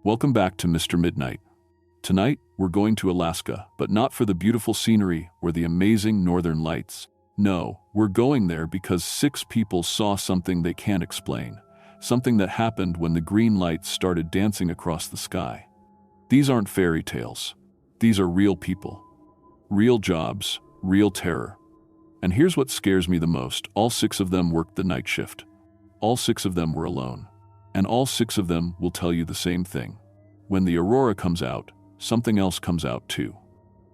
Welcome back to Mr. Midnight. Tonight, we're going to Alaska, but not for the beautiful scenery or the amazing northern lights. No, we're going there because 6 people saw something they can't explain. Something that happened when the green lights started dancing across the sky. These aren't fairy tales. These are real people. Real jobs, real terror. And here's what scares me the most. All 6 of them worked the night shift. All 6 of them were alone. And all 6 of them will tell you the same thing. When the Aurora comes out, something else comes out too.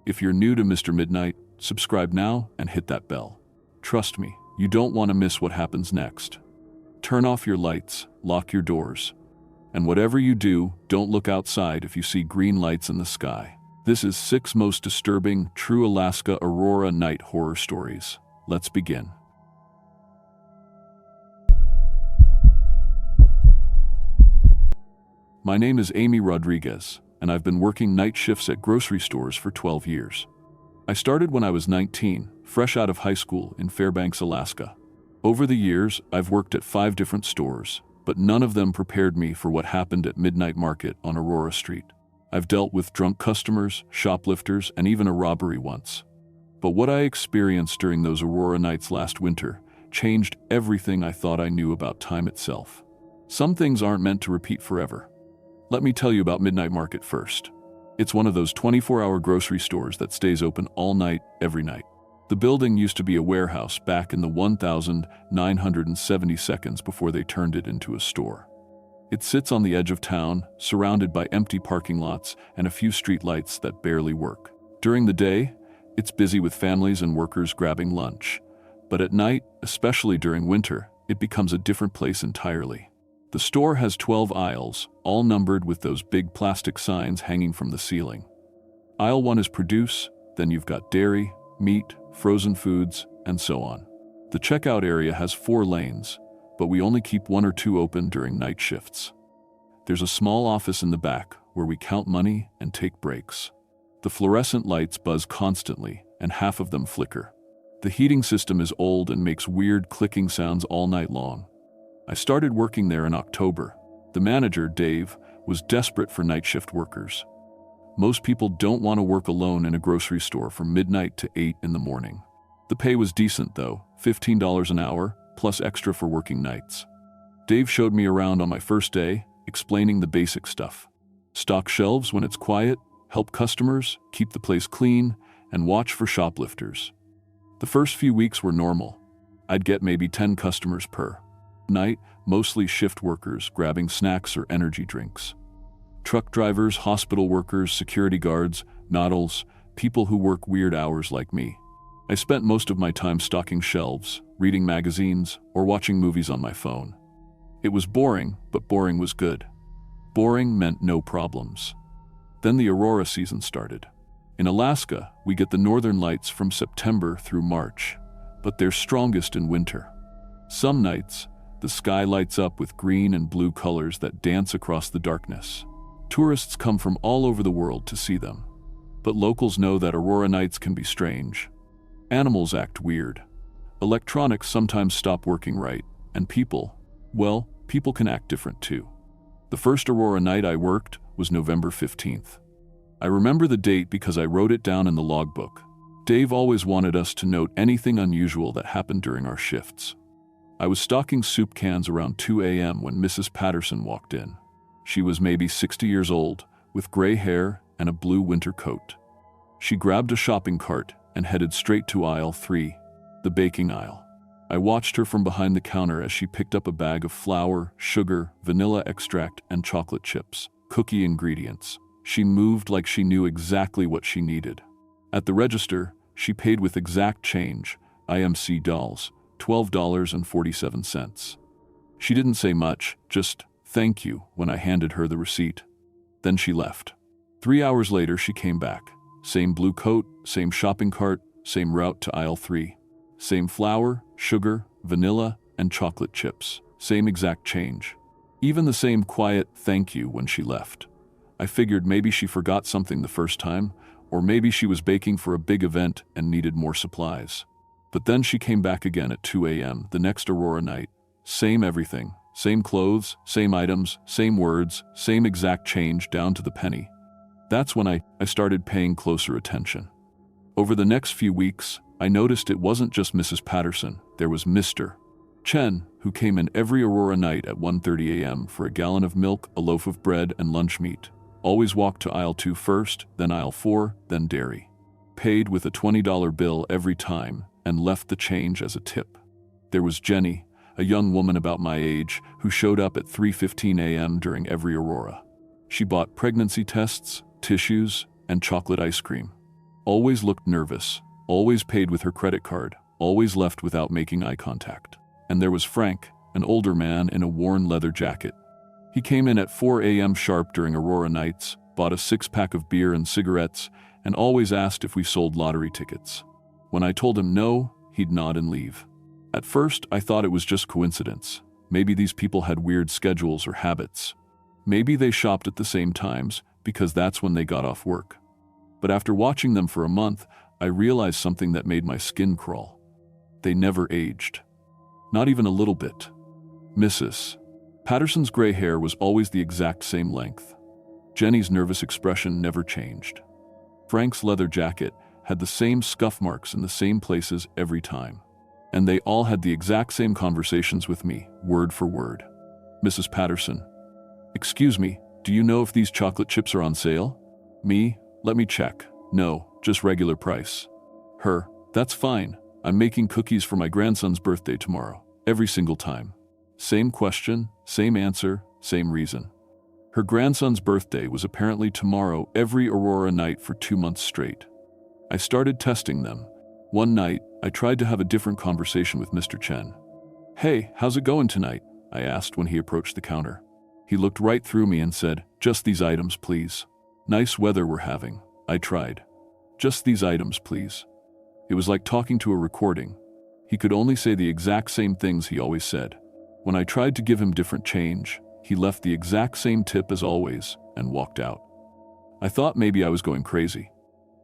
If you're new to Mr. Midnight, subscribe now and hit that bell. Trust me, you don't want to miss what happens next. Turn off your lights, lock your doors. And whatever you do, don't look outside if you see green lights in the sky. This is 6 most disturbing, true Alaska Aurora night horror stories. Let's begin. My name is Amy Rodriguez, and I've been working night shifts at grocery stores for 12 years. I started when I was 19, fresh out of high school in Fairbanks, Alaska. Over the years, I've worked at 5 different stores, but none of them prepared me for what happened at Midnight Market on Aurora Street. I've dealt with drunk customers, shoplifters, and even a robbery once. But what I experienced during those Aurora nights last winter changed everything I thought I knew about time itself. Some things aren't meant to repeat forever. Let me tell you about Midnight Market first. It's one of those 24-hour grocery stores that stays open all night, every night. The building used to be a warehouse back in the 1970 seconds before they turned it into a store. It sits on the edge of town, surrounded by empty parking lots and a few street lights that barely work. During the day, it's busy with families and workers grabbing lunch. But at night, especially during winter, it becomes a different place entirely. The store has 12 aisles, all numbered with those big plastic signs hanging from the ceiling. Aisle 1 is produce, then you've got dairy, meat, frozen foods, and so on. The checkout area has 4 lanes, but we only keep 1 or 2 open during night shifts. There's a small office in the back where we count money and take breaks. The fluorescent lights buzz constantly, and half of them flicker. The heating system is old and makes weird clicking sounds all night long. I started working there in October. The manager, Dave, was desperate for night shift workers. Most people don't want to work alone in a grocery store from midnight to 8 in the morning. The pay was decent though, $15 an hour, plus extra for working nights. Dave showed me around on my first day, explaining the basic stuff. Stock shelves when it's quiet, help customers, keep the place clean, and watch for shoplifters. The first few weeks were normal. I'd get maybe 10 customers per night, mostly shift workers grabbing snacks or energy drinks. Truck drivers, hospital workers, security guards, noddles, people who work weird hours like me. I spent most of my time stocking shelves, reading magazines, or watching movies on my phone. It was boring, but boring was good. Boring meant no problems. Then the Aurora season started. In Alaska, we get the northern lights from September through March, but they're strongest in winter. Some nights, the sky lights up with green and blue colors that dance across the darkness. Tourists come from all over the world to see them. But locals know that Aurora nights can be strange. Animals act weird. Electronics sometimes stop working right, and people can act different too. The first Aurora night I worked was November 15th. I remember the date because I wrote it down in the logbook. Dave always wanted us to note anything unusual that happened during our shifts. I was stocking soup cans around 2 a.m. when Mrs. Patterson walked in. She was maybe 60 years old, with gray hair and a blue winter coat. She grabbed a shopping cart and headed straight to aisle 3, the baking aisle. I watched her from behind the counter as she picked up a bag of flour, sugar, vanilla extract, and chocolate chips, cookie ingredients. She moved like she knew exactly what she needed. At the register, she paid with exact change, IMC dolls, $12.47. She didn't say much, just thank you when I handed her the receipt. Then she left. 3 hours later, she came back. Same blue coat, same shopping cart, same route to aisle 3. Same flour, sugar, vanilla, and chocolate chips. Same exact change. Even the same quiet thank you when she left. I figured maybe she forgot something the first time, or maybe she was baking for a big event and needed more supplies. But then she came back again at 2 a.m. the next Aurora night. Same everything, Same clothes, same items, same words, same exact change down to the penny. That's when I started paying closer attention. Over the next few weeks, I noticed it wasn't just Mrs. Patterson, there was Mr. Chen, who came in every Aurora night at 1:30 a.m. for a gallon of milk, a loaf of bread, and lunch meat. Always walked to aisle 2 first, then aisle 4, then dairy. Paid with a $20 bill every time, and left the change as a tip. There was Jenny, a young woman about my age, who showed up at 3:15 a.m. during every Aurora. She bought pregnancy tests, tissues, and chocolate ice cream. Always looked nervous, always paid with her credit card, always left without making eye contact. And there was Frank, an older man in a worn leather jacket. He came in at 4 a.m. sharp during Aurora nights, bought a 6-pack of beer and cigarettes, and always asked if we sold lottery tickets. When I told him no, he'd nod and leave. At first, I thought it was just coincidence. Maybe these people had weird schedules or habits. Maybe they shopped at the same times, because that's when they got off work. But after watching them for a month, I realized something that made my skin crawl. They never aged. Not even a little bit. Mrs. Patterson's gray hair was always the exact same length. Jenny's nervous expression never changed. Frank's leather jacket had the same scuff marks in the same places every time. And they all had the exact same conversations with me, word for word. Mrs. Patterson: "Excuse me, do you know if these chocolate chips are on sale?" Me: "Let me check. No, just regular price." Her: "That's fine. I'm making cookies for my grandson's birthday tomorrow." Every single time. Same question, same answer, same reason. Her grandson's birthday was apparently tomorrow every Aurora night for 2 months straight. I started testing them. One night, I tried to have a different conversation with Mr. Chen. "Hey, how's it going tonight?" I asked when he approached the counter. He looked right through me and said, "Just these items, please." "Nice weather we're having." I tried. "Just these items, please." It was like talking to a recording. He could only say the exact same things he always said. When I tried to give him different change, he left the exact same tip as always and walked out. I thought maybe I was going crazy.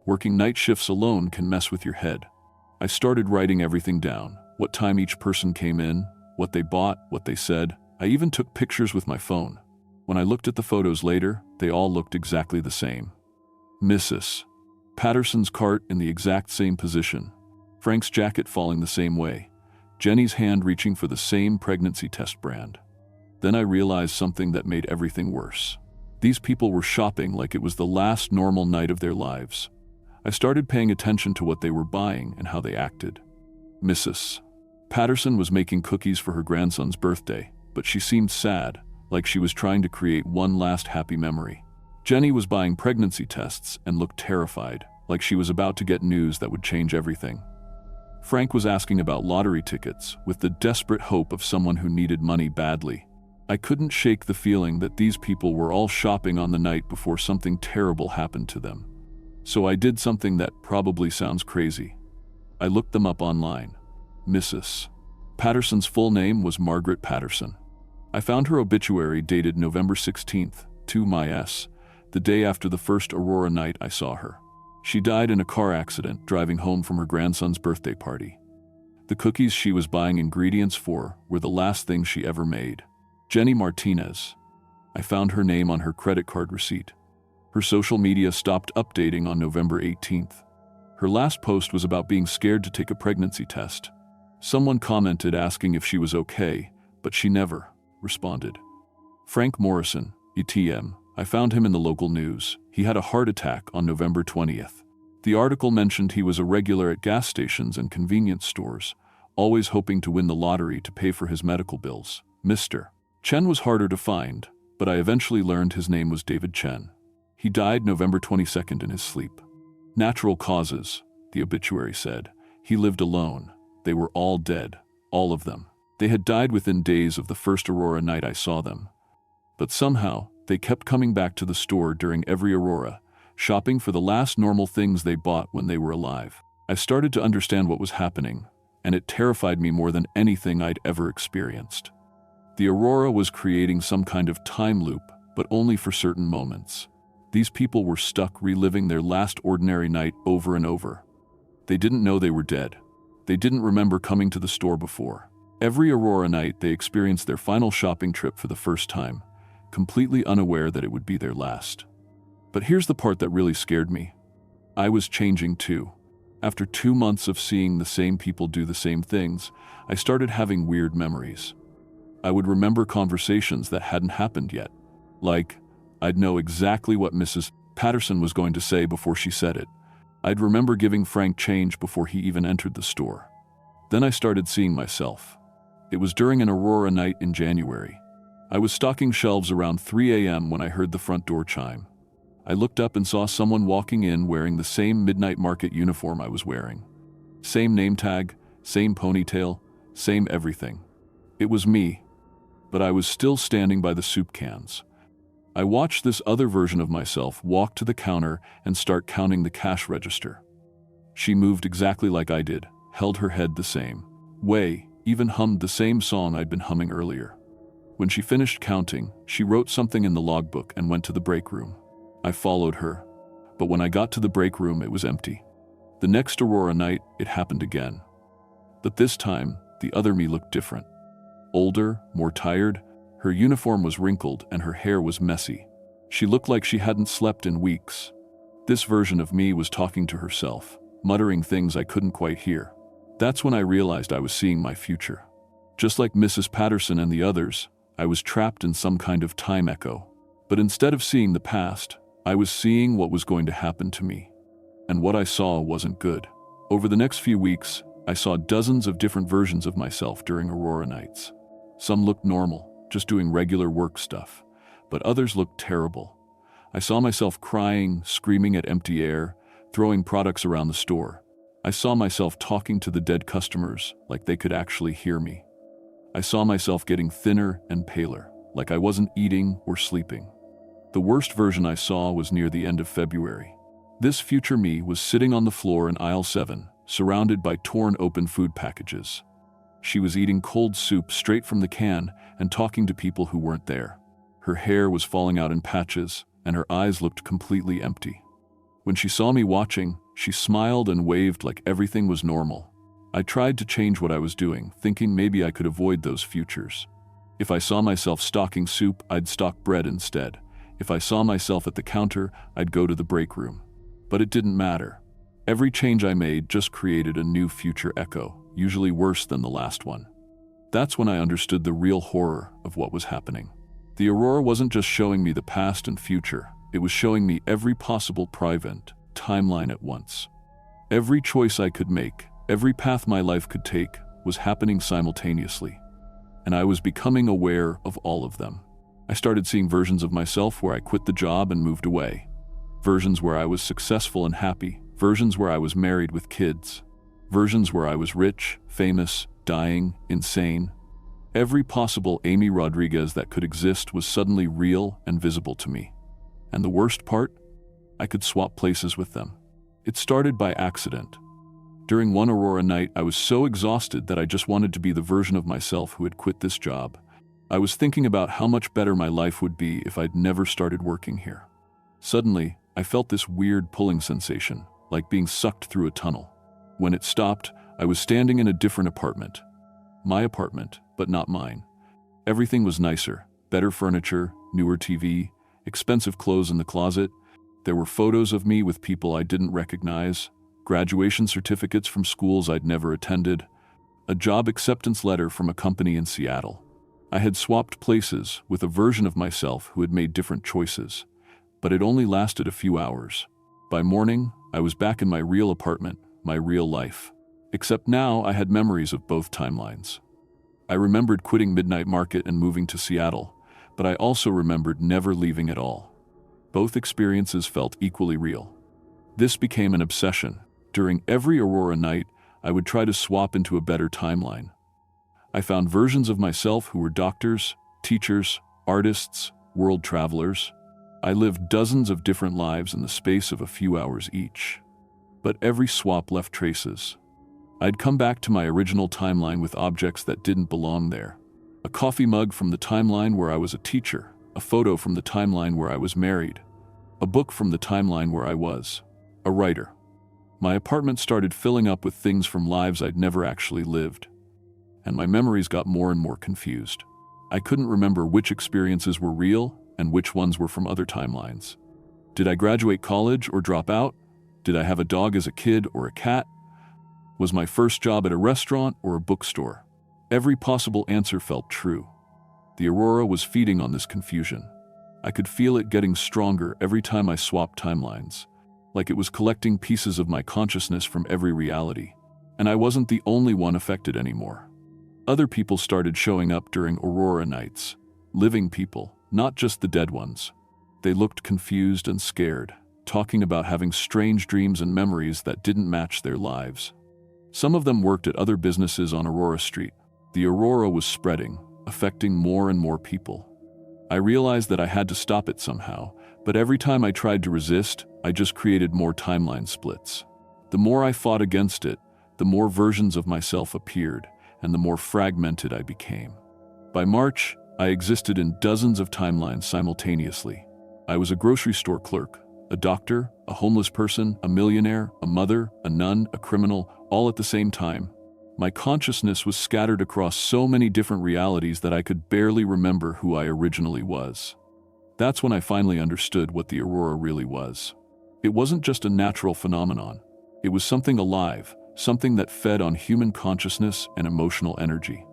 Working night shifts alone can mess with your head. I started writing everything down, what time each person came in, what they bought, what they said. I even took pictures with my phone. When I looked at the photos later, they all looked exactly the same. Mrs. Patterson's cart in the exact same position. Frank's jacket falling the same way. Jenny's hand reaching for the same pregnancy test brand. Then I realized something that made everything worse. These people were shopping like it was the last normal night of their lives. I started paying attention to what they were buying and how they acted. Mrs. Patterson was making cookies for her grandson's birthday, but she seemed sad, like she was trying to create one last happy memory. Jenny was buying pregnancy tests and looked terrified, like she was about to get news that would change everything. Frank was asking about lottery tickets with the desperate hope of someone who needed money badly. I couldn't shake the feeling that these people were all shopping on the night before something terrible happened to them. So I did something that probably sounds crazy. I looked them up online. Mrs. Patterson's full name was Margaret Patterson. I found her obituary dated November 16th, 2 the day after the first Aurora night I saw her. She died in a car accident driving home from her grandson's birthday party. The cookies she was buying ingredients for were the last things she ever made. Jenny Martinez. I found her name on her credit card receipt. Her social media stopped updating on November 18th. Her last post was about being scared to take a pregnancy test. Someone commented asking if she was okay, but she never responded. Frank Morrison, ETM. I found him in the local news. He had a heart attack on November 20th. The article mentioned he was a regular at gas stations and convenience stores, always hoping to win the lottery to pay for his medical bills. Mr. Chen was harder to find, but I eventually learned his name was David Chen. He died November 22nd in his sleep. Natural causes, the obituary said. He lived alone. They were all dead, all of them. They had died within days of the first Aurora night I saw them. But somehow, they kept coming back to the store during every Aurora, shopping for the last normal things they bought when they were alive. I started to understand what was happening, and it terrified me more than anything I'd ever experienced. The Aurora was creating some kind of time loop, but only for certain moments. These people were stuck reliving their last ordinary night over and over. They didn't know they were dead. They didn't remember coming to the store before. Every Aurora night, they experienced their final shopping trip for the first time, completely unaware that it would be their last. But here's the part that really scared me. I was changing too. After 2 months of seeing the same people do the same things, I started having weird memories. I would remember conversations that hadn't happened yet. Like, I'd know exactly what Mrs. Patterson was going to say before she said it. I'd remember giving Frank change before he even entered the store. Then I started seeing myself. It was during an Aurora night in January. I was stocking shelves around 3 a.m. when I heard the front door chime. I looked up and saw someone walking in wearing the same midnight market uniform I was wearing. Same name tag, same ponytail, same everything. It was me, but I was still standing by the soup cans. I watched this other version of myself walk to the counter and start counting the cash register. She moved exactly like I did, held her head the same way, even hummed the same song I'd been humming earlier. When she finished counting, she wrote something in the logbook and went to the break room. I followed her, but when I got to the break room, it was empty. The next Aurora night, it happened again. But this time, the other me looked different. Older, more tired, her uniform was wrinkled and her hair was messy. She looked like she hadn't slept in weeks. This version of me was talking to herself, muttering things I couldn't quite hear. That's when I realized I was seeing my future. Just like Mrs. Patterson and the others, I was trapped in some kind of time echo. But instead of seeing the past, I was seeing what was going to happen to me. And what I saw wasn't good. Over the next few weeks, I saw dozens of different versions of myself during Aurora nights. Some looked normal, just doing regular work stuff, but others looked terrible. I saw myself crying, screaming at empty air, throwing products around the store. I saw myself talking to the dead customers like they could actually hear me. I saw myself getting thinner and paler, like I wasn't eating or sleeping. The worst version I saw was near the end of February. This future me was sitting on the floor in aisle 7, surrounded by torn open food packages. She was eating cold soup straight from the can and talking to people who weren't there. Her hair was falling out in patches, and her eyes looked completely empty. When she saw me watching, she smiled and waved like everything was normal. I tried to change what I was doing, thinking maybe I could avoid those futures. If I saw myself stocking soup, I'd stock bread instead. If I saw myself at the counter, I'd go to the break room. But it didn't matter. Every change I made just created a new future echo, usually worse than the last one. That's when I understood the real horror of what was happening. The Aurora wasn't just showing me the past and future, it was showing me every possible private timeline at once. Every choice I could make, every path my life could take, was happening simultaneously. And I was becoming aware of all of them. I started seeing versions of myself where I quit the job and moved away. Versions where I was successful and happy. Versions where I was married with kids. Versions where I was rich, famous, dying, insane. Every possible Amy Rodriguez that could exist was suddenly real and visible to me. And the worst part? I could swap places with them. It started by accident. During one Aurora night, I was so exhausted that I just wanted to be the version of myself who had quit this job. I was thinking about how much better my life would be if I'd never started working here. Suddenly, I felt this weird pulling sensation, like being sucked through a tunnel. When it stopped, I was standing in a different apartment. My apartment, but not mine. Everything was nicer, better furniture, newer TV, expensive clothes in the closet. There were photos of me with people I didn't recognize, graduation certificates from schools I'd never attended, a job acceptance letter from a company in Seattle. I had swapped places with a version of myself who had made different choices, but it only lasted a few hours. By morning, I was back in my real apartment, my real life. Except now I had memories of both timelines. I remembered quitting Midnight Market and moving to Seattle, but I also remembered never leaving at all. Both experiences felt equally real. This became an obsession. During every Aurora night, I would try to swap into a better timeline. I found versions of myself who were doctors, teachers, artists, world travelers. I lived dozens of different lives in the space of a few hours each. But every swap left traces. I'd come back to my original timeline with objects that didn't belong there. A coffee mug from the timeline where I was a teacher, a photo from the timeline where I was married, a book from the timeline where I was a writer. My apartment started filling up with things from lives I'd never actually lived. and my memories got more and more confused. I couldn't remember which experiences were real and which ones were from other timelines. Did I graduate college or drop out? Did I have a dog as a kid or a cat? Was my first job at a restaurant or a bookstore? Every possible answer felt true. The Aurora was feeding on this confusion. I could feel it getting stronger every time I swapped timelines, like it was collecting pieces of my consciousness from every reality. And I wasn't the only one affected anymore. Other people started showing up during Aurora nights. Living people, not just the dead ones. They looked confused and scared, talking about having strange dreams and memories that didn't match their lives. Some of them worked at other businesses on Aurora Street. The Aurora was spreading, affecting more and more people. I realized that I had to stop it somehow, but every time I tried to resist, I just created more timeline splits. The more I fought against it, the more versions of myself appeared, and the more fragmented I became. By March, I existed in dozens of timelines simultaneously. I was a grocery store clerk, a doctor, a homeless person, a millionaire, a mother, a nun, a criminal, all at the same time. My consciousness was scattered across so many different realities that I could barely remember who I originally was. That's when I finally understood what the Aurora really was. It wasn't just a natural phenomenon. It was something alive, something that fed on human consciousness and emotional energy.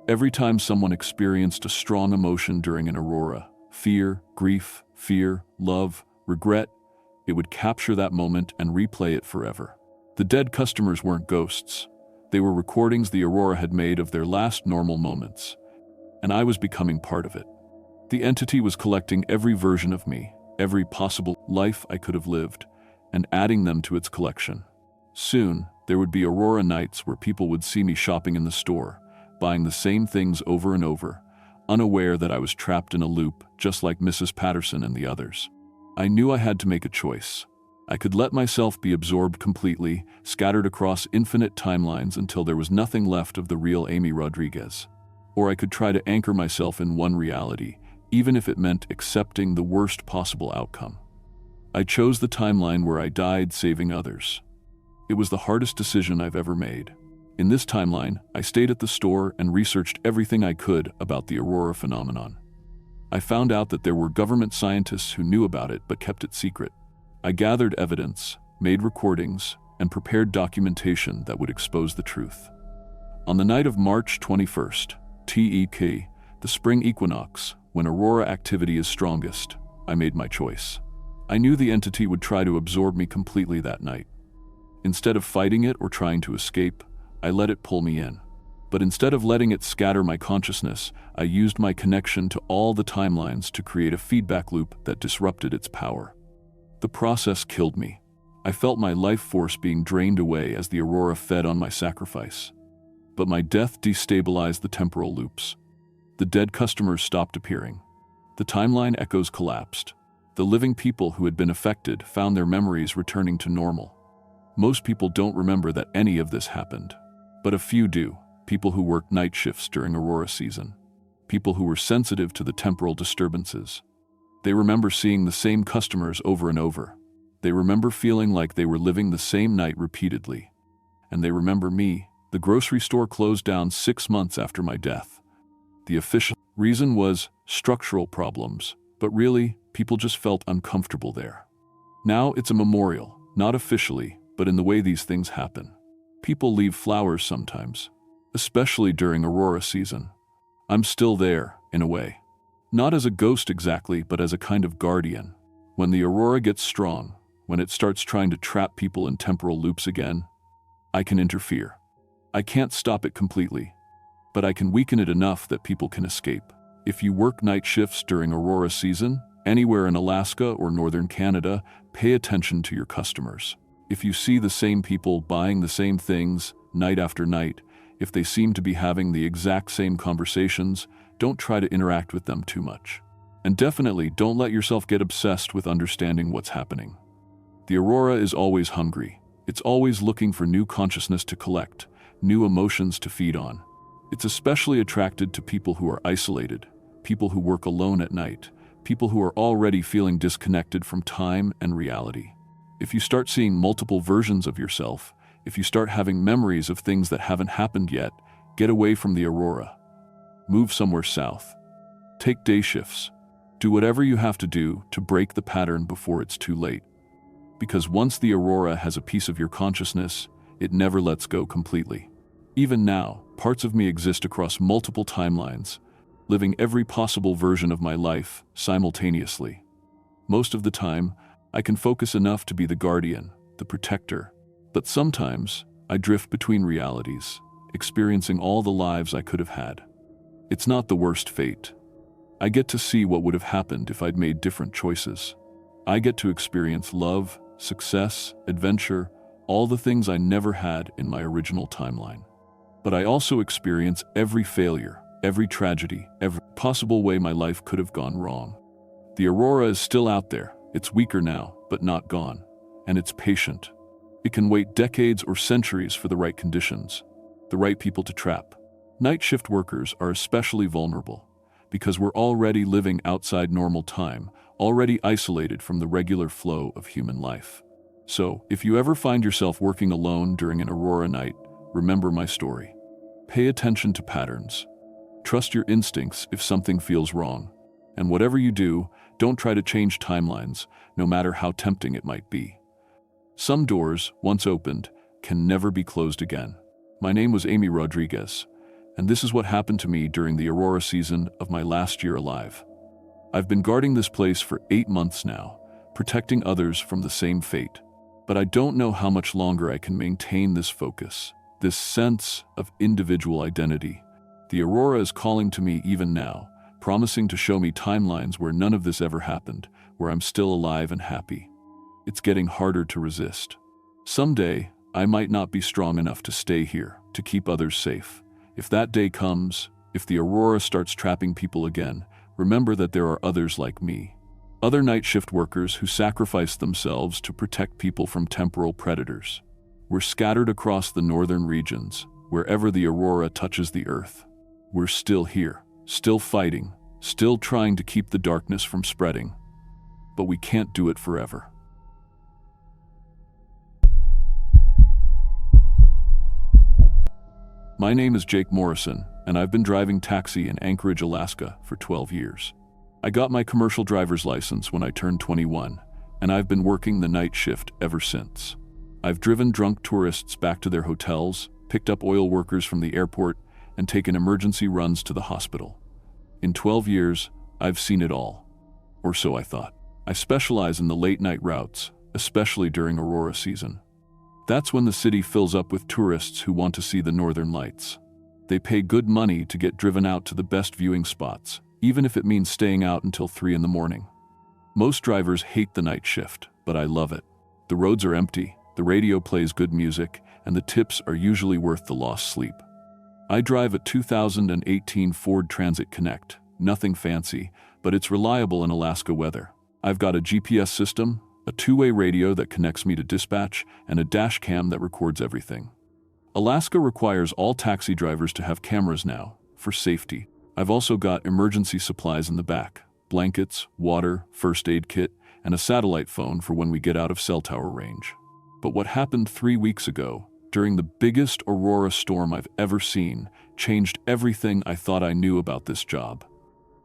Every time someone experienced a strong emotion during an Aurora, fear, grief, fear, love, regret, it would capture that moment and replay it forever. The dead customers weren't ghosts. They were recordings the Aurora had made of their last normal moments, and I was becoming part of it. The entity was collecting every version of me, every possible life I could have lived, and adding them to its collection. Soon, there would be Aurora nights where people would see me shopping in the store, buying the same things over and over, unaware that I was trapped in a loop just like Mrs. Patterson and the others. I knew I had to make a choice. I could let myself be absorbed completely, scattered across infinite timelines until there was nothing left of the real Amy Rodriguez. Or I could try to anchor myself in one reality, even if it meant accepting the worst possible outcome. I chose the timeline where I died saving others. It was the hardest decision I've ever made. In this timeline, I stayed at the store and researched everything I could about the Aurora phenomenon. I found out that there were government scientists who knew about it but kept it secret. I gathered evidence, made recordings, and prepared documentation that would expose the truth. On the night of March 21st, TEK, the spring equinox, when Aurora activity is strongest, I made my choice. I knew the entity would try to absorb me completely that night. Instead of fighting it or trying to escape, I let it pull me in. But instead of letting it scatter my consciousness, I used my connection to all the timelines to create a feedback loop that disrupted its power. The process killed me. I felt my life force being drained away as the Aurora fed on my sacrifice. But my death destabilized the temporal loops. The dead customers stopped appearing. The timeline echoes collapsed. The living people who had been affected found their memories returning to normal. Most people don't remember that any of this happened. But a few do. People who worked night shifts during Aurora season. People who were sensitive to the temporal disturbances. They remember seeing the same customers over and over. They remember feeling like they were living the same night repeatedly. And they remember me. The grocery store closed down 6 months after my death. The official reason was structural problems, but really, people just felt uncomfortable there. Now it's a memorial, not officially, but in the way these things happen. People leave flowers sometimes, especially during Aurora season. I'm still there, in a way. Not as a ghost exactly, but as a kind of guardian. When the Aurora gets strong, when it starts trying to trap people in temporal loops again, I can interfere. I can't stop it completely, but I can weaken it enough that people can escape. If you work night shifts during Aurora season, anywhere in Alaska or northern Canada, pay attention to your customers. If you see the same people buying the same things night after night, if they seem to be having the exact same conversations, don't try to interact with them too much. And definitely don't let yourself get obsessed with understanding what's happening. The Aurora is always hungry. It's always looking for new consciousness to collect, new emotions to feed on. It's especially attracted to people who are isolated, people who work alone at night, people who are already feeling disconnected from time and reality. If you start seeing multiple versions of yourself, if you start having memories of things that haven't happened yet, Get away from the Aurora. Move somewhere south. Take day shifts. Do whatever you have to do to break the pattern before it's too late. Because once the Aurora has a piece of your consciousness, it never lets go completely. Even now, parts of me exist across multiple timelines, living every possible version of my life simultaneously. Most of the time, I can focus enough to be the guardian, the protector, but sometimes I drift between realities, experiencing all the lives I could have had. It's not the worst fate. I get to see what would have happened if I'd made different choices. I get to experience love, success, adventure, all the things I never had in my original timeline. But I also experience every failure, every tragedy, every possible way my life could have gone wrong. The Aurora is still out there. It's weaker now, but not gone. And it's patient. It can wait decades or centuries for the right conditions, the right people to trap. Night shift workers are especially vulnerable because we're already living outside normal time, already isolated from the regular flow of human life. So, if you ever find yourself working alone during an Aurora night, remember my story. Pay attention to patterns. Trust your instincts if something feels wrong. And whatever you do, don't try to change timelines, no matter how tempting it might be. Some doors, once opened, can never be closed again. My name was Amy Rodriguez, and this is what happened to me during the Aurora season of my last year alive. I've been guarding this place for 8 months now, protecting others from the same fate. But I don't know how much longer I can maintain this focus, this sense of individual identity. The Aurora is calling to me even now, promising to show me timelines where none of this ever happened, where I'm still alive and happy. It's getting harder to resist. Someday, I might not be strong enough to stay here, to keep others safe. If that day comes, if the Aurora starts trapping people again, remember that there are others like me. Other night shift workers who sacrifice themselves to protect people from temporal predators. We're scattered across the northern regions, wherever the Aurora touches the earth. We're still here, still fighting, still trying to keep the darkness from spreading. But we can't do it forever. My name is Jake Morrison, and I've been driving taxi in Anchorage, Alaska for 12 years. I got my commercial driver's license when I turned 21, and I've been working the night shift ever since. I've driven drunk tourists back to their hotels, picked up oil workers from the airport, and taken emergency runs to the hospital. In 12 years, I've seen it all. Or so I thought. I specialize in the late-night routes, especially during Aurora season. That's when the city fills up with tourists who want to see the northern lights. They pay good money to get driven out to the best viewing spots, even if it means staying out until 3 in the morning. Most drivers hate the night shift, but I love it. The roads are empty, the radio plays good music, and the tips are usually worth the lost sleep. I drive a 2018 Ford Transit Connect, nothing fancy, but it's reliable in Alaska weather. I've got a GPS system, a two-way radio that connects me to dispatch, and a dash cam that records everything. Alaska requires all taxi drivers to have cameras now, for safety. I've also got emergency supplies in the back, blankets, water, first aid kit, and a satellite phone for when we get out of cell tower range. But what happened 3 weeks ago, during the biggest Aurora storm I've ever seen, changed everything I thought I knew about this job.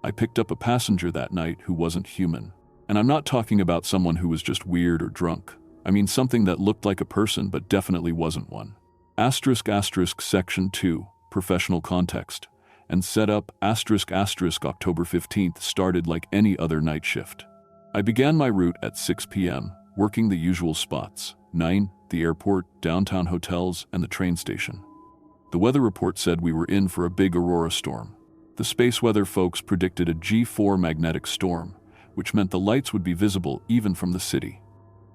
I picked up a passenger that night who wasn't human. And I'm not talking about someone who was just weird or drunk. I mean something that looked like a person but definitely wasn't one. Section 2, professional context. And set up October 15th started like any other night shift. I began my route at 6 p.m., working the usual spots: 9, the airport, downtown hotels, and the train station. The weather report said we were in for a big Aurora storm. The space weather folks predicted a G4 magnetic storm, which meant the lights would be visible even from the city.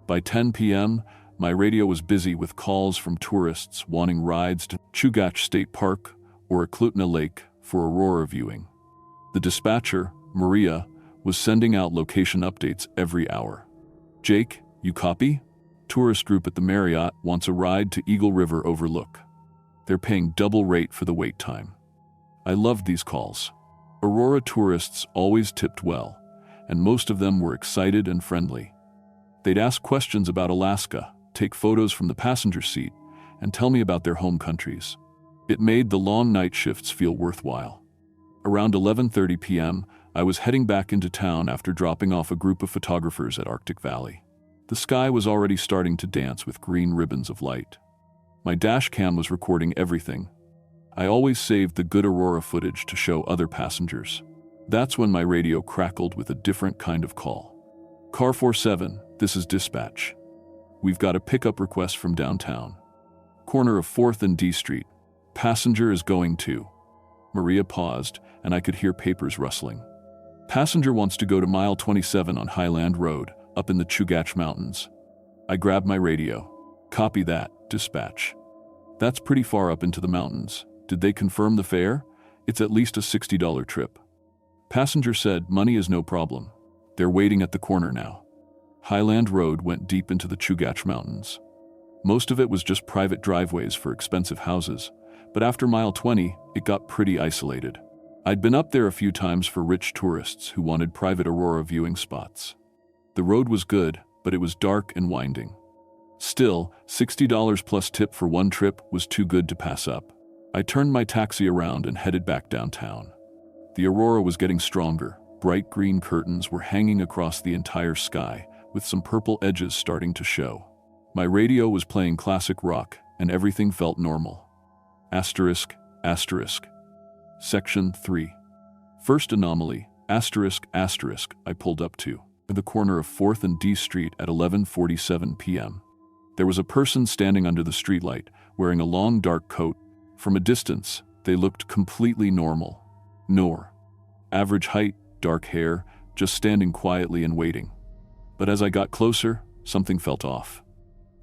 By 10 p.m., my radio was busy with calls from tourists wanting rides to Chugach State Park or Eklutna Lake for Aurora viewing. The dispatcher, Maria, was sending out location updates every hour. "Jake, you copy? Tourist group at the Marriott wants a ride to Eagle River Overlook. They're paying double rate for the wait time." I loved these calls. Aurora tourists always tipped well, and most of them were excited and friendly. They'd ask questions about Alaska, take photos from the passenger seat, and tell me about their home countries. It made the long night shifts feel worthwhile. Around 11:30 p.m., I was heading back into town after dropping off a group of photographers at Arctic Valley. The sky was already starting to dance with green ribbons of light. My dash cam was recording everything. I always saved the good Aurora footage to show other passengers. That's when my radio crackled with a different kind of call. Car 47, this is dispatch. We've got a pickup request from downtown. Corner of 4th and D Street. Passenger is going to. Maria paused, and I could hear papers rustling. Passenger wants to go to mile 27 on Highland Road, up in the Chugach Mountains. I grabbed my radio. Copy that, dispatch. That's pretty far up into the mountains. Did they confirm the fare? It's at least a $60 trip. Passenger said money is no problem. They're waiting at the corner now. Highland Road went deep into the Chugach Mountains. Most of it was just private driveways for expensive houses, but after mile 20, it got pretty isolated. I'd been up there a few times for rich tourists who wanted private Aurora viewing spots. The road was good, but it was dark and winding. Still, $60 plus tip for one trip was too good to pass up. I turned my taxi around and headed back downtown. The aurora was getting stronger. Bright green curtains were hanging across the entire sky, with some purple edges starting to show. My radio was playing classic rock, and everything felt normal. Asterisk, asterisk. Section 3. First anomaly, asterisk, asterisk, I pulled up to the corner of 4th and D Street at 11:47 p.m. There was a person standing under the streetlight, wearing a long dark coat. From a distance, they looked completely normal. Average height, dark hair, just standing quietly and waiting. But as I got closer, something felt off.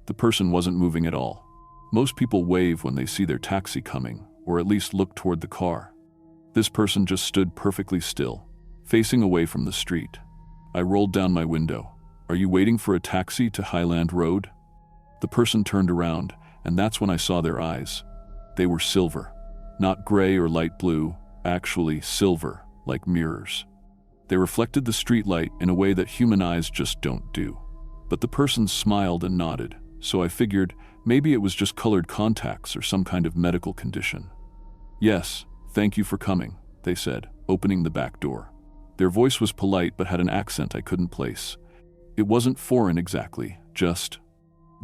The person wasn't moving at all. Most people wave when they see their taxi coming, or at least look toward the car. This person just stood perfectly still, facing away from the street. I rolled down my window. Are you waiting for a taxi to Highland Road? The person turned around, and that's when I saw their eyes. They were silver. Not gray or light blue, actually silver, like mirrors. They reflected the streetlight in a way that human eyes just don't do. But the person smiled and nodded, so I figured maybe it was just colored contacts or some kind of medical condition. Yes, thank you for coming, they said, opening the back door. Their voice was polite but had an accent I couldn't place. It wasn't foreign exactly, just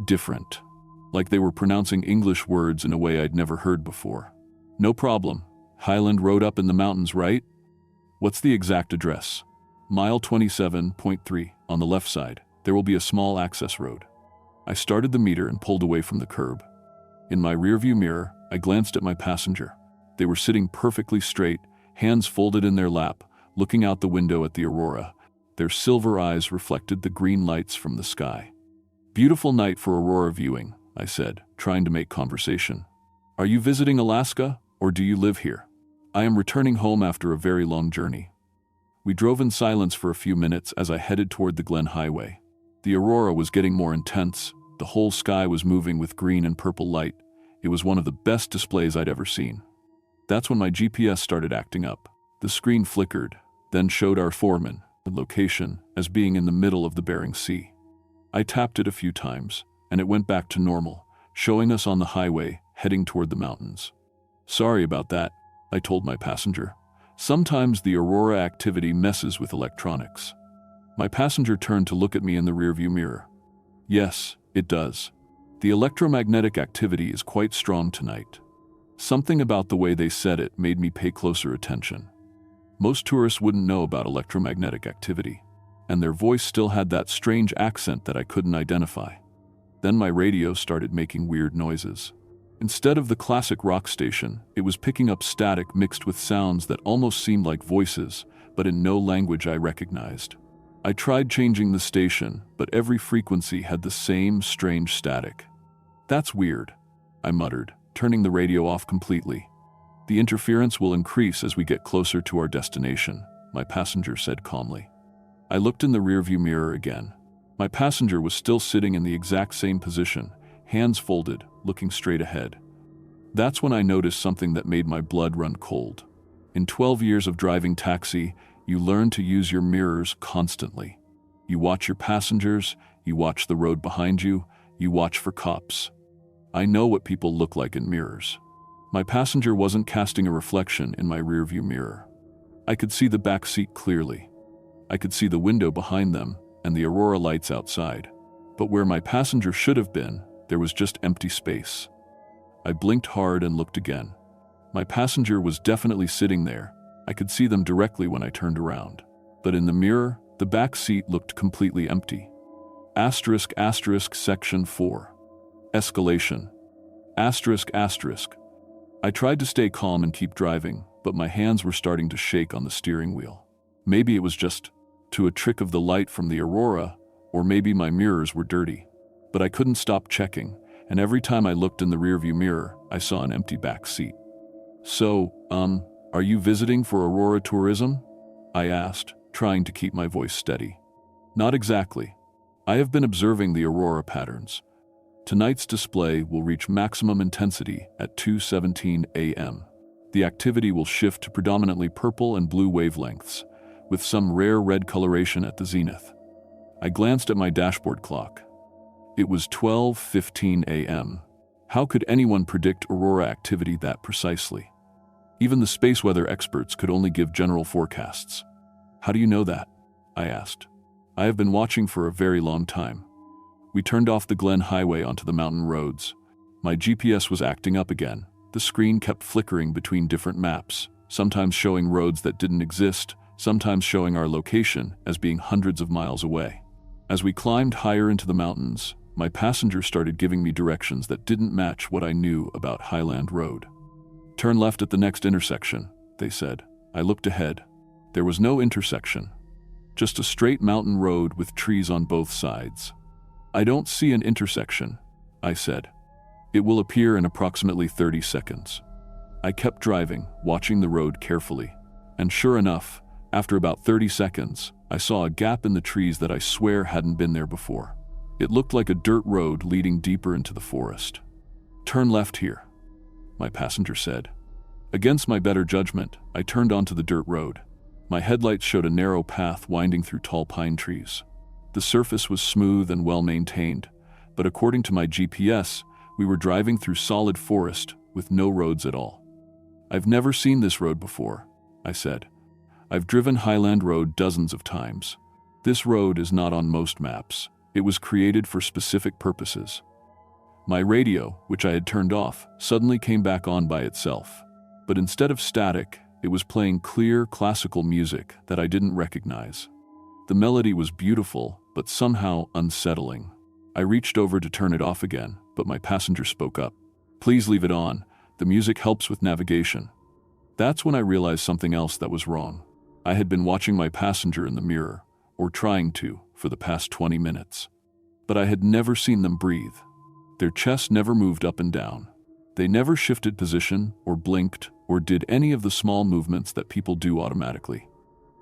different. Like they were pronouncing English words in a way I'd never heard before. No problem. Highland Road up in the mountains, right? What's the exact address? Mile 27.3, on the left side. There will be a small access road. I started the meter and pulled away from the curb. In my rearview mirror, I glanced at my passenger. They were sitting perfectly straight, hands folded in their lap, looking out the window at the aurora. Their silver eyes reflected the green lights from the sky. Beautiful night for aurora viewing, I said, trying to make conversation. Are you visiting Alaska, or do you live here? I am returning home after a very long journey. We drove in silence for a few minutes as I headed toward the Glen Highway. The aurora was getting more intense. The whole sky was moving with green and purple light. It was one of the best displays I'd ever seen. That's when my GPS started acting up. The screen flickered, then showed our foreman, the location, as being in the middle of the Bering Sea. I tapped it a few times, and it went back to normal, showing us on the highway, heading toward the mountains. Sorry about that, I told my passenger. Sometimes the aurora activity messes with electronics. My passenger turned to look at me in the rearview mirror. Yes, it does. The electromagnetic activity is quite strong tonight. Something about the way they said it made me pay closer attention. Most tourists wouldn't know about electromagnetic activity, and their voice still had that strange accent that I couldn't identify. Then my radio started making weird noises. Instead of the classic rock station, it was picking up static mixed with sounds that almost seemed like voices, but in no language I recognized. I tried changing the station, but every frequency had the same strange static. That's weird, I muttered, turning the radio off completely. The interference will increase as we get closer to our destination, my passenger said calmly. I looked in the rearview mirror again. My passenger was still sitting in the exact same position, hands folded, looking straight ahead. That's when I noticed something that made my blood run cold. In 12 years of driving taxi, you learn to use your mirrors constantly. You watch your passengers, you watch the road behind you, you watch for cops. I know what people look like in mirrors. My passenger wasn't casting a reflection in my rearview mirror. I could see the back seat clearly. I could see the window behind them and the Aurora lights outside. But where my passenger should have been, there was just empty space. I blinked hard and looked again. My passenger was definitely sitting there. I could see them directly when I turned around. But in the mirror, the back seat looked completely empty. Section 4. Escalation. I tried to stay calm and keep driving, but my hands were starting to shake on the steering wheel. Maybe it was just a trick of the light from the Aurora, or maybe my mirrors were dirty. But I couldn't stop checking, and every time I looked in the rearview mirror, I saw an empty back seat. So, are you visiting for Aurora tourism? I asked, trying to keep my voice steady. Not exactly. I have been observing the Aurora patterns. Tonight's display will reach maximum intensity at 2:17 a.m. The activity will shift to predominantly purple and blue wavelengths, with some rare red coloration at the zenith. I glanced at my dashboard clock. It was 12:15 a.m. How could anyone predict Aurora activity that precisely? Even the space weather experts could only give general forecasts. How do you know that? I asked. I have been watching for a very long time. We turned off the Glen Highway onto the mountain roads. My GPS was acting up again. The screen kept flickering between different maps, sometimes showing roads that didn't exist, sometimes showing our location as being hundreds of miles away. As we climbed higher into the mountains, my passenger started giving me directions that didn't match what I knew about Highland Road. Turn left at the next intersection, they said. I looked ahead. There was no intersection, just a straight mountain road with trees on both sides. I don't see an intersection, I said. It will appear in approximately 30 seconds. I kept driving, watching the road carefully. And sure enough, after about 30 seconds, I saw a gap in the trees that I swear hadn't been there before. It looked like a dirt road leading deeper into the forest. Turn left here, my passenger said. Against my better judgment, I turned onto the dirt road. My headlights showed a narrow path winding through tall pine trees. The surface was smooth and well-maintained, but according to my GPS, we were driving through solid forest with no roads at all. I've never seen this road before, I said. I've driven Highland Road dozens of times. This road is not on most maps. It was created for specific purposes. My radio, which I had turned off, suddenly came back on by itself. But instead of static, it was playing clear, classical music that I didn't recognize. The melody was beautiful, but somehow unsettling. I reached over to turn it off again, but my passenger spoke up. Please leave it on. The music helps with navigation. That's when I realized something else that was wrong. I had been watching my passenger in the mirror, or trying to, for the past 20 minutes. But I had never seen them breathe. Their chest never moved up and down. They never shifted position, or blinked, or did any of the small movements that people do automatically.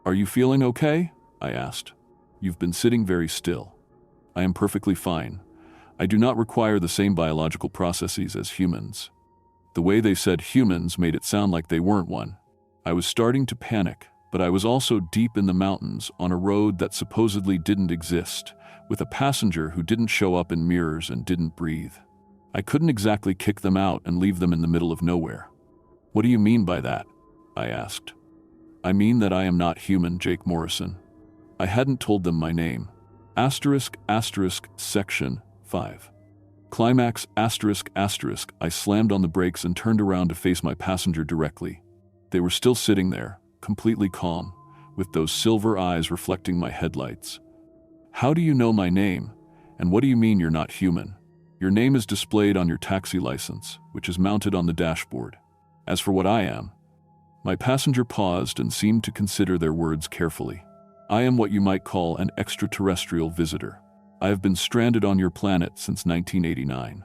Are you feeling okay? I asked. You've been sitting very still. I am perfectly fine. I do not require the same biological processes as humans. The way they said humans made it sound like they weren't one. I was starting to panic, but I was also deep in the mountains on a road that supposedly didn't exist, with a passenger who didn't show up in mirrors and didn't breathe. I couldn't exactly kick them out and leave them in the middle of nowhere. What do you mean by that? I asked. I mean that I am not human, Jake Morrison. I hadn't told them my name. Section 5. Climax ***. I slammed on the brakes and turned around to face my passenger directly. They were still sitting there, completely calm, with those silver eyes reflecting my headlights. How do you know my name? And what do you mean you're not human? Your name is displayed on your taxi license, which is mounted on the dashboard. As for what I am, my passenger paused and seemed to consider their words carefully. I am what you might call an extraterrestrial visitor. I have been stranded on your planet since 1989.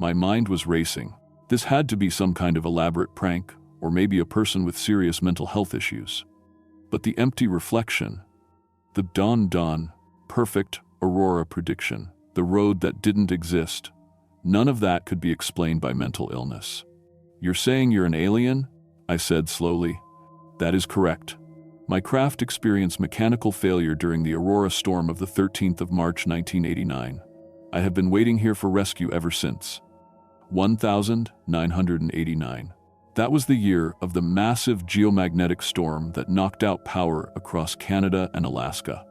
My mind was racing. This had to be some kind of elaborate prank, or maybe a person with serious mental health issues. But the empty reflection, the dawn, perfect Aurora prediction, the road that didn't exist, none of that could be explained by mental illness. You're saying you're an alien? I said slowly. That is correct. My craft experienced mechanical failure during the Aurora storm of the 13th of March 1989. I have been waiting here for rescue ever since. 1989. That was the year of the massive geomagnetic storm that knocked out power across Canada and Alaska.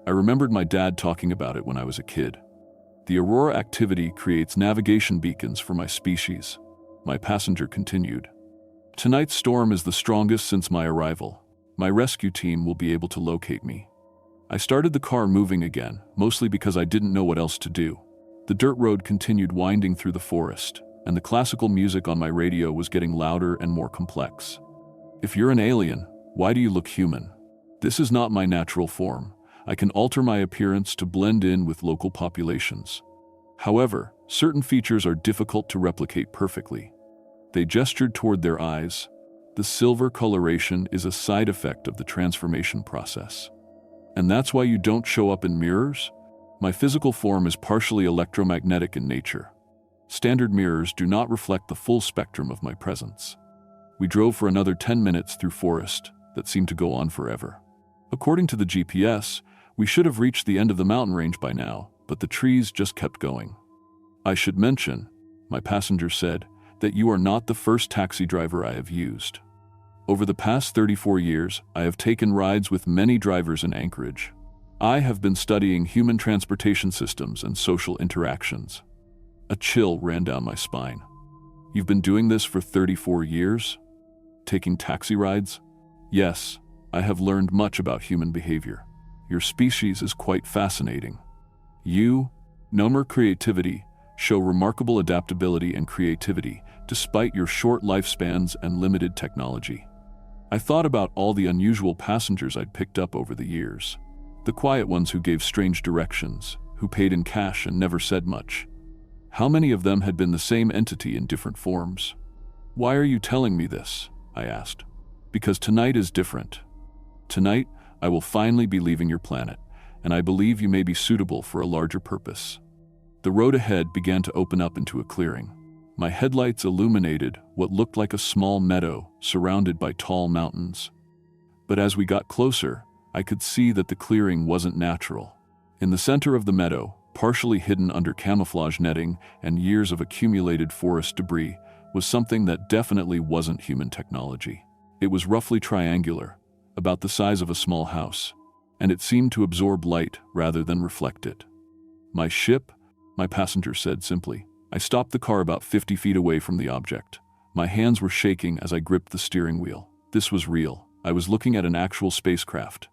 I remembered my dad talking about it when I was a kid. The Aurora activity creates navigation beacons for my species. My passenger continued. Tonight's storm is the strongest since my arrival. My rescue team will be able to locate me. I started the car moving again, mostly because I didn't know what else to do. The dirt road continued winding through the forest, and the classical music on my radio was getting louder and more complex. If you're an alien, why do you look human? This is not my natural form. I can alter my appearance to blend in with local populations. However, certain features are difficult to replicate perfectly. They gestured toward their eyes. The silver coloration is a side effect of the transformation process. And that's why you don't show up in mirrors? My physical form is partially electromagnetic in nature. Standard mirrors do not reflect the full spectrum of my presence. We drove for another 10 minutes through forest that seemed to go on forever. According to the GPS, we should have reached the end of the mountain range by now, but the trees just kept going. I should mention, my passenger said, that you are not the first taxi driver I have used. Over the past 34 years, I have taken rides with many drivers in Anchorage. I have been studying human transportation systems and social interactions. A chill ran down my spine. You've been doing this for 34 years? Taking taxi rides? Yes, I have learned much about human behavior. Your species is quite fascinating. You, no more creativity, show remarkable adaptability and creativity despite your short lifespans and limited technology. I thought about all the unusual passengers I'd picked up over the years. The quiet ones who gave strange directions, who paid in cash and never said much. How many of them had been the same entity in different forms? Why are you telling me this? I asked. Because tonight is different. Tonight, I will finally be leaving your planet, and I believe you may be suitable for a larger purpose. The road ahead began to open up into a clearing. My headlights illuminated what looked like a small meadow surrounded by tall mountains. But as we got closer, I could see that the clearing wasn't natural. In the center of the meadow, partially hidden under camouflage netting and years of accumulated forest debris, was something that definitely wasn't human technology. It was roughly triangular, about the size of a small house, and it seemed to absorb light rather than reflect it. My ship? My passenger said simply. I stopped the car about 50 feet away from the object. My hands were shaking as I gripped the steering wheel. This was real. I was looking at an actual spacecraft.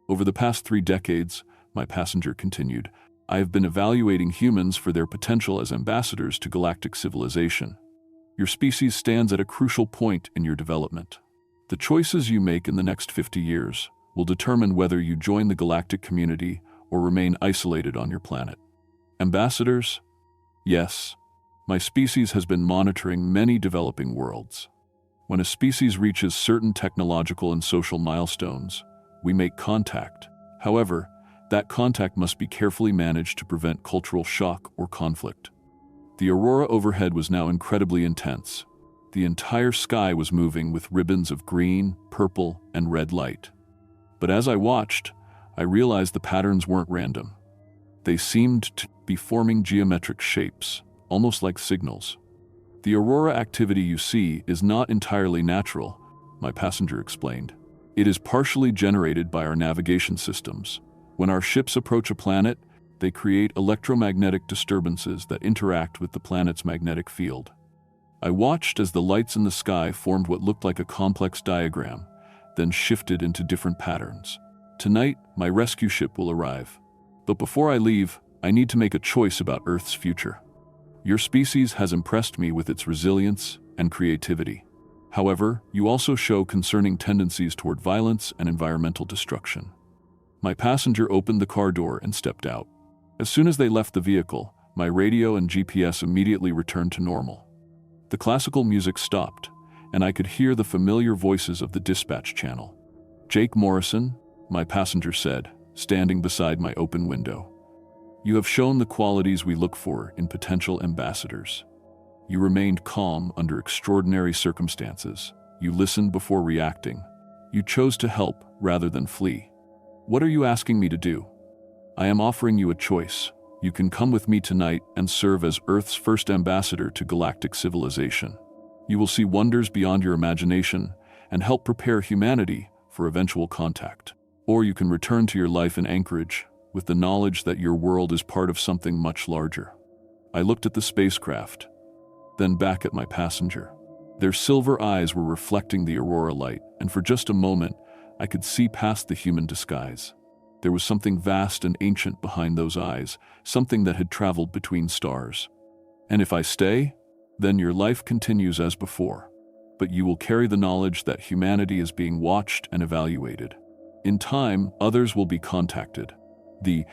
Over the past 3 decades, my passenger continued, I have been evaluating humans for their potential as ambassadors to galactic civilization. Your species stands at a crucial point in your development. The choices you make in the next 50 years will determine whether you join the galactic community or remain isolated on your planet. Ambassadors? Yes. My species has been monitoring many developing worlds. When a species reaches certain technological and social milestones, we make contact. However, that contact must be carefully managed to prevent cultural shock or conflict. The aurora overhead was now incredibly intense. The entire sky was moving with ribbons of green, purple, and red light. But as I watched, I realized the patterns weren't random. They seemed to be forming geometric shapes, almost like signals. The aurora activity you see is not entirely natural, my passenger explained. It is partially generated by our navigation systems. When our ships approach a planet, they create electromagnetic disturbances that interact with the planet's magnetic field. I watched as the lights in the sky formed what looked like a complex diagram, then shifted into different patterns. Tonight, my rescue ship will arrive. But before I leave, I need to make a choice about Earth's future. Your species has impressed me with its resilience and creativity. However, you also show concerning tendencies toward violence and environmental destruction. My passenger opened the car door and stepped out. As soon as they left the vehicle, my radio and GPS immediately returned to normal. The classical music stopped, and I could hear the familiar voices of the dispatch channel. Jake Morrison, my passenger said, standing beside my open window. You have shown the qualities we look for in potential ambassadors. You remained calm under extraordinary circumstances. You listened before reacting. You chose to help rather than flee. What are you asking me to do? I am offering you a choice. You can come with me tonight and serve as Earth's first ambassador to galactic civilization. You will see wonders beyond your imagination and help prepare humanity for eventual contact. Or you can return to your life in Anchorage with the knowledge that your world is part of something much larger. I looked at the spacecraft, then back at my passenger. Their silver eyes were reflecting the Aurora light, and for just a moment, I could see past the human disguise. There was something vast and ancient behind those eyes, something that had traveled between stars. And if I stay, then your life continues as before, but you will carry the knowledge that humanity is being watched and evaluated. In time, others will be contacted. The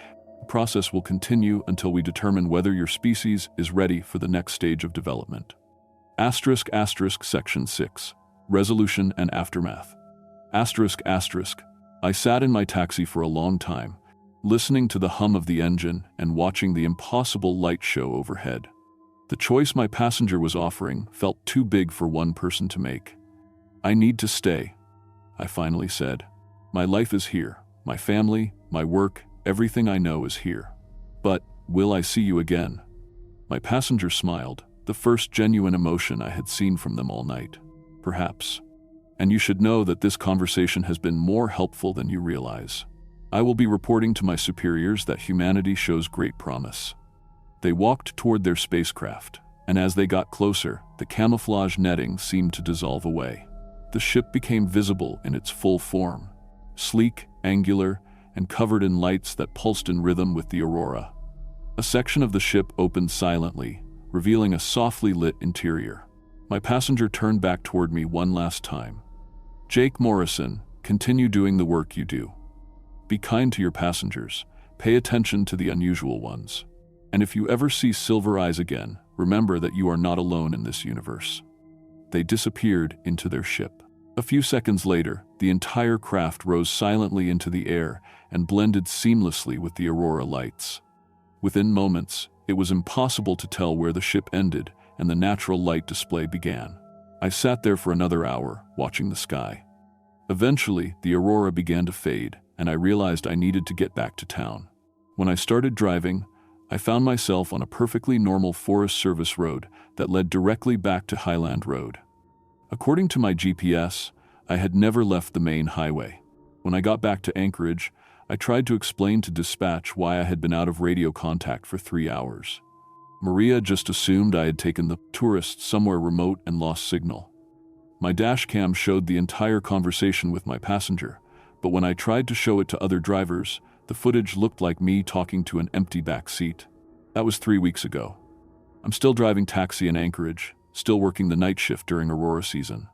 process will continue until we determine whether your species is ready for the next stage of development. Section 6. Resolution and Aftermath. I sat in my taxi for a long time, listening to the hum of the engine and watching the impossible light show overhead. The choice my passenger was offering felt too big for one person to make. I need to stay, I finally said. My life is here. My family, my work, everything I know is here. But will I see you again? My passenger smiled, the first genuine emotion I had seen from them all night. Perhaps. And you should know that this conversation has been more helpful than you realize. I will be reporting to my superiors that humanity shows great promise. They walked toward their spacecraft, and as they got closer, the camouflage netting seemed to dissolve away. The ship became visible in its full form, sleek, angular, and covered in lights that pulsed in rhythm with the Aurora. A section of the ship opened silently, revealing a softly lit interior. My passenger turned back toward me one last time. Jake Morrison, continue doing the work you do. Be kind to your passengers. Pay attention to the unusual ones. And if you ever see silver eyes again, remember that you are not alone in this universe. They disappeared into their ship. A few seconds later, the entire craft rose silently into the air and blended seamlessly with the Aurora lights. Within moments, it was impossible to tell where the ship ended and the natural light display began. I sat there for another hour, watching the sky. Eventually, the Aurora began to fade, and I realized I needed to get back to town. When I started driving, I found myself on a perfectly normal Forest Service road that led directly back to Highland Road. According to my GPS, I had never left the main highway. When I got back to Anchorage, I tried to explain to dispatch why I had been out of radio contact for 3 hours. Maria just assumed I had taken the tourists somewhere remote and lost signal. My dashcam showed the entire conversation with my passenger, but when I tried to show it to other drivers, the footage looked like me talking to an empty back seat. That was 3 weeks ago. I'm still driving taxi in Anchorage, still working the night shift during Aurora season.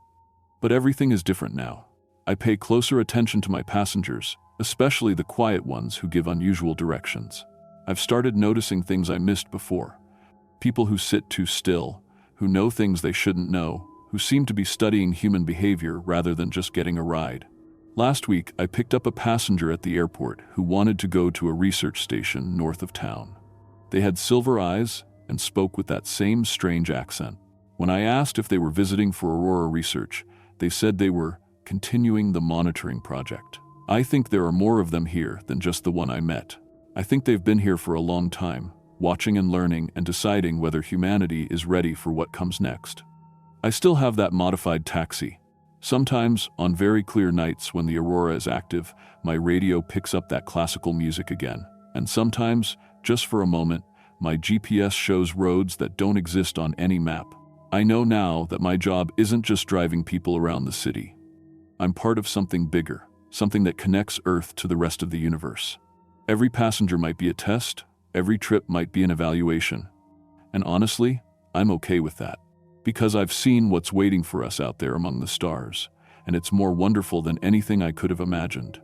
But everything is different now. I pay closer attention to my passengers, especially the quiet ones who give unusual directions. I've started noticing things I missed before. People who sit too still, who know things they shouldn't know, who seem to be studying human behavior rather than just getting a ride. Last week, I picked up a passenger at the airport who wanted to go to a research station north of town. They had silver eyes and spoke with that same strange accent. When I asked if they were visiting for Aurora research, they said they were continuing the monitoring project. I think there are more of them here than just the one I met. I think they've been here for a long time, watching and learning and deciding whether humanity is ready for what comes next. I still have that modified taxi. Sometimes, on very clear nights when the Aurora is active, my radio picks up that classical music again. And sometimes, just for a moment, my GPS shows roads that don't exist on any map. I know now that my job isn't just driving people around the city. I'm part of something bigger, something that connects Earth to the rest of the universe. Every passenger might be a test, every trip might be an evaluation. And honestly, I'm okay with that. Because I've seen what's waiting for us out there among the stars, and it's more wonderful than anything I could have imagined.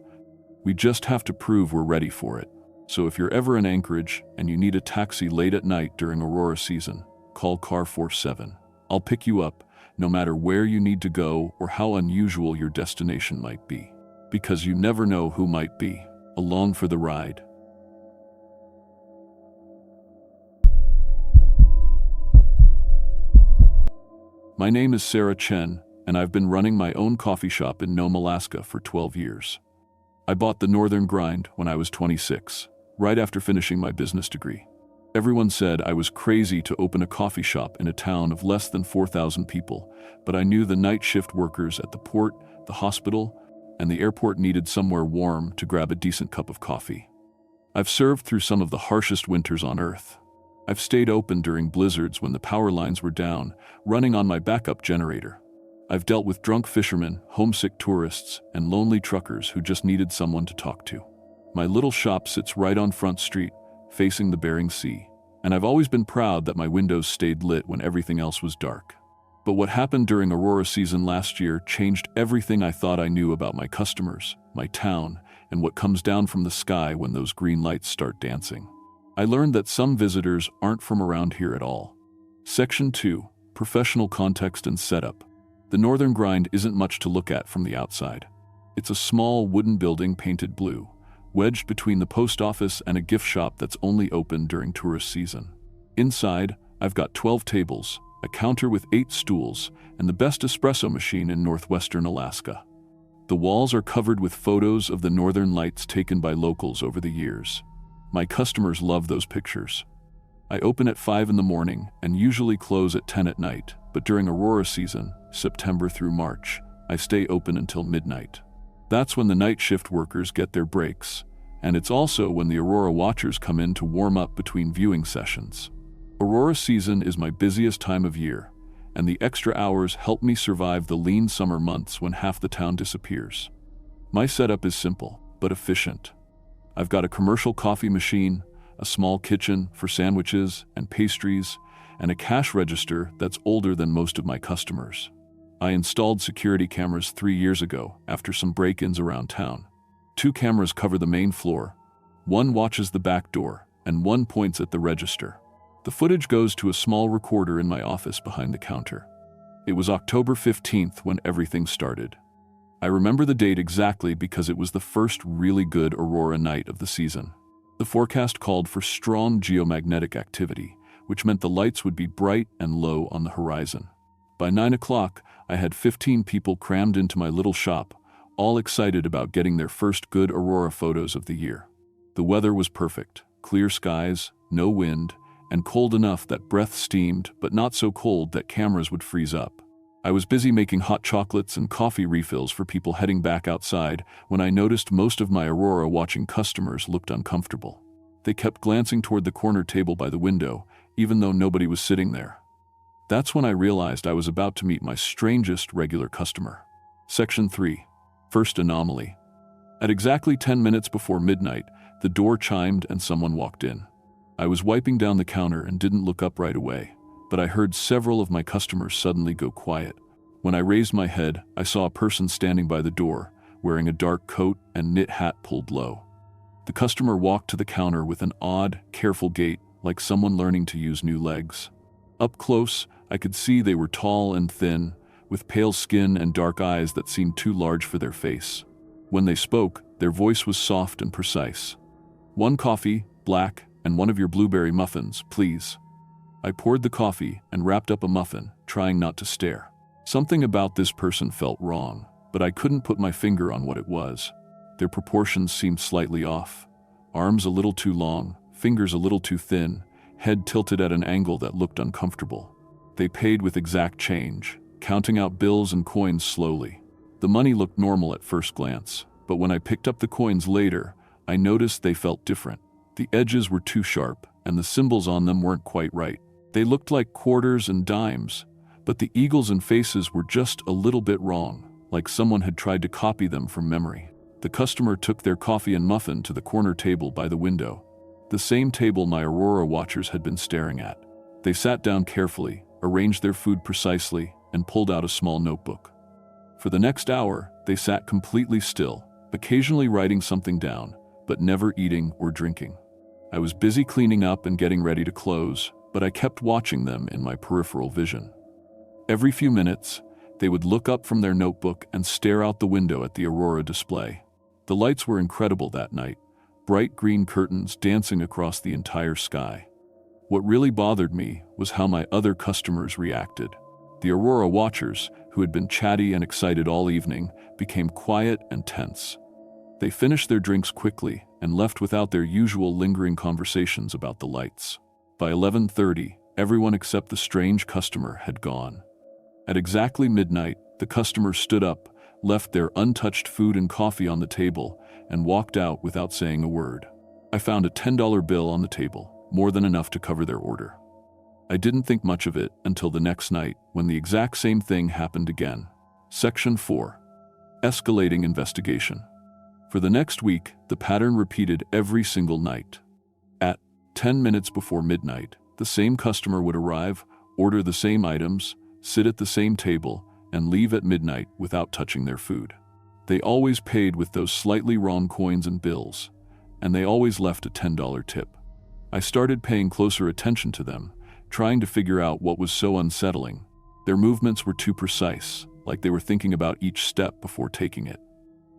We just have to prove we're ready for it. So if you're ever in Anchorage and you need a taxi late at night during Aurora season, call Car 47. I'll pick you up, no matter where you need to go or how unusual your destination might be. Because you never know who might be along for the ride. My name is Sarah Chen, and I've been running my own coffee shop in Nome, Alaska for 12 years. I bought the Northern Grind when I was 26, right after finishing my business degree. Everyone said I was crazy to open a coffee shop in a town of less than 4,000 people, but I knew the night shift workers at the port, the hospital, and the airport needed somewhere warm to grab a decent cup of coffee. I've served through some of the harshest winters on Earth. I've stayed open during blizzards when the power lines were down, running on my backup generator. I've dealt with drunk fishermen, homesick tourists, and lonely truckers who just needed someone to talk to. My little shop sits right on Front Street, facing the Bering Sea, and I've always been proud that my windows stayed lit when everything else was dark. But what happened during Aurora season last year changed everything I thought I knew about my customers, my town, and what comes down from the sky when those green lights start dancing. I learned that some visitors aren't from around here at all. Section 2. Professional context and setup. The Northern Grind isn't much to look at from the outside. It's a small wooden building painted blue, wedged between the post office and a gift shop that's only open during tourist season. Inside, I've got 12 tables, a counter with 8 stools, and the best espresso machine in northwestern Alaska. The walls are covered with photos of the northern lights taken by locals over the years. My customers love those pictures. I open at 5 in the morning and usually close at 10 at night, but during Aurora season, September through March, I stay open until midnight. That's when the night shift workers get their breaks, and it's also when the Aurora watchers come in to warm up between viewing sessions. Aurora season is my busiest time of year, and the extra hours help me survive the lean summer months when half the town disappears. My setup is simple, but efficient. I've got a commercial coffee machine, a small kitchen for sandwiches and pastries, and a cash register that's older than most of my customers. I installed security cameras 3 years ago after some break-ins around town. 2 cameras cover the main floor, 1 watches the back door, and 1 points at the register. The footage goes to a small recorder in my office behind the counter. It was October 15th when everything started. I remember the date exactly because it was the first really good Aurora night of the season. The forecast called for strong geomagnetic activity, which meant the lights would be bright and low on the horizon. By 9 o'clock, I had 15 people crammed into my little shop, all excited about getting their first good Aurora photos of the year. The weather was perfect, clear skies, no wind, and cold enough that breath steamed, but not so cold that cameras would freeze up. I was busy making hot chocolates and coffee refills for people heading back outside when I noticed most of my Aurora watching customers looked uncomfortable. They kept glancing toward the corner table by the window, even though nobody was sitting there. That's when I realized I was about to meet my strangest regular customer. Section 3. First anomaly. At exactly 10 minutes before midnight, the door chimed and someone walked in. I was wiping down the counter and didn't look up right away, but I heard several of my customers suddenly go quiet. When I raised my head, I saw a person standing by the door, wearing a dark coat and knit hat pulled low. The customer walked to the counter with an odd, careful gait, like someone learning to use new legs. Up close, I could see they were tall and thin, with pale skin and dark eyes that seemed too large for their face. When they spoke, their voice was soft and precise. "1 coffee, black, and 1 of your blueberry muffins, please." I poured the coffee and wrapped up a muffin, trying not to stare. Something about this person felt wrong, but I couldn't put my finger on what it was. Their proportions seemed slightly off. Arms a little too long, fingers a little too thin, head tilted at an angle that looked uncomfortable. They paid with exact change, counting out bills and coins slowly. The money looked normal at first glance, but when I picked up the coins later, I noticed they felt different. The edges were too sharp, and the symbols on them weren't quite right. They looked like quarters and dimes, but the eagles and faces were just a little bit wrong, like someone had tried to copy them from memory. The customer took their coffee and muffin to the corner table by the window, the same table my Aurora watchers had been staring at. They sat down carefully, arranged their food precisely, and pulled out a small notebook. For the next hour, they sat completely still, occasionally writing something down, but never eating or drinking. I was busy cleaning up and getting ready to close, but I kept watching them in my peripheral vision. Every few minutes, they would look up from their notebook and stare out the window at the Aurora display. The lights were incredible that night, bright green curtains dancing across the entire sky. What really bothered me was how my other customers reacted. The Aurora watchers, who had been chatty and excited all evening, became quiet and tense. They finished their drinks quickly and left without their usual lingering conversations about the lights. By 11:30, everyone except the strange customer had gone. At exactly midnight, the customer stood up, left their untouched food and coffee on the table, and walked out without saying a word. I found a $10 bill on the table, more than enough to cover their order. I didn't think much of it until the next night, when the exact same thing happened again. Section 4. Escalating investigation. For the next week, the pattern repeated every single night. At 10 minutes before midnight, the same customer would arrive, order the same items, sit at the same table, and leave at midnight without touching their food. They always paid with those slightly wrong coins and bills, and they always left a $10 tip. I started paying closer attention to them, trying to figure out what was so unsettling. Their movements were too precise, like they were thinking about each step before taking it.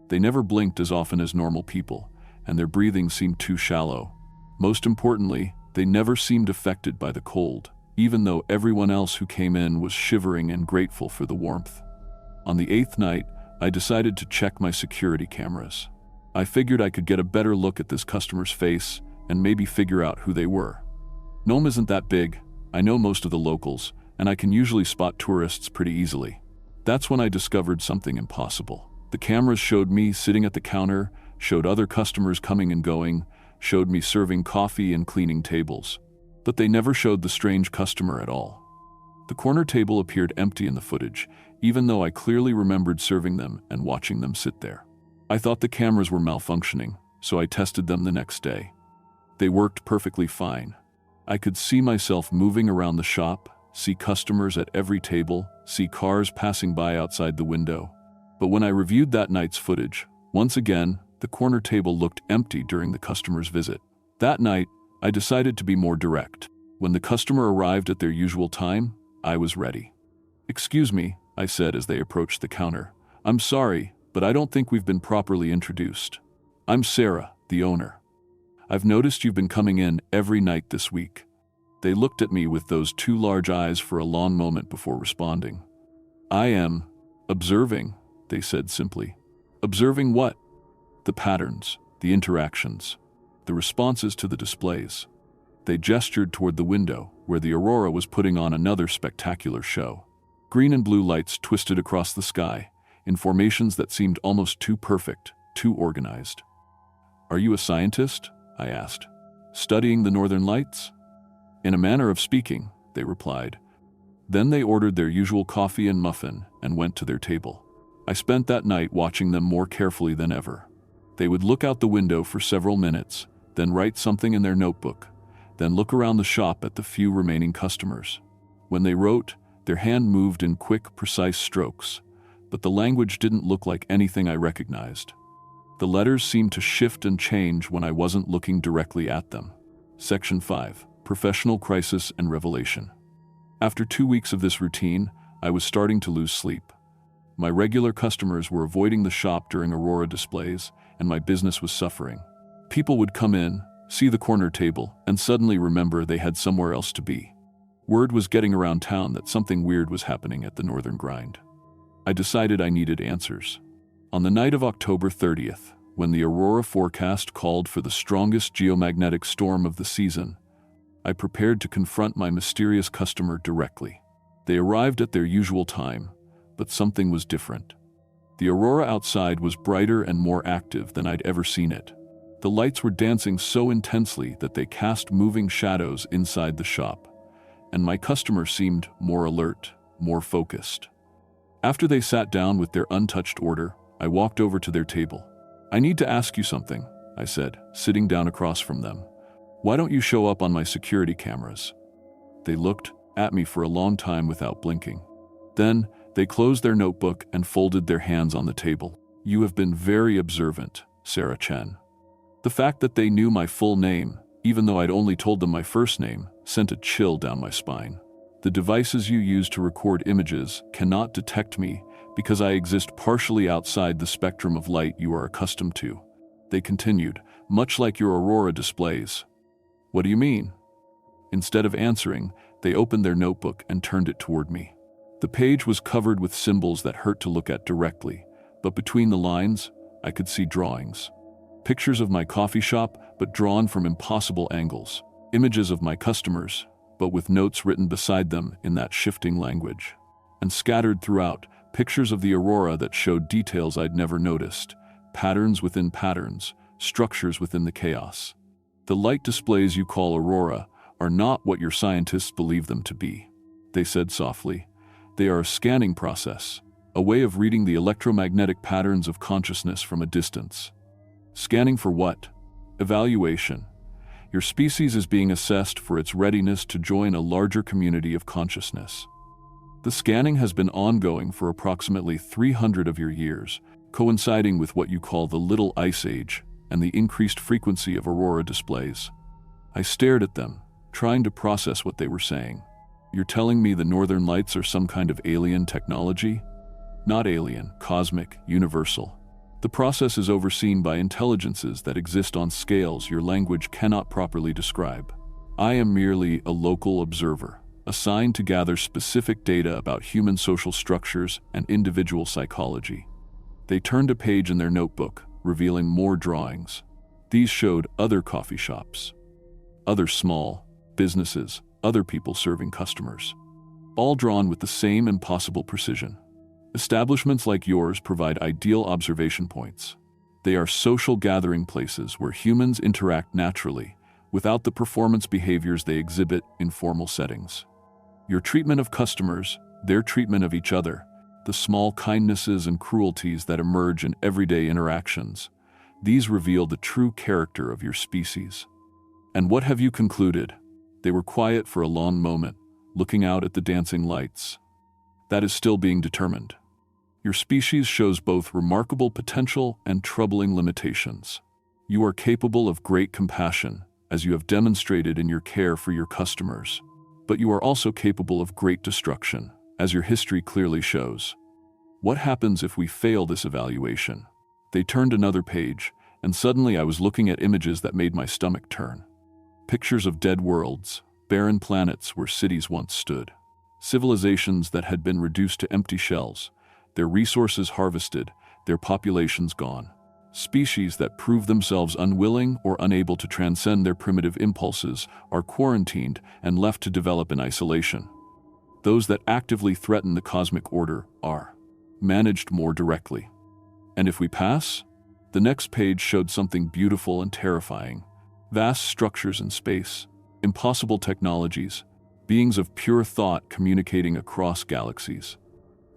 They never blinked as often as normal people, and their breathing seemed too shallow. Most importantly, they never seemed affected by the cold, even though everyone else who came in was shivering and grateful for the warmth. On the 8th night, I decided to check my security cameras. I figured I could get a better look at this customer's face and maybe figure out who they were. Nome isn't that big. I know most of the locals, and I can usually spot tourists pretty easily. That's when I discovered something impossible. The cameras showed me sitting at the counter, showed other customers coming and going, showed me serving coffee and cleaning tables. But they never showed the strange customer at all. The corner table appeared empty in the footage, even though I clearly remembered serving them and watching them sit there. I thought the cameras were malfunctioning, so I tested them the next day. They worked perfectly fine. I could see myself moving around the shop, see customers at every table, see cars passing by outside the window. But when I reviewed that night's footage, once again, the corner table looked empty during the customer's visit. That night, I decided to be more direct. When the customer arrived at their usual time, I was ready. "Excuse me," I said as they approached the counter. "I'm sorry, but I don't think we've been properly introduced. I'm Sarah, the owner. I've noticed you've been coming in every night this week." They looked at me with those two large eyes for a long moment before responding. "I am observing," they said simply. "Observing what?" "The patterns, the interactions, the responses to the displays." They gestured toward the window, where the Aurora was putting on another spectacular show. Green and blue lights twisted across the sky, in formations that seemed almost too perfect, too organized. "Are you a scientist?" I asked. "Studying the northern lights?" "In a manner of speaking," they replied. Then they ordered their usual coffee and muffin and went to their table. I spent that night watching them more carefully than ever. They would look out the window for several minutes, then write something in their notebook, then look around the shop at the few remaining customers. When they wrote, their hand moved in quick, precise strokes, but the language didn't look like anything I recognized. The letters seemed to shift and change when I wasn't looking directly at them. Section 5. Professional Crisis and Revelation. After 2 weeks of this routine, I was starting to lose sleep. My regular customers were avoiding the shop during Aurora displays, and my business was suffering. People would come in, see the corner table, and suddenly remember they had somewhere else to be. Word was getting around town that something weird was happening at the Northern Grind. I decided I needed answers. On the night of October 30th, when the Aurora forecast called for the strongest geomagnetic storm of the season, I prepared to confront my mysterious customer directly. They arrived at their usual time, but something was different. The Aurora outside was brighter and more active than I'd ever seen it. The lights were dancing so intensely that they cast moving shadows inside the shop, and my customer seemed more alert, more focused. After they sat down with their untouched order, I walked over to their table. "I need to ask you something," I said, sitting down across from them. "Why don't you show up on my security cameras?" They looked at me for a long time without blinking. Then, they closed their notebook and folded their hands on the table. "You have been very observant, Sarah Chen." The fact that they knew my full name, even though I'd only told them my first name, sent a chill down my spine. "The devices you use to record images cannot detect me because I exist partially outside the spectrum of light you are accustomed to," they continued, "much like your Aurora displays." "What do you mean?" Instead of answering, they opened their notebook and turned it toward me. The page was covered with symbols that hurt to look at directly, but between the lines, I could see drawings. Pictures of my coffee shop, but drawn from impossible angles. Images of my customers, but with notes written beside them in that shifting language. And scattered throughout, pictures of the Aurora that showed details I'd never noticed, patterns within patterns, structures within the chaos. The light displays you call Aurora are not what your scientists believe them to be, they said softly. They are a scanning process, a way of reading the electromagnetic patterns of consciousness from a distance. Scanning for what? Evaluation. Your species is being assessed for its readiness to join a larger community of consciousness. The scanning has been ongoing for approximately 300 of your years, coinciding with what you call the Little Ice Age and the increased frequency of Aurora displays. I stared at them, trying to process what they were saying. You're telling me the northern lights are some kind of alien technology? Not alien, cosmic, universal. The process is overseen by intelligences that exist on scales your language cannot properly describe. I am merely a local observer, assigned to gather specific data about human social structures and individual psychology. They turned a page in their notebook, revealing more drawings. These showed other coffee shops, other small businesses, other people serving customers, all drawn with the same impossible precision. Establishments like yours provide ideal observation points. They are social gathering places where humans interact naturally, without the performance behaviors they exhibit in formal settings. Your treatment of customers, their treatment of each other, the small kindnesses and cruelties that emerge in everyday interactions, these reveal the true character of your species. And what have you concluded? They were quiet for a long moment, looking out at the dancing lights. That is still being determined. Your species shows both remarkable potential and troubling limitations. You are capable of great compassion, as you have demonstrated in your care for your customers. But you are also capable of great destruction, as your history clearly shows. What happens if we fail this evaluation? They turned another page, and suddenly I was looking at images that made my stomach turn. Pictures of dead worlds, barren planets where cities once stood. Civilizations that had been reduced to empty shells, their resources harvested, their populations gone. Species that prove themselves unwilling or unable to transcend their primitive impulses are quarantined and left to develop in isolation. Those that actively threaten the cosmic order are managed more directly. And if we pass? The next page showed something beautiful and terrifying. Vast structures in space, impossible technologies, beings of pure thought communicating across galaxies.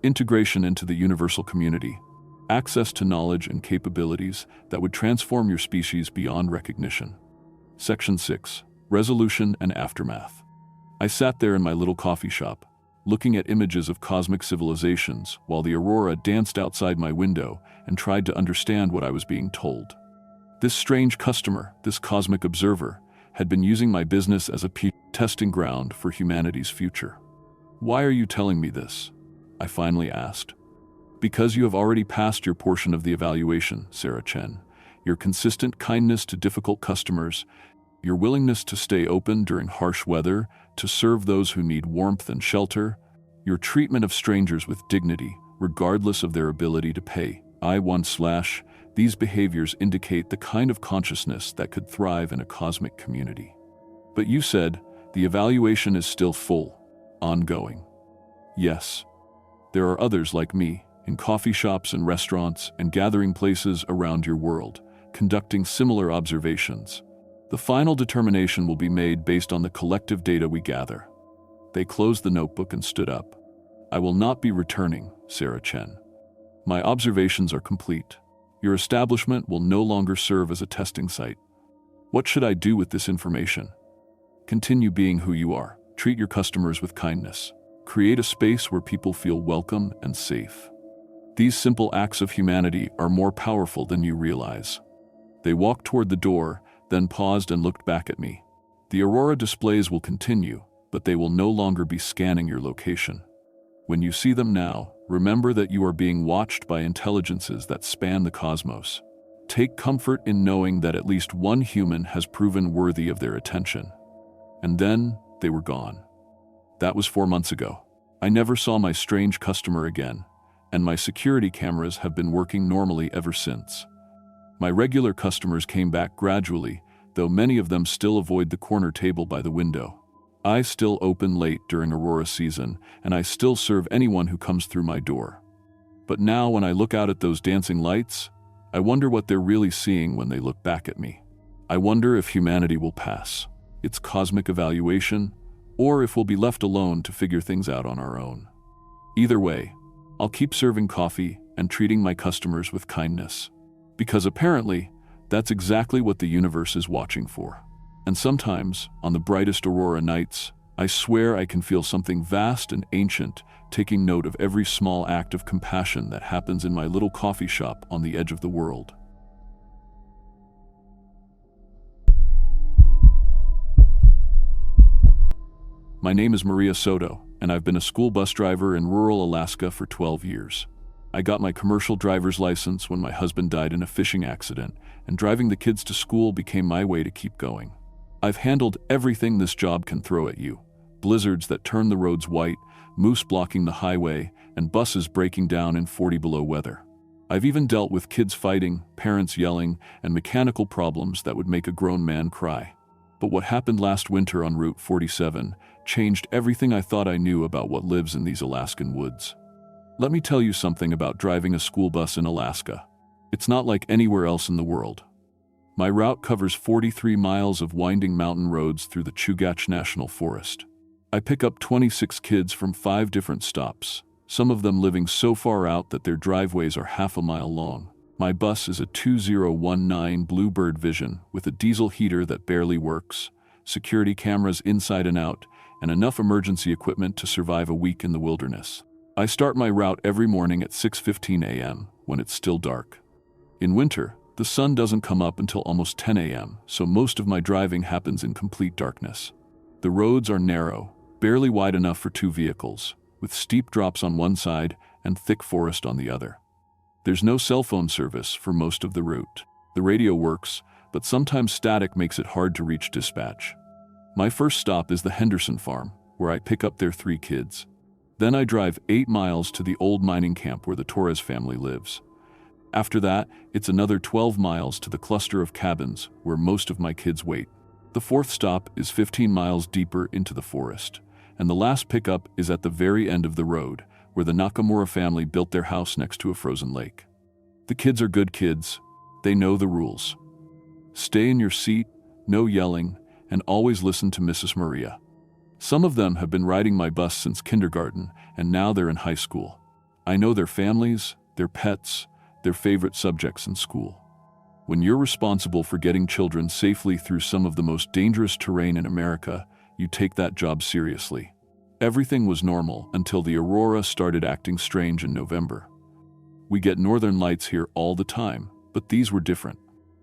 Integration into the universal community, access to knowledge and capabilities that would transform your species beyond recognition. Section 6. Resolution and Aftermath. I sat there in my little coffee shop, looking at images of cosmic civilizations while the Aurora danced outside my window and tried to understand what I was being told. This strange customer, this cosmic observer, had been using my business as a testing ground for humanity's future. Why are you telling me this? I finally asked. Because you have already passed your portion of the evaluation, Sarah Chen. Your consistent kindness to difficult customers, your willingness to stay open during harsh weather, to serve those who need warmth and shelter, your treatment of strangers with dignity, regardless of their ability to pay. These behaviors indicate the kind of consciousness that could thrive in a cosmic community. But you said, the evaluation is still full, ongoing. Yes. There are others like me, in coffee shops and restaurants and gathering places around your world, conducting similar observations. The final determination will be made based on the collective data we gather. They closed the notebook and stood up. I will not be returning, Sarah Chen. My observations are complete. Your establishment will no longer serve as a testing site. What should I do with this information? Continue being who you are. Treat your customers with kindness. Create a space where people feel welcome and safe. These simple acts of humanity are more powerful than you realize. They walked toward the door, then paused and looked back at me. The Aurora displays will continue, but they will no longer be scanning your location. When you see them now, remember that you are being watched by intelligences that span the cosmos. Take comfort in knowing that at least one human has proven worthy of their attention. And then, they were gone. That was 4 months ago. I never saw my strange customer again, and my security cameras have been working normally ever since. My regular customers came back gradually, though many of them still avoid the corner table by the window. I still open late during Aurora season, and I still serve anyone who comes through my door. But now when I look out at those dancing lights, I wonder what they're really seeing when they look back at me. I wonder if humanity will pass its cosmic evaluation, or if we'll be left alone to figure things out on our own. Either way, I'll keep serving coffee and treating my customers with kindness, because apparently, that's exactly what the universe is watching for. And sometimes, on the brightest aurora nights, I swear I can feel something vast and ancient taking note of every small act of compassion that happens in my little coffee shop on the edge of the world. My name is Maria Soto, and I've been a school bus driver in rural Alaska for 12 years. I got my commercial driver's license when my husband died in a fishing accident, and driving the kids to school became my way to keep going. I've handled everything this job can throw at you: blizzards that turn the roads white, moose blocking the highway, and buses breaking down in 40 below weather. I've even dealt with kids fighting, parents yelling, and mechanical problems that would make a grown man cry. But what happened last winter on Route 47 changed everything I thought I knew about what lives in these Alaskan woods. Let me tell you something about driving a school bus in Alaska. It's not like anywhere else in the world. My route covers 43 miles of winding mountain roads through the Chugach National Forest. I pick up 26 kids from 5 different stops, some of them living so far out that their driveways are half a mile long. My bus is a 2019 Bluebird Vision with a diesel heater that barely works, security cameras inside and out, and enough emergency equipment to survive a week in the wilderness. I start my route every morning at 6:15 a.m. when it's still dark. In winter, the sun doesn't come up until almost 10 a.m., so most of my driving happens in complete darkness. The roads are narrow, barely wide enough for 2 vehicles, with steep drops on one side and thick forest on the other. There's no cell phone service for most of the route. The radio works, but sometimes static makes it hard to reach dispatch. My first stop is the Henderson farm, where I pick up their 3 kids. Then I drive 8 miles to the old mining camp where the Torres family lives. After that, it's another 12 miles to the cluster of cabins where most of my kids wait. The 4th stop is 15 miles deeper into the forest, and the last pickup is at the very end of the road, where the Nakamura family built their house next to a frozen lake. The kids are good kids. They know the rules. Stay in your seat, no yelling, and always listen to Mrs. Maria. Some of them have been riding my bus since kindergarten, and now they're in high school. I know their families, their pets, their favorite subjects in school. When you're responsible for getting children safely through some of the most dangerous terrain in America, you take that job seriously. Everything was normal until the Aurora started acting strange in November. We get northern lights here all the time, but these were different.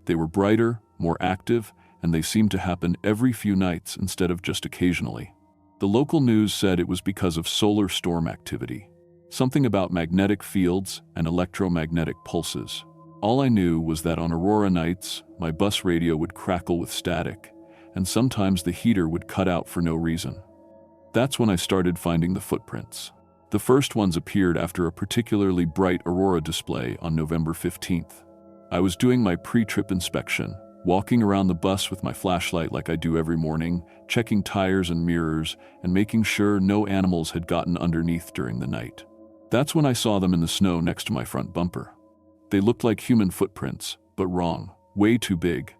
They were brighter, more active, and they seemed to happen every few nights instead of just occasionally. The local news said it was because of solar storm activity. Something about magnetic fields and electromagnetic pulses. All I knew was that on Aurora nights, my bus radio would crackle with static, and sometimes the heater would cut out for no reason. That's when I started finding the footprints. The first ones appeared after a particularly bright Aurora display on November 15th. I was doing my pre-trip inspection, walking around the bus with my flashlight like I do every morning, checking tires and mirrors, and making sure no animals had gotten underneath during the night. That's when I saw them in the snow next to my front bumper. They looked like human footprints, but wrong, way too big.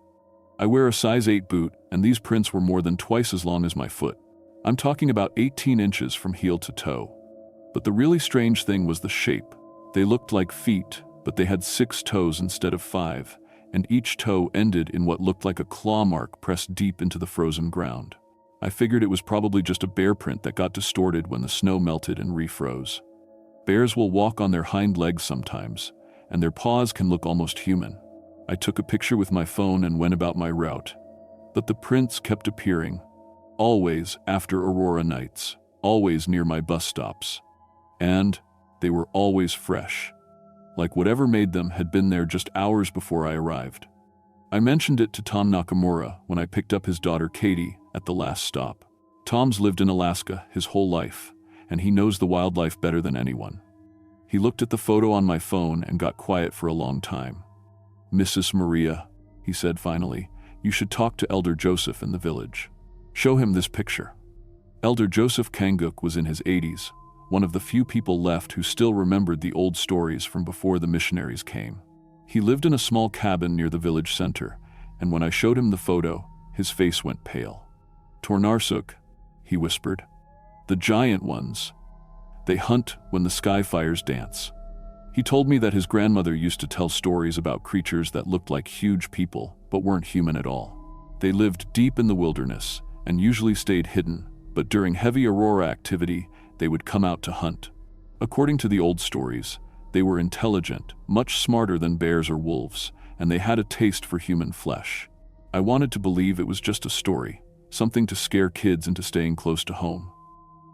I wear a size 8 boot, and these prints were more than twice as long as my foot. I'm talking about 18 inches from heel to toe. But the really strange thing was the shape. They looked like feet, but they had 6 toes instead of 5, and each toe ended in what looked like a claw mark pressed deep into the frozen ground. I figured it was probably just a bear print that got distorted when the snow melted and refroze. Bears will walk on their hind legs sometimes, and their paws can look almost human. I took a picture with my phone and went about my route. But the prints kept appearing, always after Aurora nights, always near my bus stops. And they were always fresh, like whatever made them had been there just hours before I arrived. I mentioned it to Tom Nakamura when I picked up his daughter Katie at the last stop. Tom's lived in Alaska his whole life, and he knows the wildlife better than anyone. He looked at the photo on my phone and got quiet for a long time. "Mrs. Maria," he said finally, "You should talk to Elder Joseph in the village. Show him this picture." Elder Joseph Kanguk was in his 80s, one of the few people left who still remembered the old stories from before the missionaries came. He lived in a small cabin near the village center, and when I showed him the photo, his face went pale. "Tornarsuk," he whispered. "The giant ones. They hunt when the sky fires dance." He told me that his grandmother used to tell stories about creatures that looked like huge people but weren't human at all. They lived deep in the wilderness and usually stayed hidden, but during heavy Aurora activity, they would come out to hunt. According to the old stories, they were intelligent, much smarter than bears or wolves, and they had a taste for human flesh. I wanted to believe it was just a story, something to scare kids into staying close to home.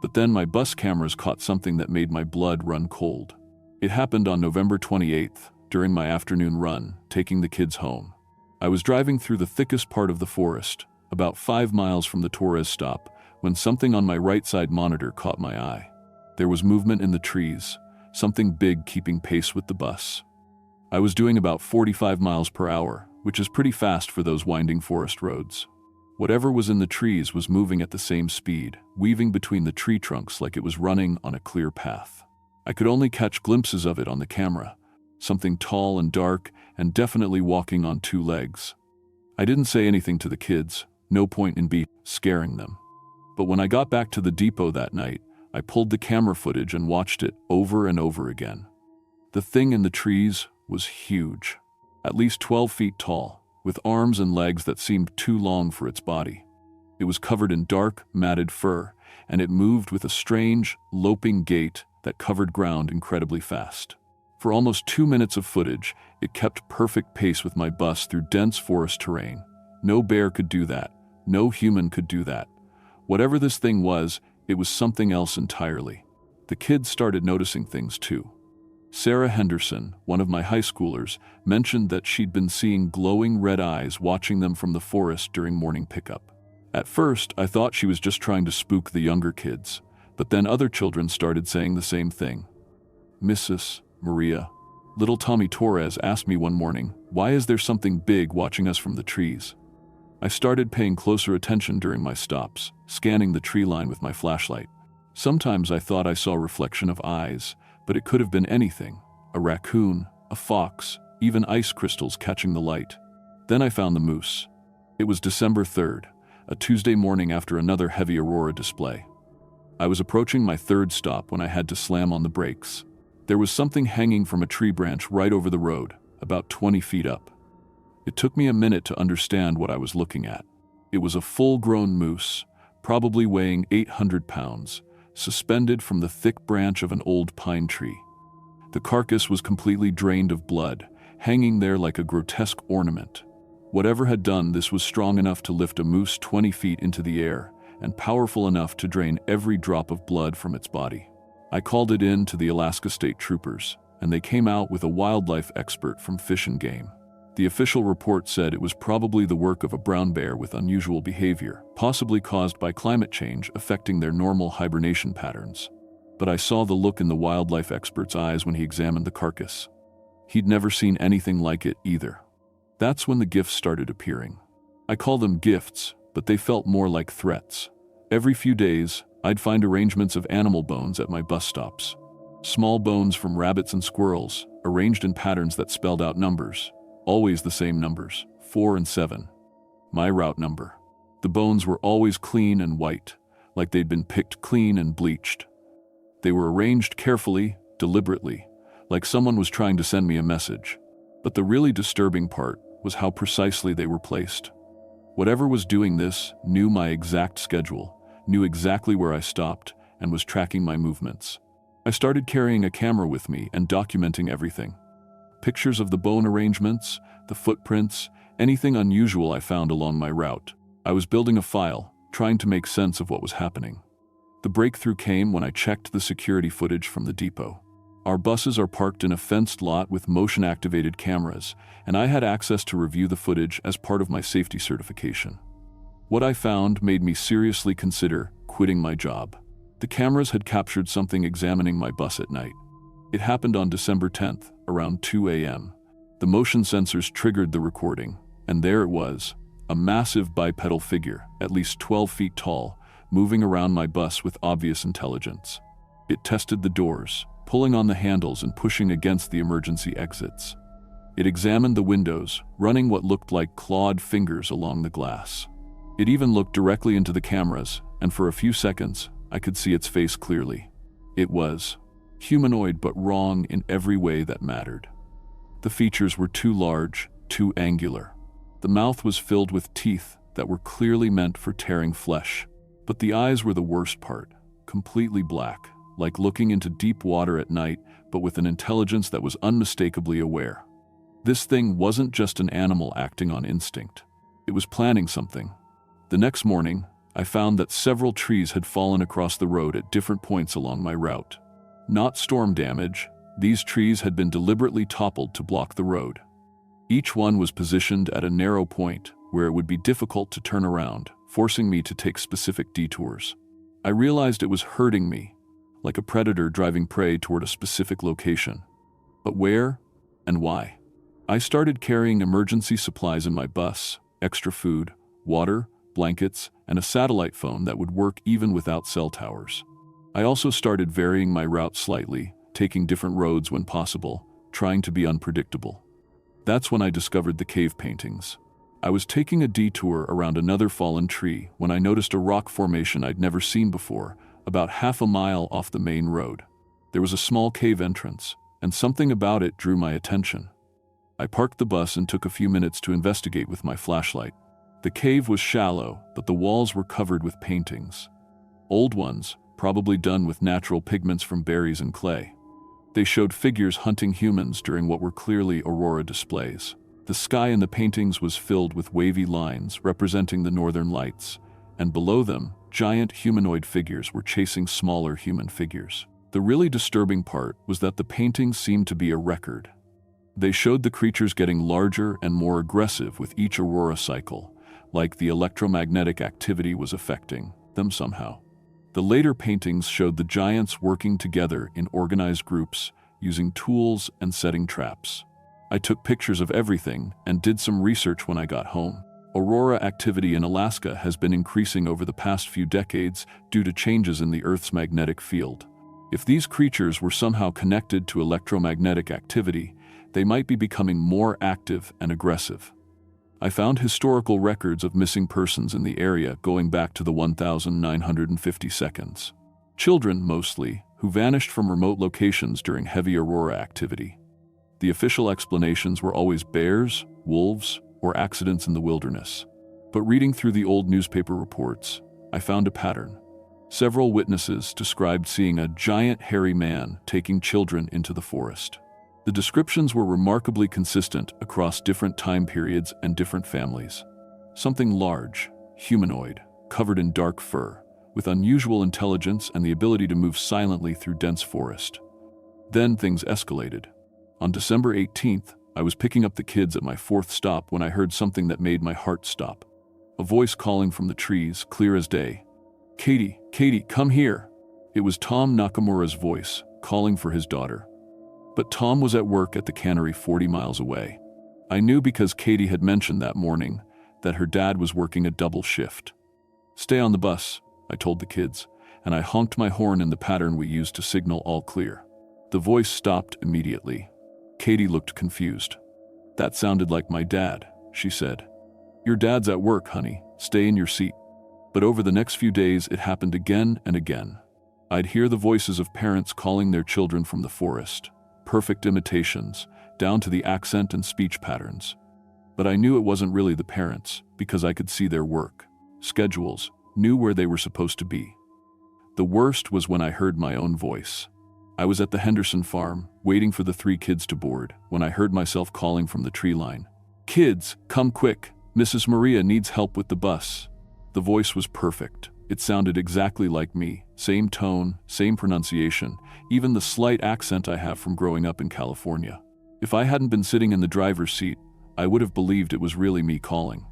But then my bus cameras caught something that made my blood run cold. It happened on November 28th, during my afternoon run, taking the kids home. I was driving through the thickest part of the forest, about 5 miles from the Torres stop, when something on my right side monitor caught my eye. There was movement in the trees, something big keeping pace with the bus. I was doing about 45 miles per hour, which is pretty fast for those winding forest roads. Whatever was in the trees was moving at the same speed, weaving between the tree trunks like it was running on a clear path. I could only catch glimpses of it on the camera, something tall and dark and definitely walking on 2 legs. I didn't say anything to the kids, no point in scaring them. But when I got back to the depot that night, I pulled the camera footage and watched it over and over again. The thing in the trees was huge, at least 12 feet tall, with arms and legs that seemed too long for its body. It was covered in dark, matted fur, and it moved with a strange, loping gait that covered ground incredibly fast. For almost 2 minutes of footage, it kept perfect pace with my bus through dense forest terrain. No bear could do that. No human could do that. Whatever this thing was, it was something else entirely. The kids started noticing things too. Sarah Henderson, one of my high schoolers, mentioned that she'd been seeing glowing red eyes watching them from the forest during morning pickup. At first, I thought she was just trying to spook the younger kids, but then other children started saying the same thing. "Mrs. Maria, little Tommy Torres asked me one morning, 'Why is there something big watching us from the trees?' I started paying closer attention during my stops, scanning the tree line with my flashlight. Sometimes I thought I saw a reflection of eyes, but it could have been anything: a raccoon, a fox, even ice crystals catching the light. Then I found the moose. It was December 3rd, a Tuesday morning after another heavy Aurora display. I was approaching my 3rd stop when I had to slam on the brakes. There was something hanging from a tree branch right over the road, about 20 feet up. It took me a minute to understand what I was looking at. It was a full-grown moose, probably weighing 800 pounds, suspended from the thick branch of an old pine tree. The carcass was completely drained of blood, hanging there like a grotesque ornament. Whatever had done this was strong enough to lift a moose 20 feet into the air, and powerful enough to drain every drop of blood from its body. I called it in to the Alaska State Troopers, and they came out with a wildlife expert from Fish and Game. The official report said it was probably the work of a brown bear with unusual behavior, possibly caused by climate change affecting their normal hibernation patterns. But I saw the look in the wildlife expert's eyes when he examined the carcass. He'd never seen anything like it either. That's when the gifts started appearing. I call them gifts, but they felt more like threats. Every few days, I'd find arrangements of animal bones at my bus stops. Small bones from rabbits and squirrels, arranged in patterns that spelled out numbers. Always the same numbers, 4 and 7. My route number. The bones were always clean and white, like they'd been picked clean and bleached. They were arranged carefully, deliberately, like someone was trying to send me a message. But the really disturbing part was how precisely they were placed. Whatever was doing this knew my exact schedule, knew exactly where I stopped, and was tracking my movements. I started carrying a camera with me and documenting everything. Pictures of the bone arrangements, the footprints, anything unusual I found along my route. I was building a file, trying to make sense of what was happening. The breakthrough came when I checked the security footage from the depot. Our buses are parked in a fenced lot with motion-activated cameras, and I had access to review the footage as part of my safety certification. What I found made me seriously consider quitting my job. The cameras had captured something examining my bus at night. It happened on December 10th, around 2 a.m. The motion sensors triggered the recording, and there it was, a massive bipedal figure, at least 12 feet tall, moving around my bus with obvious intelligence. It tested the doors, pulling on the handles and pushing against the emergency exits. It examined the windows, running what looked like clawed fingers along the glass. It even looked directly into the cameras, and for a few seconds, I could see its face clearly. It was humanoid but wrong in every way that mattered. The features were too large, too angular. The mouth was filled with teeth that were clearly meant for tearing flesh. But the eyes were the worst part, completely black, like looking into deep water at night, but with an intelligence that was unmistakably aware. This thing wasn't just an animal acting on instinct. It was planning something. The next morning, I found that several trees had fallen across the road at different points along my route. Not storm damage, these trees had been deliberately toppled to block the road. Each one was positioned at a narrow point where it would be difficult to turn around, forcing me to take specific detours. I realized it was hurting me, like a predator driving prey toward a specific location. But where and why? I started carrying emergency supplies in my bus, extra food, water, blankets, and a satellite phone that would work even without cell towers. I also started varying my route slightly, taking different roads when possible, trying to be unpredictable. That's when I discovered the cave paintings. I was taking a detour around another fallen tree when I noticed a rock formation I'd never seen before, about half a mile off the main road. There was a small cave entrance, and something about it drew my attention. I parked the bus and took a few minutes to investigate with my flashlight. The cave was shallow, but the walls were covered with paintings. Old ones, probably done with natural pigments from berries and clay. They showed figures hunting humans during what were clearly Aurora displays. The sky in the paintings was filled with wavy lines representing the northern lights, and below them, giant humanoid figures were chasing smaller human figures. The really disturbing part was that the paintings seemed to be a record. They showed the creatures getting larger and more aggressive with each Aurora cycle, like the electromagnetic activity was affecting them somehow. The later paintings showed the giants working together in organized groups, using tools and setting traps. I took pictures of everything and did some research when I got home. Aurora activity in Alaska has been increasing over the past few decades due to changes in the Earth's magnetic field. If these creatures were somehow connected to electromagnetic activity, they might be becoming more active and aggressive. I found historical records of missing persons in the area going back to the 1950 seconds. Children, mostly, who vanished from remote locations during heavy Aurora activity. The official explanations were always bears, wolves, or accidents in the wilderness. But reading through the old newspaper reports, I found a pattern. Several witnesses described seeing a giant hairy man taking children into the forest. The descriptions were remarkably consistent across different time periods and different families. Something large, humanoid, covered in dark fur, with unusual intelligence and the ability to move silently through dense forest. Then things escalated. On December 18th, I was picking up the kids at my fourth stop when I heard something that made my heart stop. A voice calling from the trees, clear as day. "Katie, Katie, come here." It was Tom Nakamura's voice, calling for his daughter. But Tom was at work at the cannery 40 miles away. I knew because Katie had mentioned that morning that her dad was working a double shift. "Stay on the bus," I told the kids, and I honked my horn in the pattern we used to signal all clear. The voice stopped immediately. Katie looked confused. "That sounded like my dad," she said. "Your dad's at work, honey. Stay in your seat." But over the next few days, it happened again and again. I'd hear the voices of parents calling their children from the forest. Perfect imitations, down to the accent and speech patterns. But I knew it wasn't really the parents, because I could see their work, schedules, knew where they were supposed to be. The worst was when I heard my own voice. I was at the Henderson farm, waiting for the 3 kids to board, when I heard myself calling from the tree line. "Kids, come quick, Mrs. Maria needs help with the bus." The voice was perfect. It sounded exactly like me, same tone, same pronunciation, even the slight accent I have from growing up in California. If I hadn't been sitting in the driver's seat, I would have believed it was really me calling.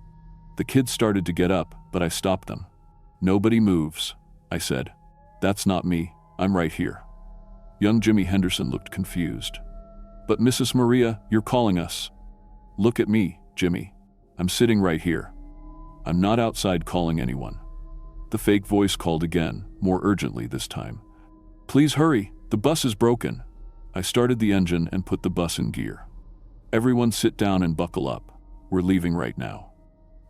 The kids started to get up, but I stopped them. "Nobody moves," I said. "That's not me, I'm right here." Young Jimmy Henderson looked confused. "But Mrs. Maria, you're calling us." "Look at me, Jimmy. I'm sitting right here." I'm not outside calling anyone. The fake voice called again, more urgently this time. Please hurry, the bus is broken. I started the engine and put the bus in gear. Everyone sit down and buckle up. We're leaving right now.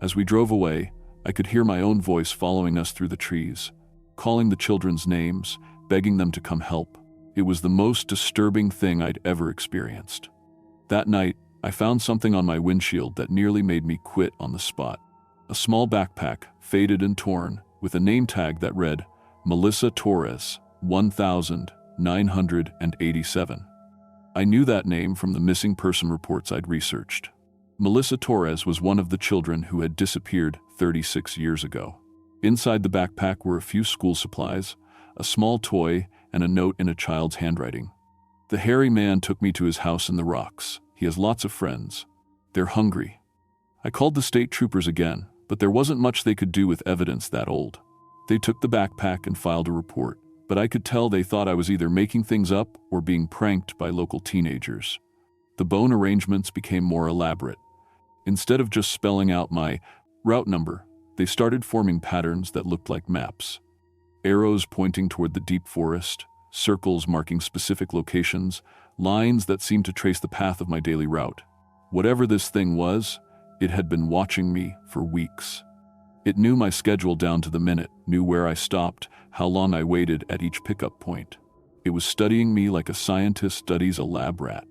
As we drove away, I could hear my own voice following us through the trees, calling the children's names, begging them to come help. It was the most disturbing thing I'd ever experienced. That night, I found something on my windshield that nearly made me quit on the spot. A small backpack, faded and torn, with a name tag that read, Melissa Torres, 1987. I knew that name from the missing person reports I'd researched. Melissa Torres was one of the children who had disappeared 36 years ago. Inside the backpack were a few school supplies, a small toy, and a note in a child's handwriting. The hairy man took me to his house in the rocks. He has lots of friends. They're hungry. I called the state troopers again, but there wasn't much they could do with evidence that old. They took the backpack and filed a report, but I could tell they thought I was either making things up or being pranked by local teenagers. The bone arrangements became more elaborate. Instead of just spelling out my route number, they started forming patterns that looked like maps. Arrows pointing toward the deep forest, circles marking specific locations, lines that seemed to trace the path of my daily route. Whatever this thing was, it had been watching me for weeks. It knew my schedule down to the minute, knew where I stopped, how long I waited at each pickup point. It was studying me like a scientist studies a lab rat.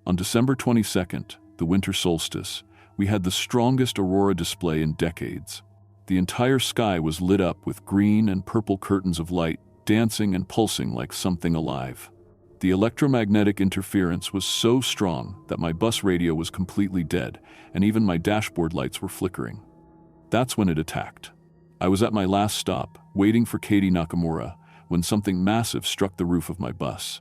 On December 22nd, the winter solstice, we had the strongest aurora display in decades. The entire sky was lit up with green and purple curtains of light, dancing and pulsing like something alive. The electromagnetic interference was so strong that my bus radio was completely dead, and even my dashboard lights were flickering. That's when it attacked. I was at my last stop, waiting for Katie Nakamura, when something massive struck the roof of my bus.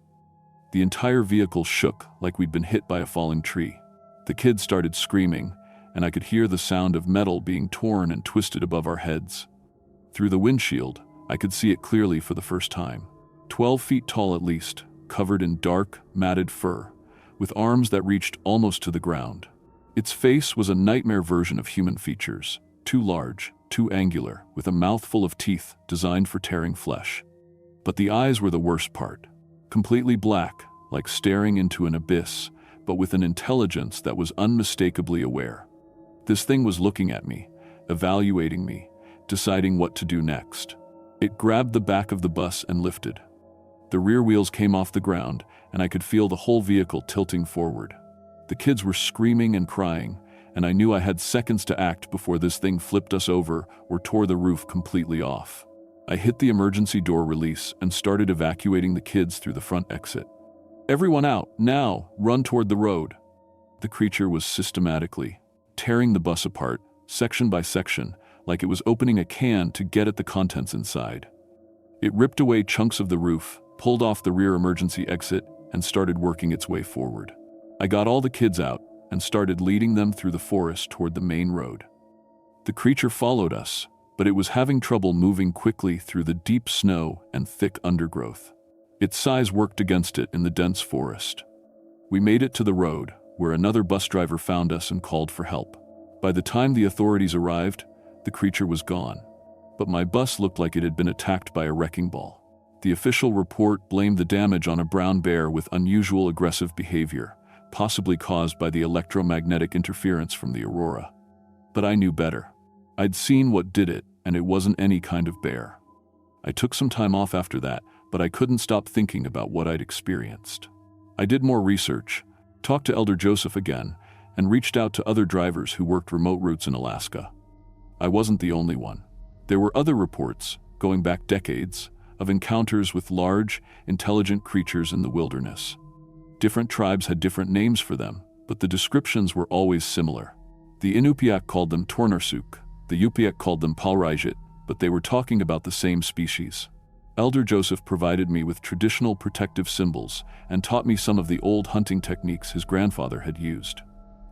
The entire vehicle shook like we'd been hit by a falling tree. The kids started screaming, and I could hear the sound of metal being torn and twisted above our heads. Through the windshield, I could see it clearly for the first time. 12 feet tall at least, covered in dark, matted fur, with arms that reached almost to the ground. Its face was a nightmare version of human features, too large, too angular, with a mouth full of teeth designed for tearing flesh. But the eyes were the worst part. Completely black, like staring into an abyss, but with an intelligence that was unmistakably aware. This thing was looking at me, evaluating me, deciding what to do next. It grabbed the back of the bus and lifted. The rear wheels came off the ground, and I could feel the whole vehicle tilting forward. The kids were screaming and crying, and I knew I had seconds to act before this thing flipped us over or tore the roof completely off. I hit the emergency door release and started evacuating the kids through the front exit. Everyone out, now, run toward the road. The creature was systematically tearing the bus apart, section by section, like it was opening a can to get at the contents inside. It ripped away chunks of the roof, pulled off the rear emergency exit, and started working its way forward. I got all the kids out and started leading them through the forest toward the main road. The creature followed us, but it was having trouble moving quickly through the deep snow and thick undergrowth. Its size worked against it in the dense forest. We made it to the road, where another bus driver found us and called for help. By the time the authorities arrived, the creature was gone, but my bus looked like it had been attacked by a wrecking ball. The official report blamed the damage on a brown bear with unusual aggressive behavior, possibly caused by the electromagnetic interference from the Aurora. But I knew better. I'd seen what did it, and it wasn't any kind of bear. I took some time off after that, but I couldn't stop thinking about what I'd experienced. I did more research, talked to Elder Joseph again, and reached out to other drivers who worked remote routes in Alaska. I wasn't the only one. There were other reports, going back decades, of encounters with large, intelligent creatures in the wilderness. Different tribes had different names for them, but the descriptions were always similar. The Inupiaq called them Tornarsuk, the Yup'ik called them Palraijit, but they were talking about the same species. Elder Joseph provided me with traditional protective symbols and taught me some of the old hunting techniques his grandfather had used.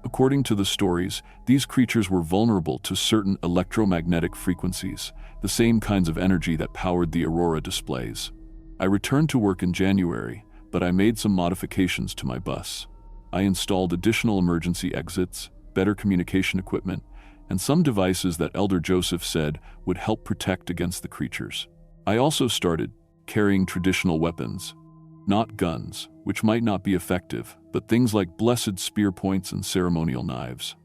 According to the stories, these creatures were vulnerable to certain electromagnetic frequencies, the same kinds of energy that powered the Aurora displays. I returned to work in January, but I made some modifications to my bus. I installed additional emergency exits, better communication equipment, and some devices that Elder Joseph said would help protect against the creatures. I also started carrying traditional weapons, not guns, which might not be effective, but things like blessed spear points and ceremonial knives.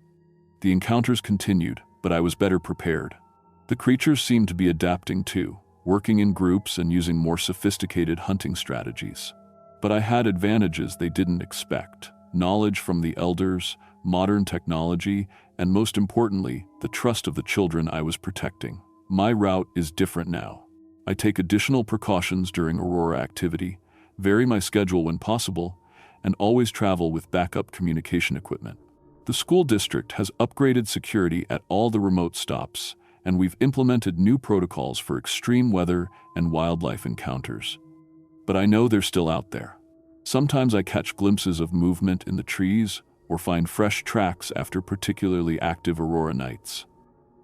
The encounters continued, but I was better prepared. The creatures seemed to be adapting too, working in groups and using more sophisticated hunting strategies. But I had advantages they didn't expect: knowledge from the elders, modern technology, and most importantly, the trust of the children I was protecting. My route is different now. I take additional precautions during Aurora activity, vary my schedule when possible, and always travel with backup communication equipment. The school district has upgraded security at all the remote stops, and we've implemented new protocols for extreme weather and wildlife encounters. But I know they're still out there. Sometimes I catch glimpses of movement in the trees or find fresh tracks after particularly active Aurora nights.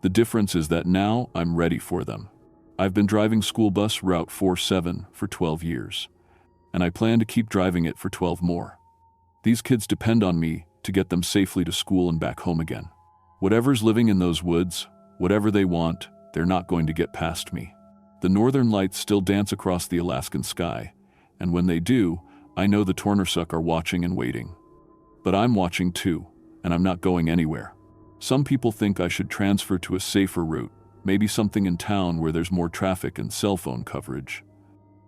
The difference is that now I'm ready for them. I've been driving school bus Route 47 for 12 years, and I plan to keep driving it for 12 more. These kids depend on me to get them safely to school and back home again. Whatever's living in those woods, whatever they want, they're not going to get past me. The northern lights still dance across the Alaskan sky, and when they do, I know the Tornersuk are watching and waiting. But I'm watching too, and I'm not going anywhere. Some people think I should transfer to a safer route, maybe something in town where there's more traffic and cell phone coverage.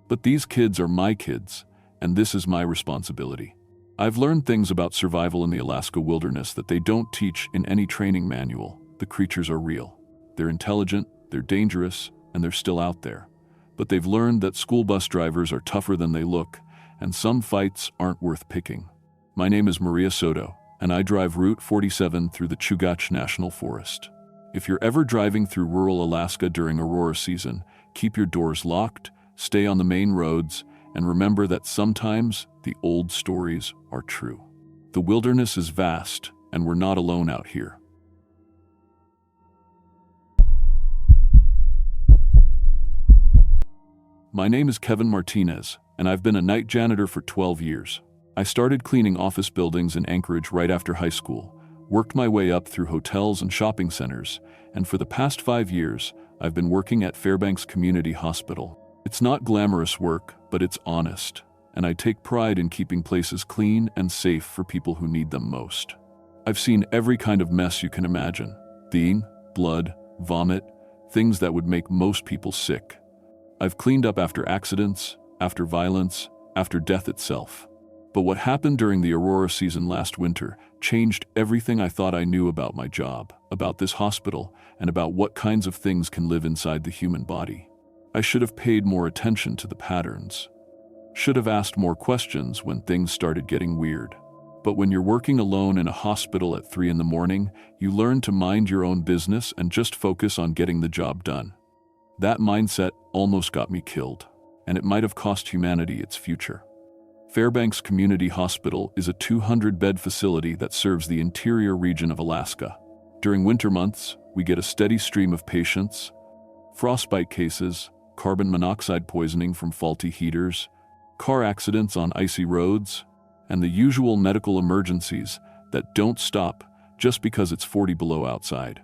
But these kids are my kids, and this is my responsibility. I've learned things about survival in the Alaska wilderness that they don't teach in any training manual. The creatures are real. They're intelligent, they're dangerous, and they're still out there. But they've learned that school bus drivers are tougher than they look, and some fights aren't worth picking. My name is Maria Soto, and I drive Route 47 through the Chugach National Forest. If you're ever driving through rural Alaska during Aurora season, keep your doors locked, stay on the main roads, and remember that sometimes the old stories are true. The wilderness is vast, and we're not alone out here. My name is Kevin Martinez, and I've been a night janitor for 12 years. I started cleaning office buildings in Anchorage right after high school, worked my way up through hotels and shopping centers, and for the past 5 years, I've been working at Fairbanks Community Hospital. It's not glamorous work, but it's honest, and I take pride in keeping places clean and safe for people who need them most. I've seen every kind of mess you can imagine: thing, blood, vomit, things that would make most people sick. I've cleaned up after accidents, after violence, after death itself. But what happened during the Aurora season last winter changed everything I thought I knew about my job, about this hospital, and about what kinds of things can live inside the human body. I should have paid more attention to the patterns. Should have asked more questions when things started getting weird. But when you're working alone in a hospital at 3 a.m, you learn to mind your own business and just focus on getting the job done. That mindset almost got me killed, and it might have cost humanity its future. Fairbanks Community Hospital is a 200-bed facility that serves the interior region of Alaska. During winter months, we get a steady stream of patients, frostbite cases, carbon monoxide poisoning from faulty heaters, car accidents on icy roads, and the usual medical emergencies that don't stop just because it's 40 below outside.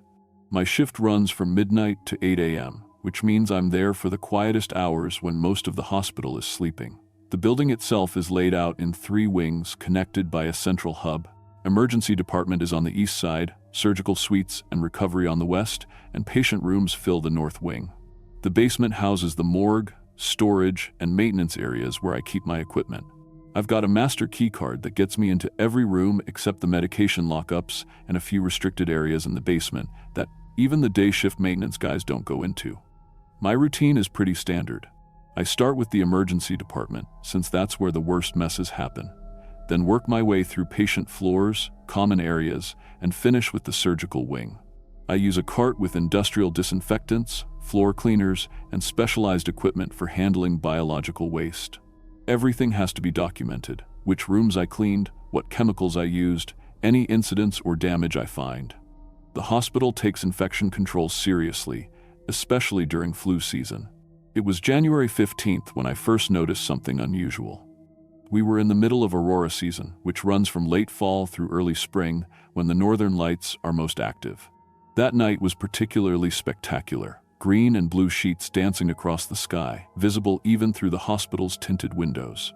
My shift runs from midnight to 8 a.m., which means I'm there for the quietest hours when most of the hospital is sleeping. The building itself is laid out in 3 wings connected by a central hub. Emergency department is on the east side, surgical suites and recovery on the west, and patient rooms fill the north wing. The basement houses the morgue, storage, and maintenance areas where I keep my equipment. I've got a master key card that gets me into every room except the medication lockups and a few restricted areas in the basement that even the day shift maintenance guys don't go into. My routine is pretty standard. I start with the emergency department, since that's where the worst messes happen, then work my way through patient floors, common areas, and finish with the surgical wing. I use a cart with industrial disinfectants, floor cleaners, and specialized equipment for handling biological waste. Everything has to be documented: which rooms I cleaned, what chemicals I used, any incidents or damage I find. The hospital takes infection control seriously, especially during flu season. It was January 15th when I first noticed something unusual. We were in the middle of Aurora season, which runs from late fall through early spring when the northern lights are most active. That night was particularly spectacular. Green and blue sheets dancing across the sky, visible even through the hospital's tinted windows.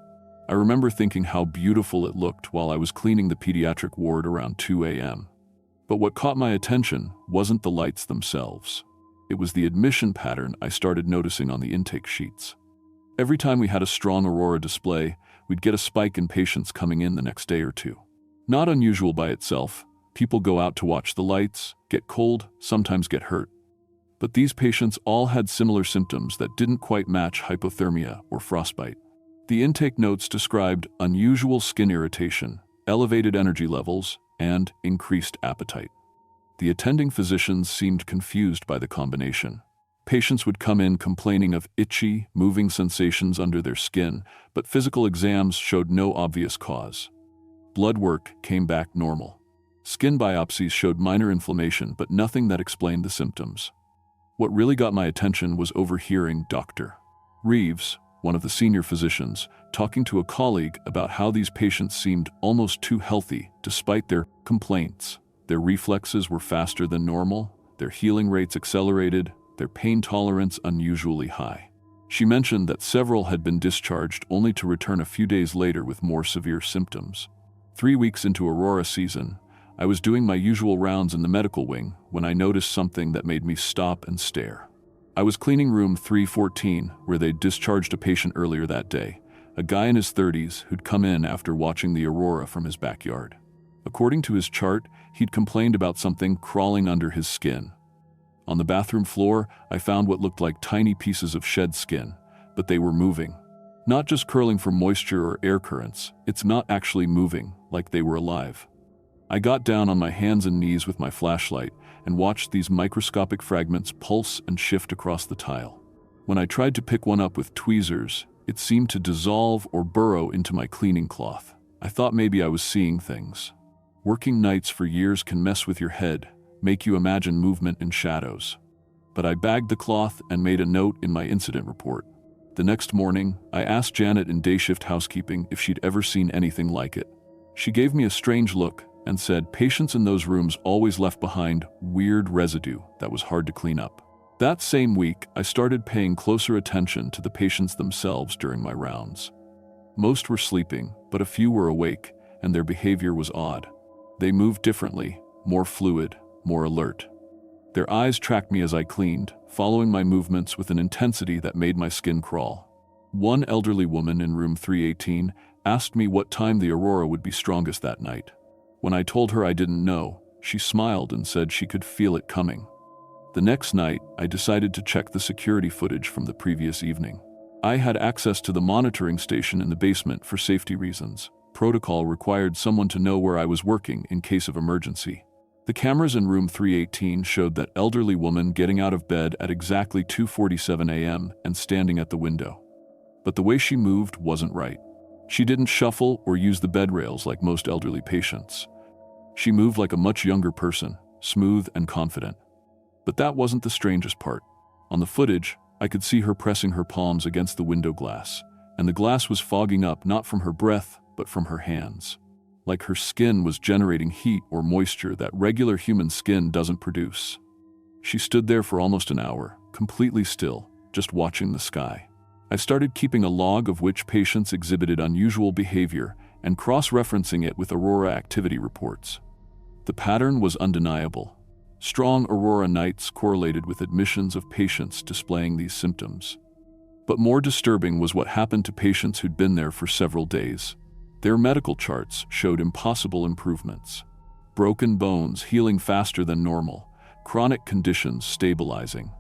I remember thinking how beautiful it looked while I was cleaning the pediatric ward around 2 a.m. But what caught my attention wasn't the lights themselves. It was the admission pattern I started noticing on the intake sheets. Every time we had a strong Aurora display, we'd get a spike in patients coming in the next day or two. Not unusual by itself. People go out to watch the lights, get cold, sometimes get hurt. But these patients all had similar symptoms that didn't quite match hypothermia or frostbite. The intake notes described unusual skin irritation, elevated energy levels, and increased appetite. The attending physicians seemed confused by the combination. Patients would come in complaining of itchy, moving sensations under their skin, but physical exams showed no obvious cause. Blood work came back normal. Skin biopsies showed minor inflammation, but nothing that explained the symptoms. What really got my attention was overhearing Dr. Reeves, one of the senior physicians, talking to a colleague about how these patients seemed almost too healthy despite their complaints. Their reflexes were faster than normal, their healing rates accelerated, their pain tolerance unusually high. She mentioned that several had been discharged only to return a few days later with more severe symptoms. 3 weeks into Aurora season, I was doing my usual rounds in the medical wing when I noticed something that made me stop and stare. I was cleaning room 314, where they'd discharged a patient earlier that day, a guy in his 30s who'd come in after watching the Aurora from his backyard. According to his chart, he'd complained about something crawling under his skin. On the bathroom floor, I found what looked like tiny pieces of shed skin, but they were moving. Not just curling from moisture or air currents, it's not actually moving, like they were alive. I got down on my hands and knees with my flashlight and watched these microscopic fragments pulse and shift across the tile. When I tried to pick one up with tweezers, it seemed to dissolve or burrow into my cleaning cloth. I thought maybe I was seeing things. Working nights for years can mess with your head, make you imagine movement in shadows. But I bagged the cloth and made a note in my incident report. The next morning, I asked Janet in day shift housekeeping if she'd ever seen anything like it. She gave me a strange look and said patients in those rooms always left behind weird residue that was hard to clean up. That same week, I started paying closer attention to the patients themselves during my rounds. Most were sleeping, but a few were awake, and their behavior was odd. They moved differently, more fluid, more alert. Their eyes tracked me as I cleaned, following my movements with an intensity that made my skin crawl. One elderly woman in room 318 asked me what time the Aurora would be strongest that night. When I told her I didn't know, she smiled and said she could feel it coming. The next night, I decided to check the security footage from the previous evening. I had access to the monitoring station in the basement for safety reasons. Protocol required someone to know where I was working in case of emergency. The cameras in room 318 showed that elderly woman getting out of bed at exactly 2:47 a.m. and standing at the window. But the way she moved wasn't right. She didn't shuffle or use the bed rails like most elderly patients. She moved like a much younger person, smooth and confident. But that wasn't the strangest part. On the footage, I could see her pressing her palms against the window glass, and the glass was fogging up not from her breath, but from her hands. Like her skin was generating heat or moisture that regular human skin doesn't produce. She stood there for almost an hour, completely still, just watching the sky. I started keeping a log of which patients exhibited unusual behavior and cross-referencing it with Aurora activity reports. The pattern was undeniable. Strong Aurora nights correlated with admissions of patients displaying these symptoms. But more disturbing was what happened to patients who'd been there for several days. Their medical charts showed impossible improvements. Broken bones healing faster than normal, chronic conditions stabilizing.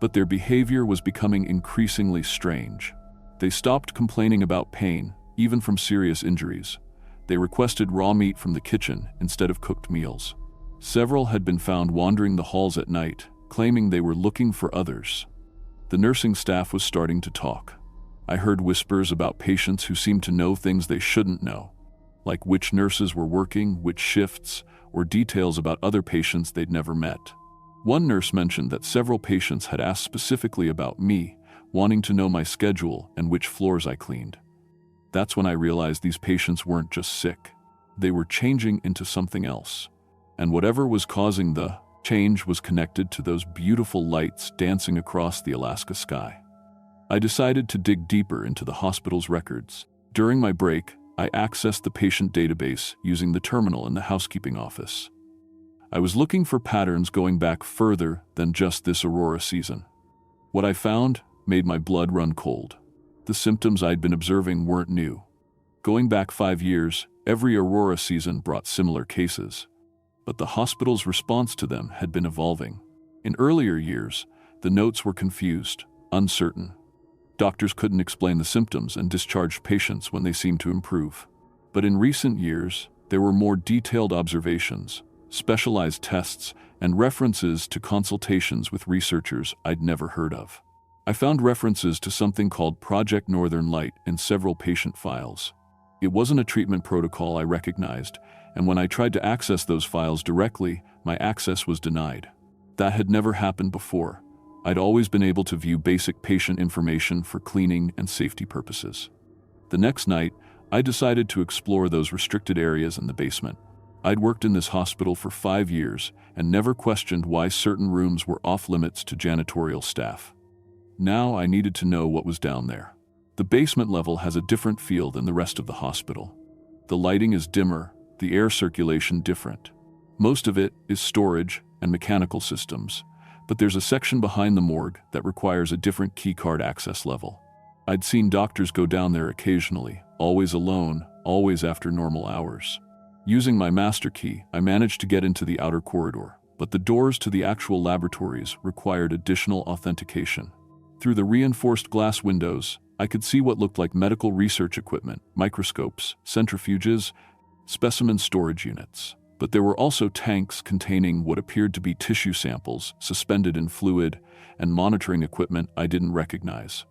But their behavior was becoming increasingly strange. They stopped complaining about pain, even from serious injuries. They requested raw meat from the kitchen instead of cooked meals. Several had been found wandering the halls at night, claiming they were looking for others. The nursing staff was starting to talk. I heard whispers about patients who seemed to know things they shouldn't know, like which nurses were working, which shifts, or details about other patients they'd never met. One nurse mentioned that several patients had asked specifically about me, wanting to know my schedule and which floors I cleaned. That's when I realized these patients weren't just sick. They were changing into something else. And whatever was causing the change was connected to those beautiful lights dancing across the Alaska sky. I decided to dig deeper into the hospital's records. During my break, I accessed the patient database using the terminal in the housekeeping office. I was looking for patterns going back further than just this Aurora season. What I found made my blood run cold. The symptoms I'd been observing weren't new. Going back 5 years, every Aurora season brought similar cases, but the hospital's response to them had been evolving. In earlier years, the notes were confused, uncertain. Doctors couldn't explain the symptoms and discharged patients when they seemed to improve. But in recent years, there were more detailed observations, specialized tests, and references to consultations with researchers I'd never heard of. I found references to something called Project Northern Light in several patient files. It wasn't a treatment protocol I recognized, and when I tried to access those files directly, my access was denied. That had never happened before. I'd always been able to view basic patient information for cleaning and safety purposes. The next night, I decided to explore those restricted areas in the basement. I'd worked in this hospital for 5 years and never questioned why certain rooms were off-limits to janitorial staff. Now I needed to know what was down there. The basement level has a different feel than the rest of the hospital. The lighting is dimmer, the air circulation different. Most of it is storage and mechanical systems, but there's a section behind the morgue that requires a different keycard access level. I'd seen doctors go down there occasionally, always alone, always after normal hours. Using my master key, I managed to get into the outer corridor, but the doors to the actual laboratories required additional authentication. Through the reinforced glass windows, I could see what looked like medical research equipment, microscopes, centrifuges, specimen storage units. But there were also tanks containing what appeared to be tissue samples suspended in fluid and monitoring equipment I didn't recognize.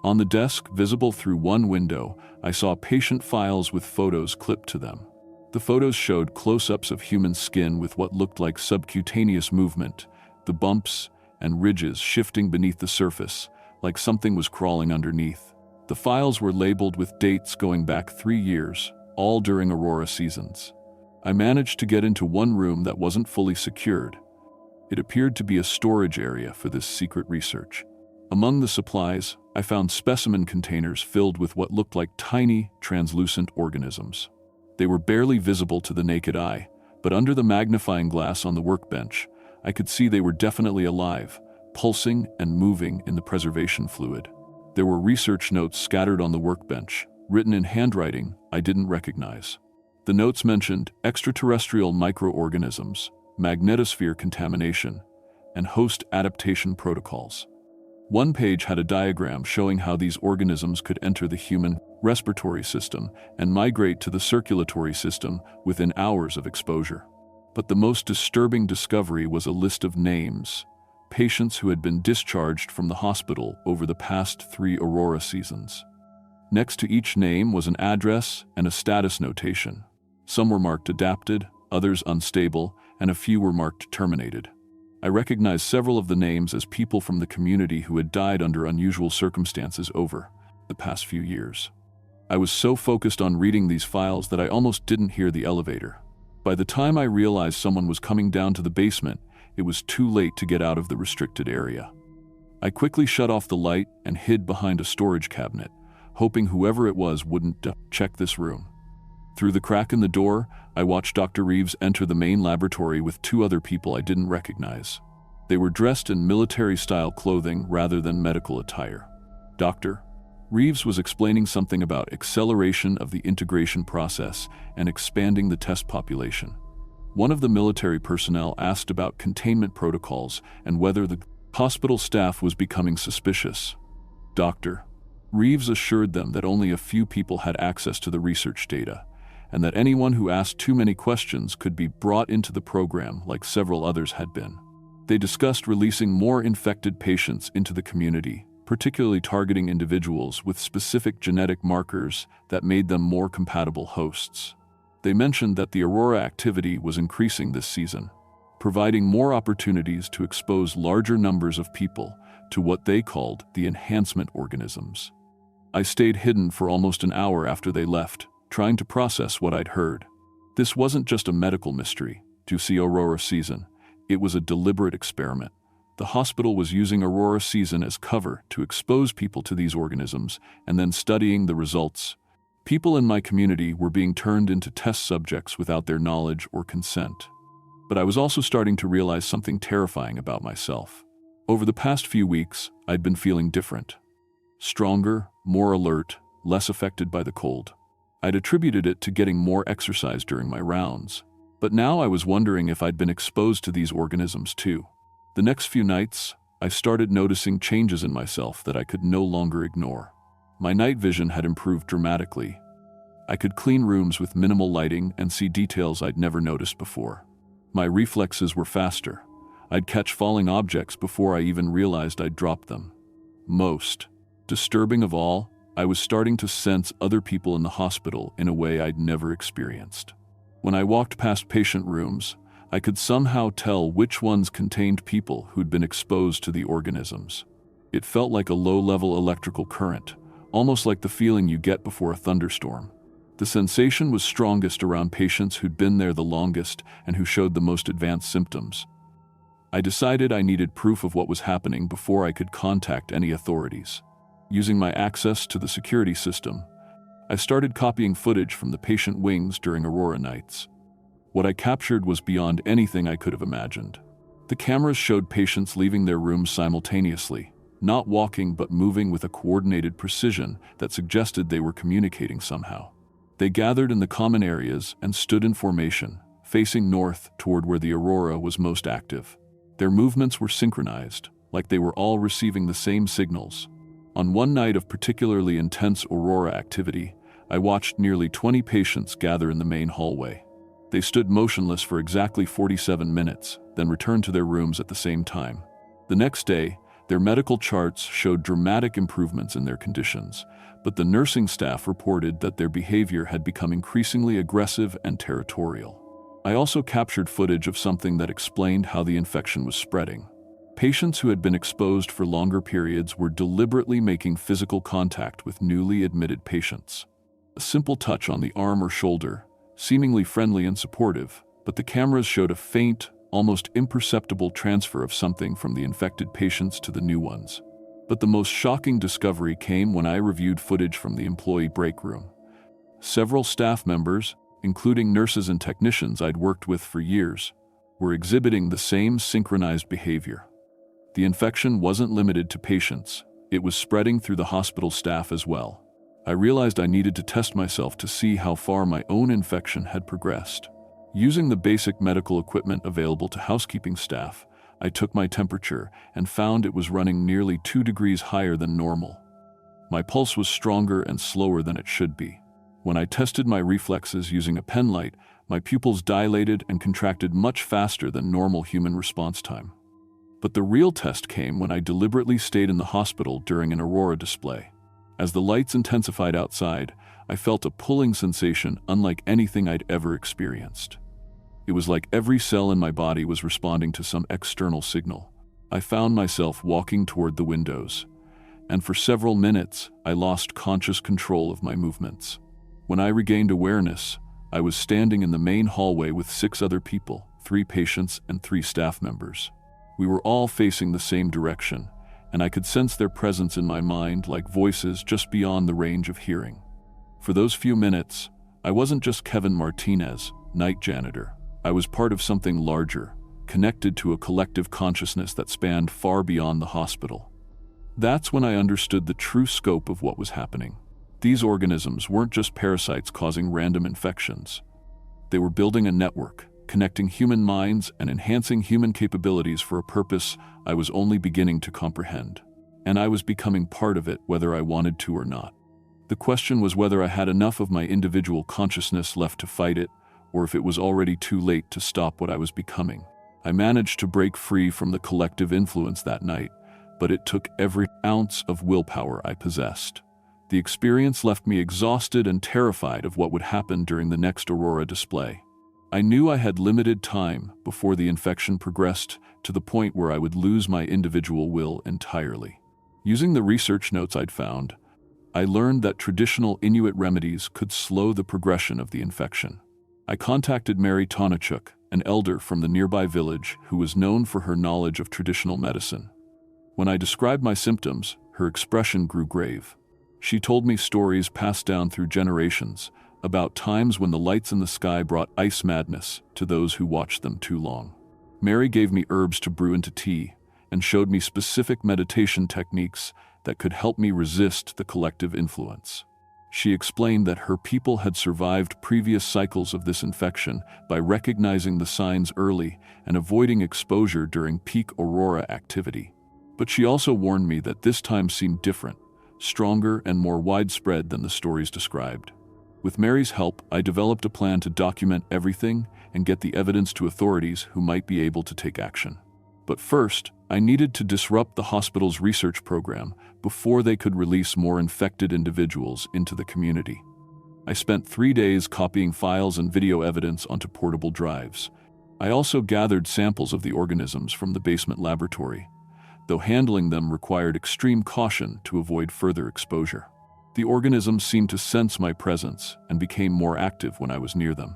On the desk, visible through one window, I saw patient files with photos clipped to them. The photos showed close-ups of human skin with what looked like subcutaneous movement, the bumps and ridges shifting beneath the surface, like something was crawling underneath. The files were labeled with dates going back 3 years, all during Aurora seasons. I managed to get into one room that wasn't fully secured. It appeared to be a storage area for this secret research. Among the supplies, I found specimen containers filled with what looked like tiny, translucent organisms. They were barely visible to the naked eye, but under the magnifying glass on the workbench, I could see they were definitely alive, pulsing and moving in the preservation fluid. There were research notes scattered on the workbench, written in handwriting I didn't recognize. The notes mentioned extraterrestrial microorganisms, magnetosphere contamination, and host adaptation protocols. One page had a diagram showing how these organisms could enter the human respiratory system and migrate to the circulatory system within hours of exposure. But the most disturbing discovery was a list of names, patients who had been discharged from the hospital over the past 3 Aurora seasons. Next to each name was an address and a status notation. Some were marked adapted, others unstable, and a few were marked terminated. I recognized several of the names as people from the community who had died under unusual circumstances over the past few years. I was so focused on reading these files that I almost didn't hear the elevator. By the time I realized someone was coming down to the basement, it was too late to get out of the restricted area. I quickly shut off the light and hid behind a storage cabinet, hoping whoever it was wouldn't check this room. Through the crack in the door, I watched Dr. Reeves enter the main laboratory with 2 other people I didn't recognize. They were dressed in military-style clothing rather than medical attire. Dr. Reeves was explaining something about acceleration of the integration process and expanding the test population. One of the military personnel asked about containment protocols and whether the hospital staff was becoming suspicious. Dr. Reeves assured them that only a few people had access to the research data, and that anyone who asked too many questions could be brought into the program like several others had been. They discussed releasing more infected patients into the community, particularly targeting individuals with specific genetic markers that made them more compatible hosts. They mentioned that the Aurora activity was increasing this season, providing more opportunities to expose larger numbers of people to what they called the enhancement organisms. I stayed hidden for almost an hour after they left, trying to process what I'd heard. This wasn't just a medical mystery to see Aurora season. It was a deliberate experiment. The hospital was using Aurora season as cover to expose people to these organisms and then studying the results. People in my community were being turned into test subjects without their knowledge or consent. But I was also starting to realize something terrifying about myself. Over the past few weeks, I'd been feeling different. Stronger, more alert, less affected by the cold. I'd attributed it to getting more exercise during my rounds. But now I was wondering if I'd been exposed to these organisms too. The next few nights, I started noticing changes in myself that I could no longer ignore. My night vision had improved dramatically. I could clean rooms with minimal lighting and see details I'd never noticed before. My reflexes were faster. I'd catch falling objects before I even realized I'd dropped them. Most disturbing of all, I was starting to sense other people in the hospital in a way I'd never experienced. When I walked past patient rooms, I could somehow tell which ones contained people who'd been exposed to the organisms. It felt like a low-level electrical current, almost like the feeling you get before a thunderstorm. The sensation was strongest around patients who'd been there the longest and who showed the most advanced symptoms. I decided I needed proof of what was happening before I could contact any authorities. Using my access to the security system, I started copying footage from the patient wings during Aurora nights. What I captured was beyond anything I could have imagined. The cameras showed patients leaving their rooms simultaneously, not walking but moving with a coordinated precision that suggested they were communicating somehow. They gathered in the common areas and stood in formation, facing north toward where the Aurora was most active. Their movements were synchronized, like they were all receiving the same signals. On one night of particularly intense Aurora activity, I watched nearly 20 patients gather in the main hallway. They stood motionless for exactly 47 minutes, then returned to their rooms at the same time. The next day, their medical charts showed dramatic improvements in their conditions, but the nursing staff reported that their behavior had become increasingly aggressive and territorial. I also captured footage of something that explained how the infection was spreading. Patients who had been exposed for longer periods were deliberately making physical contact with newly admitted patients. A simple touch on the arm or shoulder, seemingly friendly and supportive, but the cameras showed a faint, almost imperceptible transfer of something from the infected patients to the new ones. But the most shocking discovery came when I reviewed footage from the employee break room. Several staff members, including nurses and technicians I'd worked with for years, were exhibiting the same synchronized behavior. The infection wasn't limited to patients, it was spreading through the hospital staff as well. I realized I needed to test myself to see how far my own infection had progressed. Using the basic medical equipment available to housekeeping staff, I took my temperature and found it was running nearly 2 degrees higher than normal. My pulse was stronger and slower than it should be. When I tested my reflexes using a pen light, my pupils dilated and contracted much faster than normal human response time. But the real test came when I deliberately stayed in the hospital during an Aurora display. As the lights intensified outside, I felt a pulling sensation unlike anything I'd ever experienced. It was like every cell in my body was responding to some external signal. I found myself walking toward the windows, and for several minutes, I lost conscious control of my movements. When I regained awareness, I was standing in the main hallway with 6 other people, 3 patients and 3 staff members. We were all facing the same direction, and I could sense their presence in my mind like voices just beyond the range of hearing. For those few minutes, I wasn't just Kevin Martinez, night janitor. I was part of something larger, connected to a collective consciousness that spanned far beyond the hospital. That's when I understood the true scope of what was happening. These organisms weren't just parasites causing random infections. They were building a network, connecting human minds and enhancing human capabilities for a purpose I was only beginning to comprehend. And I was becoming part of it whether I wanted to or not. The question was whether I had enough of my individual consciousness left to fight it, or if it was already too late to stop what I was becoming. I managed to break free from the collective influence that night, but it took every ounce of willpower I possessed. The experience left me exhausted and terrified of what would happen during the next Aurora display. I knew I had limited time before the infection progressed to the point where I would lose my individual will entirely. Using the research notes I'd found, I learned that traditional Inuit remedies could slow the progression of the infection. I contacted Mary Tonachuk, an elder from the nearby village who was known for her knowledge of traditional medicine. When I described my symptoms, her expression grew grave. She told me stories passed down through generations about times when the lights in the sky brought ice madness to those who watched them too long. Mary gave me herbs to brew into tea and showed me specific meditation techniques that could help me resist the collective influence. She explained that her people had survived previous cycles of this infection by recognizing the signs early and avoiding exposure during peak aurora activity. But she also warned me that this time seemed different, stronger and more widespread than the stories described. With Mary's help, I developed a plan to document everything and get the evidence to authorities who might be able to take action. But first, I needed to disrupt the hospital's research program before they could release more infected individuals into the community. I spent 3 days copying files and video evidence onto portable drives. I also gathered samples of the organisms from the basement laboratory, though handling them required extreme caution to avoid further exposure. The organisms seemed to sense my presence and became more active when I was near them.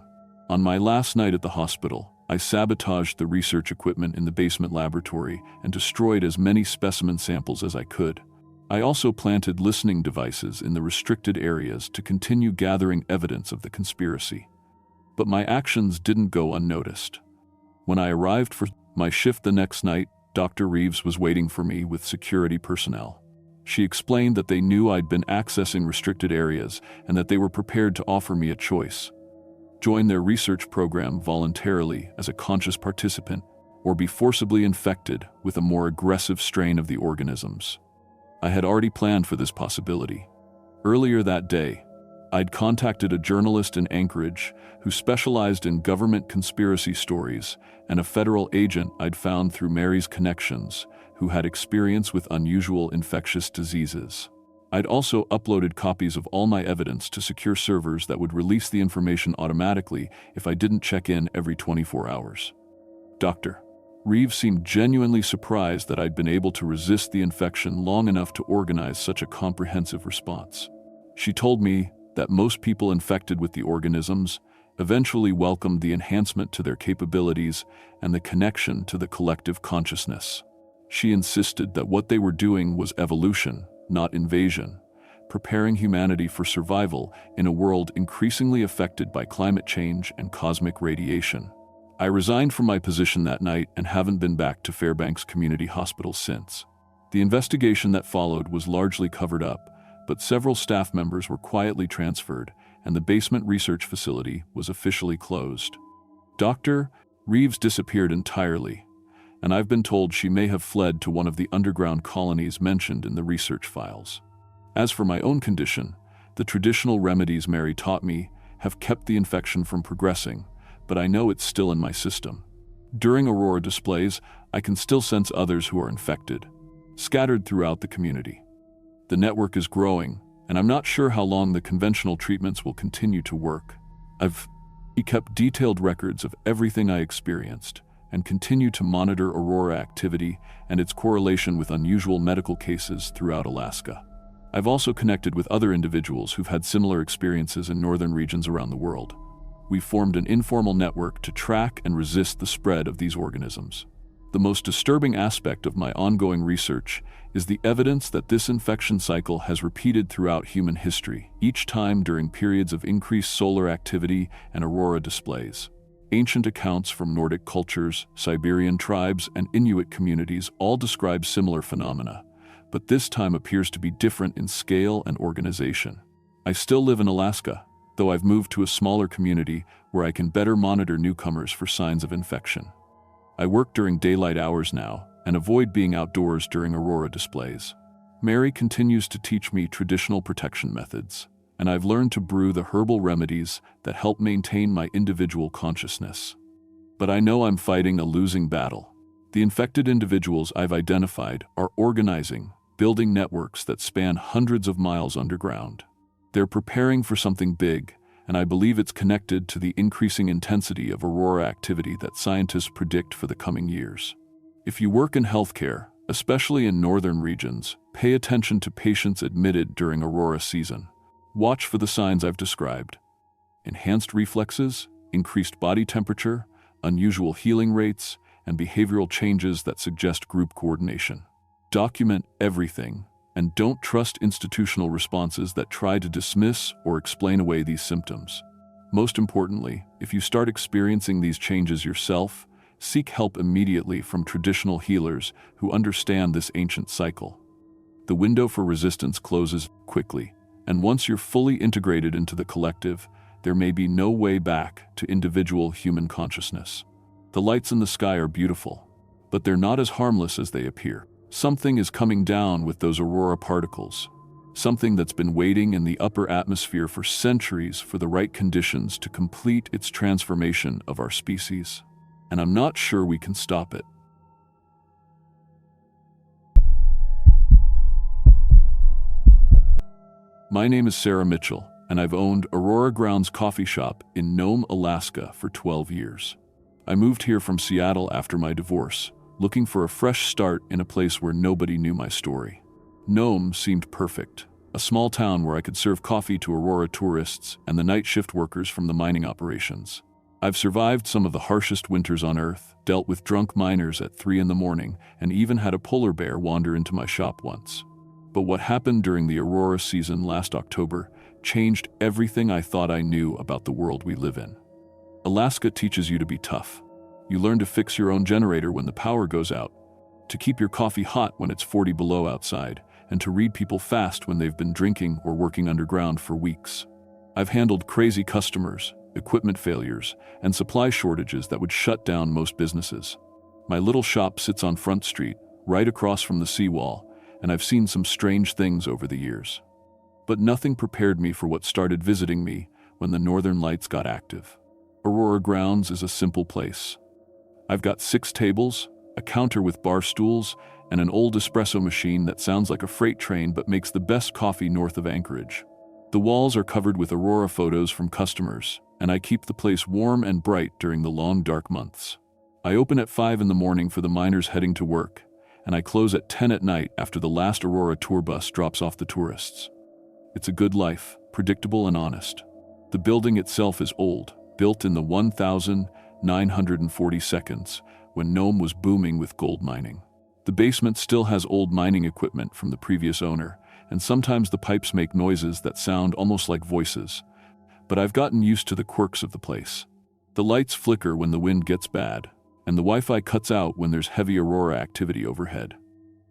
On my last night at the hospital, I sabotaged the research equipment in the basement laboratory and destroyed as many specimen samples as I could. I also planted listening devices in the restricted areas to continue gathering evidence of the conspiracy. But my actions didn't go unnoticed. When I arrived for my shift the next night, Dr. Reeves was waiting for me with security personnel. She explained that they knew I'd been accessing restricted areas and that they were prepared to offer me a choice: join their research program voluntarily as a conscious participant, or be forcibly infected with a more aggressive strain of the organisms. I had already planned for this possibility. Earlier that day, I'd contacted a journalist in Anchorage who specialized in government conspiracy stories and a federal agent I'd found through Mary's connections who had experience with unusual infectious diseases. I'd also uploaded copies of all my evidence to secure servers that would release the information automatically if I didn't check in every 24 hours. Dr. Reeves seemed genuinely surprised that I'd been able to resist the infection long enough to organize such a comprehensive response. She told me that most people infected with the organisms eventually welcomed the enhancement to their capabilities and the connection to the collective consciousness. She insisted that what they were doing was evolution, not invasion, preparing humanity for survival in a world increasingly affected by climate change and cosmic radiation. I resigned from my position that night and haven't been back to Fairbanks Community Hospital since. The investigation that followed was largely covered up, but several staff members were quietly transferred, and the basement research facility was officially closed. Dr. Reeves disappeared entirely, and I've been told she may have fled to one of the underground colonies mentioned in the research files. As for my own condition, the traditional remedies Mary taught me have kept the infection from progressing, but I know it's still in my system. During Aurora displays, I can still sense others who are infected, scattered throughout the community. The network is growing, and I'm not sure how long the conventional treatments will continue to work. I've kept detailed records of everything I experienced and continue to monitor Aurora activity and its correlation with unusual medical cases throughout Alaska. I've also connected with other individuals who've had similar experiences in northern regions around the world. We've formed an informal network to track and resist the spread of these organisms. The most disturbing aspect of my ongoing research is the evidence that this infection cycle has repeated throughout human history, each time during periods of increased solar activity and aurora displays. Ancient accounts from Nordic cultures, Siberian tribes, and Inuit communities all describe similar phenomena, but this time appears to be different in scale and organization. I still live in Alaska, though I've moved to a smaller community where I can better monitor newcomers for signs of infection. I work during daylight hours now and avoid being outdoors during aurora displays. Mary continues to teach me traditional protection methods, and I've learned to brew the herbal remedies that help maintain my individual consciousness. But I know I'm fighting a losing battle. The infected individuals I've identified are organizing, building networks that span hundreds of miles underground. They're preparing for something big, and I believe it's connected to the increasing intensity of aurora activity that scientists predict for the coming years. If you work in healthcare, especially in northern regions, pay attention to patients admitted during aurora season. Watch for the signs I've described: enhanced reflexes, increased body temperature, unusual healing rates, and behavioral changes that suggest group coordination. Document everything, and don't trust institutional responses that try to dismiss or explain away these symptoms. Most importantly, if you start experiencing these changes yourself, seek help immediately from traditional healers who understand this ancient cycle. The window for resistance closes quickly, and once you're fully integrated into the collective, there may be no way back to individual human consciousness. The lights in the sky are beautiful, but they're not as harmless as they appear. Something is coming down with those aurora particles, something that's been waiting in the upper atmosphere for centuries for the right conditions to complete its transformation of our species. And I'm not sure we can stop it. My name is Sarah Mitchell, and I've owned Aurora Grounds Coffee Shop in Nome, Alaska for 12 years. I moved here from Seattle after my divorce, looking for a fresh start in a place where nobody knew my story. Nome seemed perfect, a small town where I could serve coffee to Aurora tourists and the night shift workers from the mining operations. I've survived some of the harshest winters on Earth, dealt with drunk miners at 3 a.m, and even had a polar bear wander into my shop once. But what happened during the Aurora season last October changed everything I thought I knew about the world we live in. Alaska teaches you to be tough. You learn to fix your own generator when the power goes out, to keep your coffee hot when it's 40 below outside, and to read people fast when they've been drinking or working underground for weeks. I've handled crazy customers, equipment failures, and supply shortages that would shut down most businesses. My little shop sits on Front Street, right across from the seawall, and I've seen some strange things over the years. But nothing prepared me for what started visiting me when the northern lights got active. Aurora Grounds is a simple place. I've got 6 tables, a counter with bar stools, and an old espresso machine that sounds like a freight train but makes the best coffee north of Anchorage. The walls are covered with Aurora photos from customers, and I keep the place warm and bright during the long dark months. I open at 5 a.m. for the miners heading to work, and I close at 10 at night after the last Aurora tour bus drops off the tourists. It's a good life, predictable and honest. The building itself is old, built in the 1942 when Nome was booming with gold mining. The basement still has old mining equipment from the previous owner, and sometimes the pipes make noises that sound almost like voices. But I've gotten used to the quirks of the place. The lights flicker when the wind gets bad, and the Wi-Fi cuts out when there's heavy aurora activity overhead.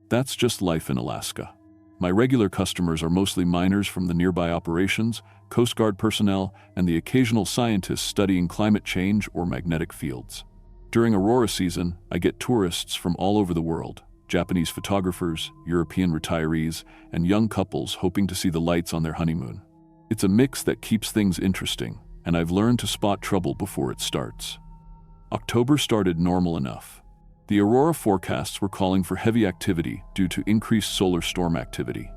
That's just life in Alaska. My regular customers are mostly miners from the nearby operations, Coast Guard personnel, and the occasional scientists studying climate change or magnetic fields. During Aurora season, I get tourists from all over the world, Japanese photographers, European retirees, and young couples hoping to see the lights on their honeymoon. It's a mix that keeps things interesting, and I've learned to spot trouble before it starts. October started normal enough. The Aurora forecasts were calling for heavy activity due to increased solar storm activity.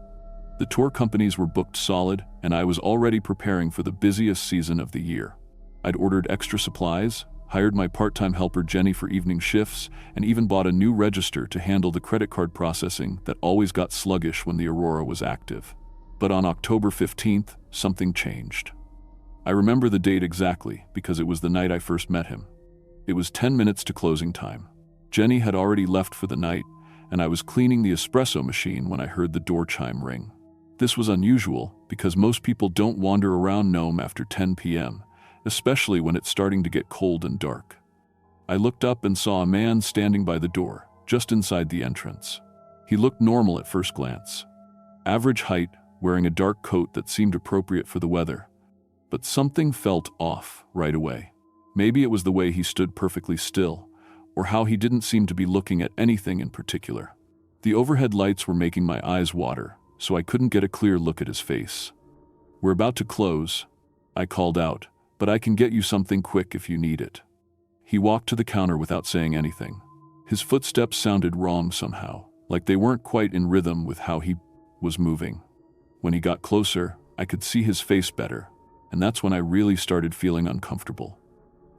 The tour companies were booked solid, and I was already preparing for the busiest season of the year. I'd ordered extra supplies, hired my part-time helper Jenny for evening shifts, and even bought a new register to handle the credit card processing that always got sluggish when the Aurora was active. But on October 15th, something changed. I remember the date exactly because it was the night I first met him. It was 10 minutes to closing time. Jenny had already left for the night, and I was cleaning the espresso machine when I heard the door chime ring. This was unusual because most people don't wander around Nome after 10 p.m., especially when it's starting to get cold and dark. I looked up and saw a man standing by the door, just inside the entrance. He looked normal at first glance. Average height, wearing a dark coat that seemed appropriate for the weather. But something felt off right away. Maybe it was the way he stood perfectly still, or how he didn't seem to be looking at anything in particular. The overhead lights were making my eyes water, so I couldn't get a clear look at his face. "We're about to close," I called out, "but I can get you something quick if you need it." He walked to the counter without saying anything. His footsteps sounded wrong somehow, like they weren't quite in rhythm with how he was moving. When he got closer, I could see his face better, and that's when I really started feeling uncomfortable.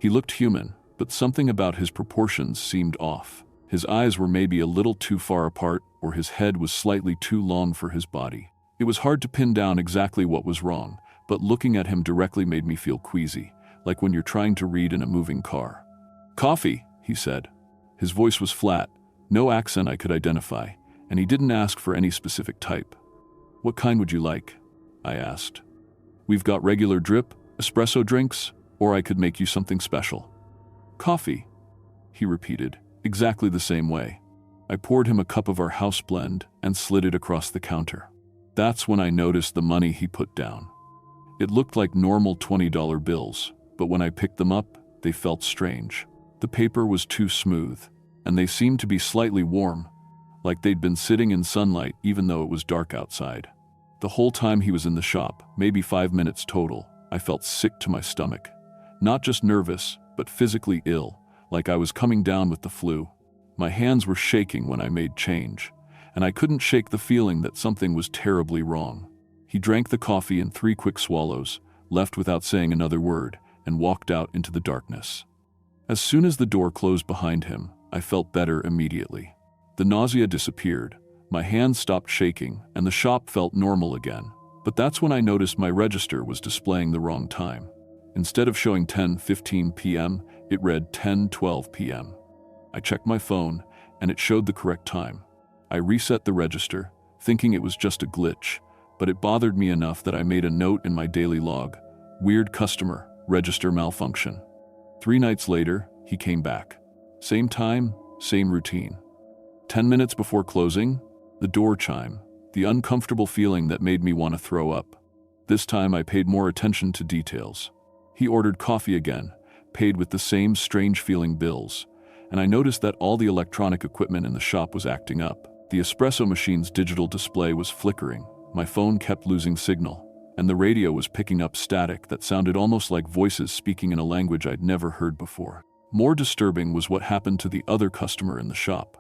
He looked human, but something about his proportions seemed off. His eyes were maybe a little too far apart, or his head was slightly too long for his body. It was hard to pin down exactly what was wrong, but looking at him directly made me feel queasy, like when you're trying to read in a moving car. "Coffee," he said. His voice was flat, no accent I could identify, and he didn't ask for any specific type. "What kind would you like?" I asked. "We've got regular drip, espresso drinks, or I could make you something special." "Coffee," he repeated, exactly the same way. I poured him a cup of our house blend and slid it across the counter. That's when I noticed the money he put down. It looked like normal $20 bills, but when I picked them up, they felt strange. The paper was too smooth, and they seemed to be slightly warm, like they'd been sitting in sunlight even though it was dark outside. The whole time he was in the shop, maybe 5 minutes total, I felt sick to my stomach. Not just nervous, but physically ill, like I was coming down with the flu. My hands were shaking when I made change, and I couldn't shake the feeling that something was terribly wrong. He drank the coffee in 3 quick swallows, left without saying another word, and walked out into the darkness. As soon as the door closed behind him, I felt better immediately. The nausea disappeared, my hands stopped shaking, and the shop felt normal again. But that's when I noticed my register was displaying the wrong time. Instead of showing 10:15 p.m., it read 10:12 p.m. I checked my phone, and it showed the correct time. I reset the register, thinking it was just a glitch, but it bothered me enough that I made a note in my daily log: "Weird customer, register malfunction." 3 nights later, he came back. Same time, same routine. 10 minutes before closing, the door chime, the uncomfortable feeling that made me want to throw up. This time I paid more attention to details. He ordered coffee again, paid with the same strange-feeling bills, and I noticed that all the electronic equipment in the shop was acting up. The espresso machine's digital display was flickering, my phone kept losing signal, and the radio was picking up static that sounded almost like voices speaking in a language I'd never heard before. More disturbing was what happened to the other customer in the shop.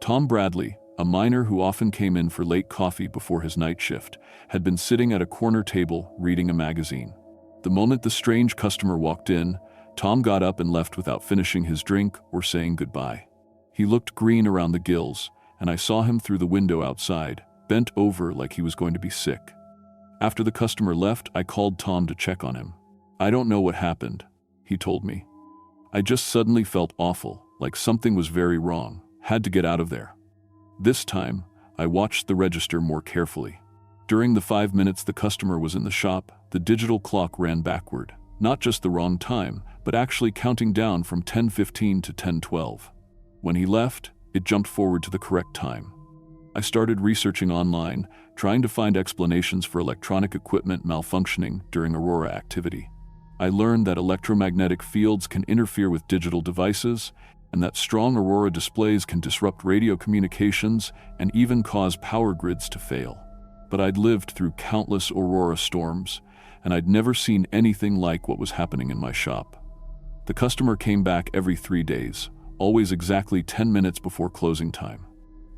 Tom Bradley, a miner who often came in for late coffee before his night shift, had been sitting at a corner table reading a magazine. The moment the strange customer walked in, Tom got up and left without finishing his drink or saying goodbye. He looked green around the gills, and I saw him through the window outside, bent over like he was going to be sick. After the customer left, I called Tom to check on him. "I don't know what happened," he told me. "I just suddenly felt awful, like something was very wrong. Had to get out of there." This time, I watched the register more carefully. During the 5 minutes the customer was in the shop, the digital clock ran backward, not just the wrong time, but actually counting down from 10:15 to 10:12. When he left, it jumped forward to the correct time. I started researching online, trying to find explanations for electronic equipment malfunctioning during Aurora activity. I learned that electromagnetic fields can interfere with digital devices, and that strong Aurora displays can disrupt radio communications and even cause power grids to fail. But I'd lived through countless Aurora storms, and I'd never seen anything like what was happening in my shop. The customer came back every 3 days, always exactly 10 minutes before closing time.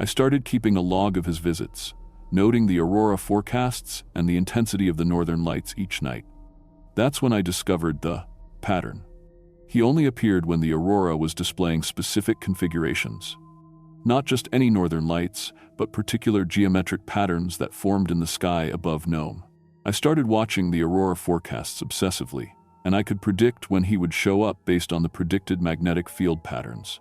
I started keeping a log of his visits, noting the Aurora forecasts and the intensity of the northern lights each night. That's when I discovered the pattern. He only appeared when the Aurora was displaying specific configurations. Not just any northern lights, but particular geometric patterns that formed in the sky above Nome. I started watching the Aurora forecasts obsessively, and I could predict when he would show up based on the predicted magnetic field patterns.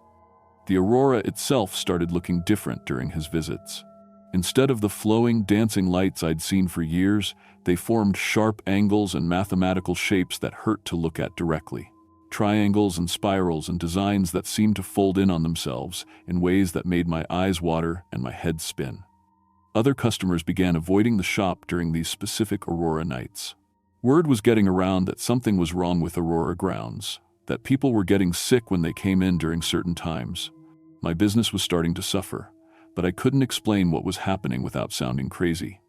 The Aurora itself started looking different during his visits. Instead of the flowing, dancing lights I'd seen for years, they formed sharp angles and mathematical shapes that hurt to look at directly. Triangles and spirals and designs that seemed to fold in on themselves in ways that made my eyes water and my head spin. Other customers began avoiding the shop during these specific Aurora nights. Word was getting around that something was wrong with Aurora grounds, that people were getting sick when they came in during certain times. My business was starting to suffer, but I couldn't explain what was happening without sounding crazy.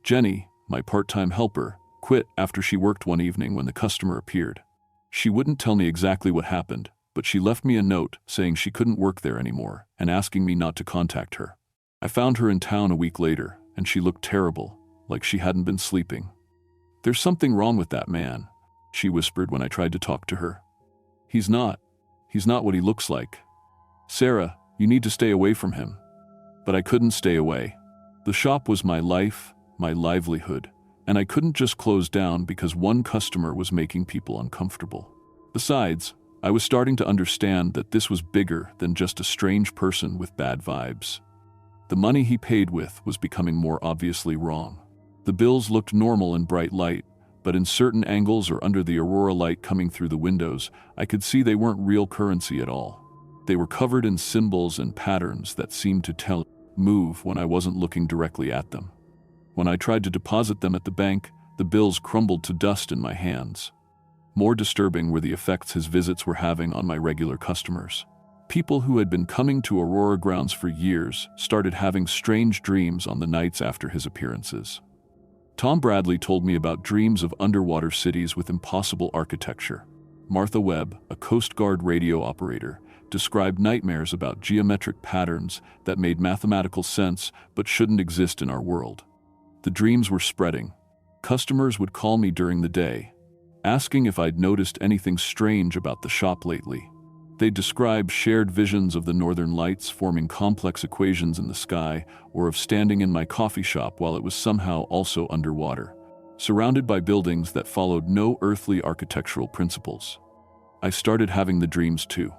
Jenny, my part-time helper, quit after she worked one evening when the customer appeared. She wouldn't tell me exactly what happened, but she left me a note saying she couldn't work there anymore and asking me not to contact her. I found her in town a week later, and she looked terrible, like she hadn't been sleeping. "There's something wrong with that man," she whispered when I tried to talk to her. He's not what he looks like. Sarah, you need to stay away from him." But I couldn't stay away. The shop was my life, my livelihood, and I couldn't just close down because one customer was making people uncomfortable. Besides, I was starting to understand that this was bigger than just a strange person with bad vibes. The money he paid with was becoming more obviously wrong. The bills looked normal in bright light, but in certain angles or under the aurora light coming through the windows, I could see they weren't real currency at all. They were covered in symbols and patterns that seemed to move when I wasn't looking directly at them. When I tried to deposit them at the bank, the bills crumbled to dust in my hands. More disturbing were the effects his visits were having on my regular customers. People who had been coming to Aurora grounds for years started having strange dreams on the nights after his appearances. Tom Bradley told me about dreams of underwater cities with impossible architecture. Martha Webb, a Coast Guard radio operator, described nightmares about geometric patterns that made mathematical sense but shouldn't exist in our world. The dreams were spreading. Customers would call me during the day, asking if I'd noticed anything strange about the shop lately. They described shared visions of the northern lights forming complex equations in the sky, or of standing in my coffee shop while it was somehow also underwater, surrounded by buildings that followed no earthly architectural principles. I started having the dreams too.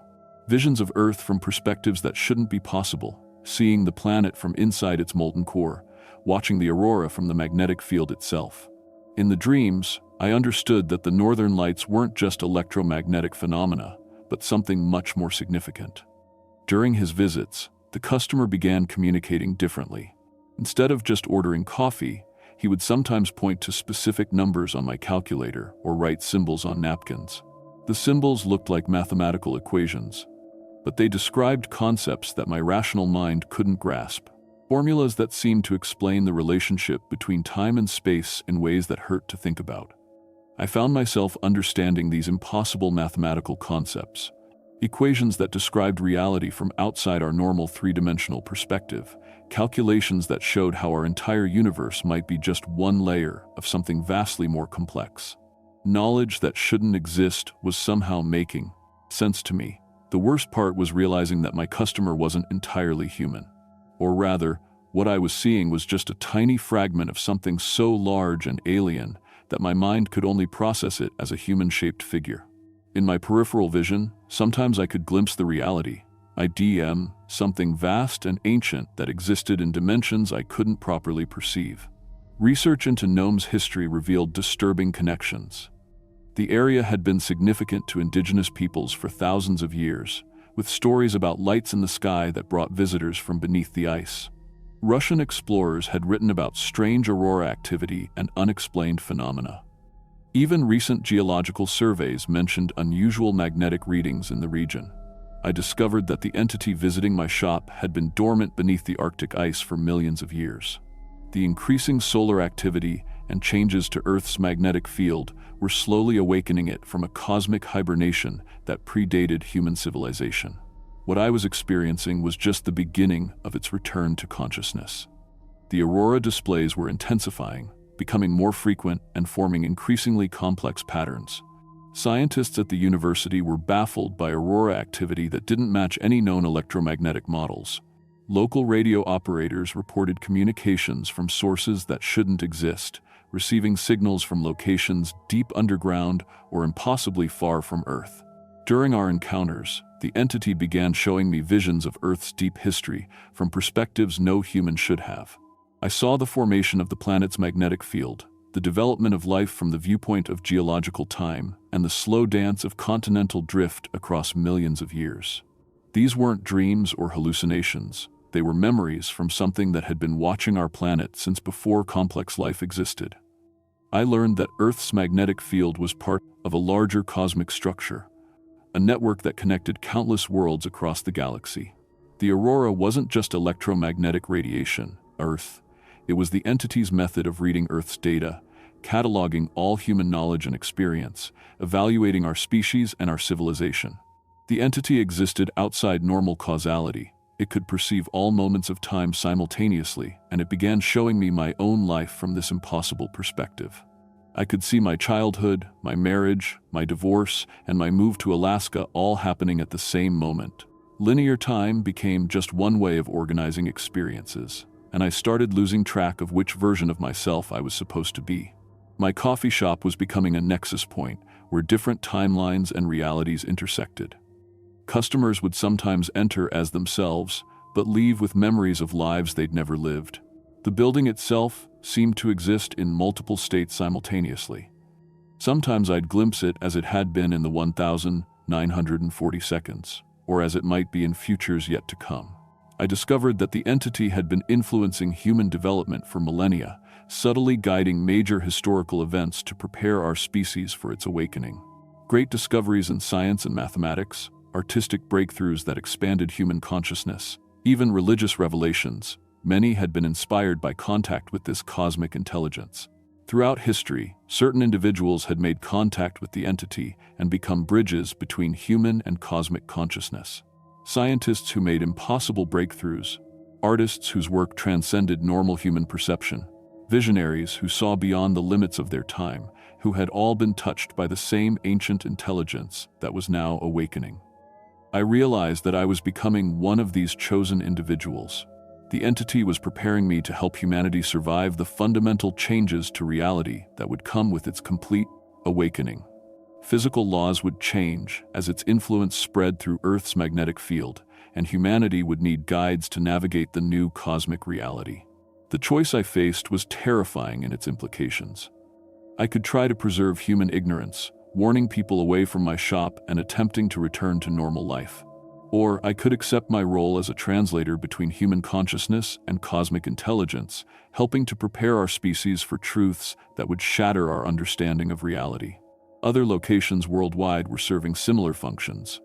Visions of Earth from perspectives that shouldn't be possible, seeing the planet from inside its molten core, watching the aurora from the magnetic field itself. In the dreams, I understood that the northern lights weren't just electromagnetic phenomena, but something much more significant. During his visits, the customer began communicating differently. Instead of just ordering coffee, he would sometimes point to specific numbers on my calculator or write symbols on napkins. The symbols looked like mathematical equations, but they described concepts that my rational mind couldn't grasp. Formulas that seemed to explain the relationship between time and space in ways that hurt to think about. I found myself understanding these impossible mathematical concepts, equations that described reality from outside our normal three-dimensional perspective, calculations that showed how our entire universe might be just one layer of something vastly more complex. Knowledge that shouldn't exist was somehow making sense to me. The worst part was realizing that my customer wasn't entirely human. Or rather, what I was seeing was just a tiny fragment of something so large and alien that my mind could only process it as a human-shaped figure. In my peripheral vision, sometimes I could glimpse the reality. Something vast and ancient that existed in dimensions I couldn't properly perceive. Research into Nome's history revealed disturbing connections. The area had been significant to indigenous peoples for thousands of years, with stories about lights in the sky that brought visitors from beneath the ice. Russian explorers had written about strange aurora activity and unexplained phenomena. Even recent geological surveys mentioned unusual magnetic readings in the region. I discovered that the entity visiting my shop had been dormant beneath the Arctic ice for millions of years. The increasing solar activity and changes to Earth's magnetic field were slowly awakening it from a cosmic hibernation that predated human civilization. What I was experiencing was just the beginning of its return to consciousness. The aurora displays were intensifying, becoming more frequent and forming increasingly complex patterns. Scientists at the university were baffled by aurora activity that didn't match any known electromagnetic models. Local radio operators reported communications from sources that shouldn't exist, receiving signals from locations deep underground or impossibly far from Earth. During our encounters, the entity began showing me visions of Earth's deep history from perspectives no human should have. I saw the formation of the planet's magnetic field, the development of life from the viewpoint of geological time, and the slow dance of continental drift across millions of years. These weren't dreams or hallucinations. They were memories from something that had been watching our planet since before complex life existed. I learned that Earth's magnetic field was part of a larger cosmic structure, a network that connected countless worlds across the galaxy. The aurora wasn't just electromagnetic radiation, it was the entity's method of reading Earth's data, cataloging all human knowledge and experience, evaluating our species and our civilization. The entity existed outside normal causality. It could perceive all moments of time simultaneously, and it began showing me my own life from this impossible perspective. I could see my childhood, my marriage, my divorce, and my move to Alaska all happening at the same moment. Linear time became just one way of organizing experiences, and I started losing track of which version of myself I was supposed to be. My coffee shop was becoming a nexus point where different timelines and realities intersected. Customers would sometimes enter as themselves, but leave with memories of lives they'd never lived. The building itself seemed to exist in multiple states simultaneously. Sometimes I'd glimpse it as it had been in the 1940 seconds, or as it might be in futures yet to come. I discovered that the entity had been influencing human development for millennia, subtly guiding major historical events to prepare our species for its awakening. Great discoveries in science and mathematics, artistic breakthroughs that expanded human consciousness, even religious revelations, many had been inspired by contact with this cosmic intelligence. Throughout history, certain individuals had made contact with the entity and become bridges between human and cosmic consciousness. Scientists who made impossible breakthroughs, artists whose work transcended normal human perception, visionaries who saw beyond the limits of their time, who had all been touched by the same ancient intelligence that was now awakening. I realized that I was becoming one of these chosen individuals. The entity was preparing me to help humanity survive the fundamental changes to reality that would come with its complete awakening. Physical laws would change as its influence spread through Earth's magnetic field, and humanity would need guides to navigate the new cosmic reality. The choice I faced was terrifying in its implications. I could try to preserve human ignorance, warning people away from my shop and attempting to return to normal life. Or I could accept my role as a translator between human consciousness and cosmic intelligence, helping to prepare our species for truths that would shatter our understanding of reality. Other locations worldwide were serving similar functions.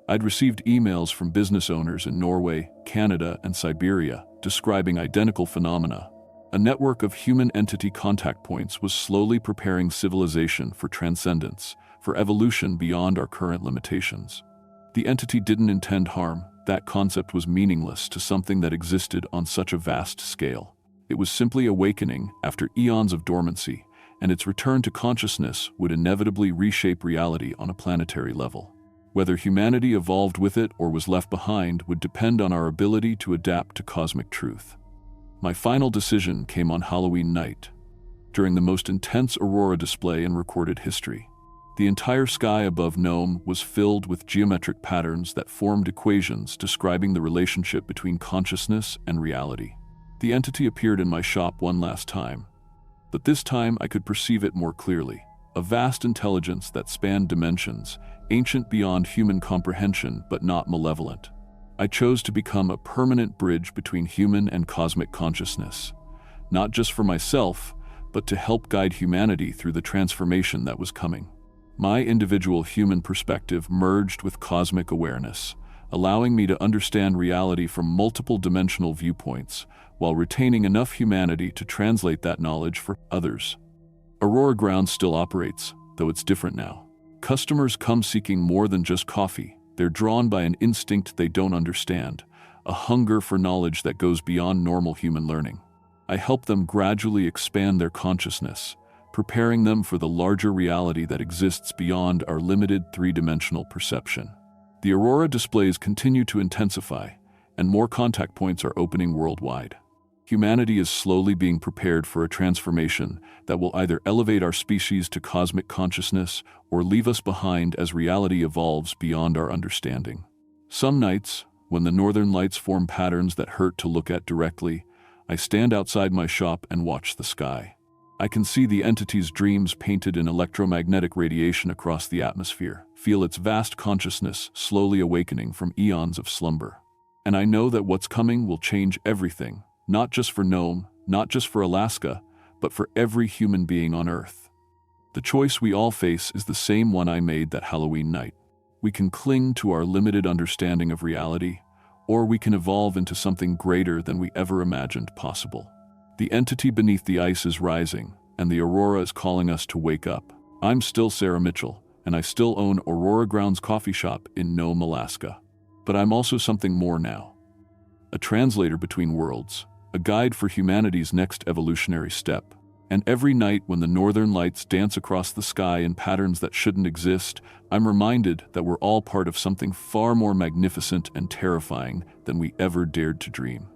I'd received emails from business owners in Norway, Canada, and Siberia describing identical phenomena. A network of human entity contact points was slowly preparing civilization for transcendence, for evolution beyond our current limitations. The entity didn't intend harm. That concept was meaningless to something that existed on such a vast scale. It was simply awakening after eons of dormancy, and its return to consciousness would inevitably reshape reality on a planetary level. Whether humanity evolved with it or was left behind would depend on our ability to adapt to cosmic truth. My final decision came on Halloween night, during the most intense aurora display in recorded history. The entire sky above Nome was filled with geometric patterns that formed equations describing the relationship between consciousness and reality. The entity appeared in my shop one last time, but this time I could perceive it more clearly. A vast intelligence that spanned dimensions, ancient beyond human comprehension but not malevolent. I chose to become a permanent bridge between human and cosmic consciousness, not just for myself, but to help guide humanity through the transformation that was coming. My individual human perspective merged with cosmic awareness, allowing me to understand reality from multiple dimensional viewpoints, while retaining enough humanity to translate that knowledge for others. Aurora Grounds still operates, though it's different now. Customers come seeking more than just coffee. They're drawn by an instinct they don't understand, a hunger for knowledge that goes beyond normal human learning. I help them gradually expand their consciousness, preparing them for the larger reality that exists beyond our limited three-dimensional perception. The Aurora displays continue to intensify, and more contact points are opening worldwide. Humanity is slowly being prepared for a transformation that will either elevate our species to cosmic consciousness or leave us behind as reality evolves beyond our understanding. Some nights, when the northern lights form patterns that hurt to look at directly, I stand outside my shop and watch the sky. I can see the entity's dreams painted in electromagnetic radiation across the atmosphere, feel its vast consciousness slowly awakening from eons of slumber. And I know that what's coming will change everything, not just for Nome, not just for Alaska, but for every human being on Earth. The choice we all face is the same one I made that Halloween night. We can cling to our limited understanding of reality, or we can evolve into something greater than we ever imagined possible. The entity beneath the ice is rising, and the Aurora is calling us to wake up. I'm still Sarah Mitchell, and I still own Aurora Grounds Coffee Shop in Nome, Alaska. But I'm also something more now. A translator between worlds, a guide for humanity's next evolutionary step. And every night when the northern lights dance across the sky in patterns that shouldn't exist, I'm reminded that we're all part of something far more magnificent and terrifying than we ever dared to dream.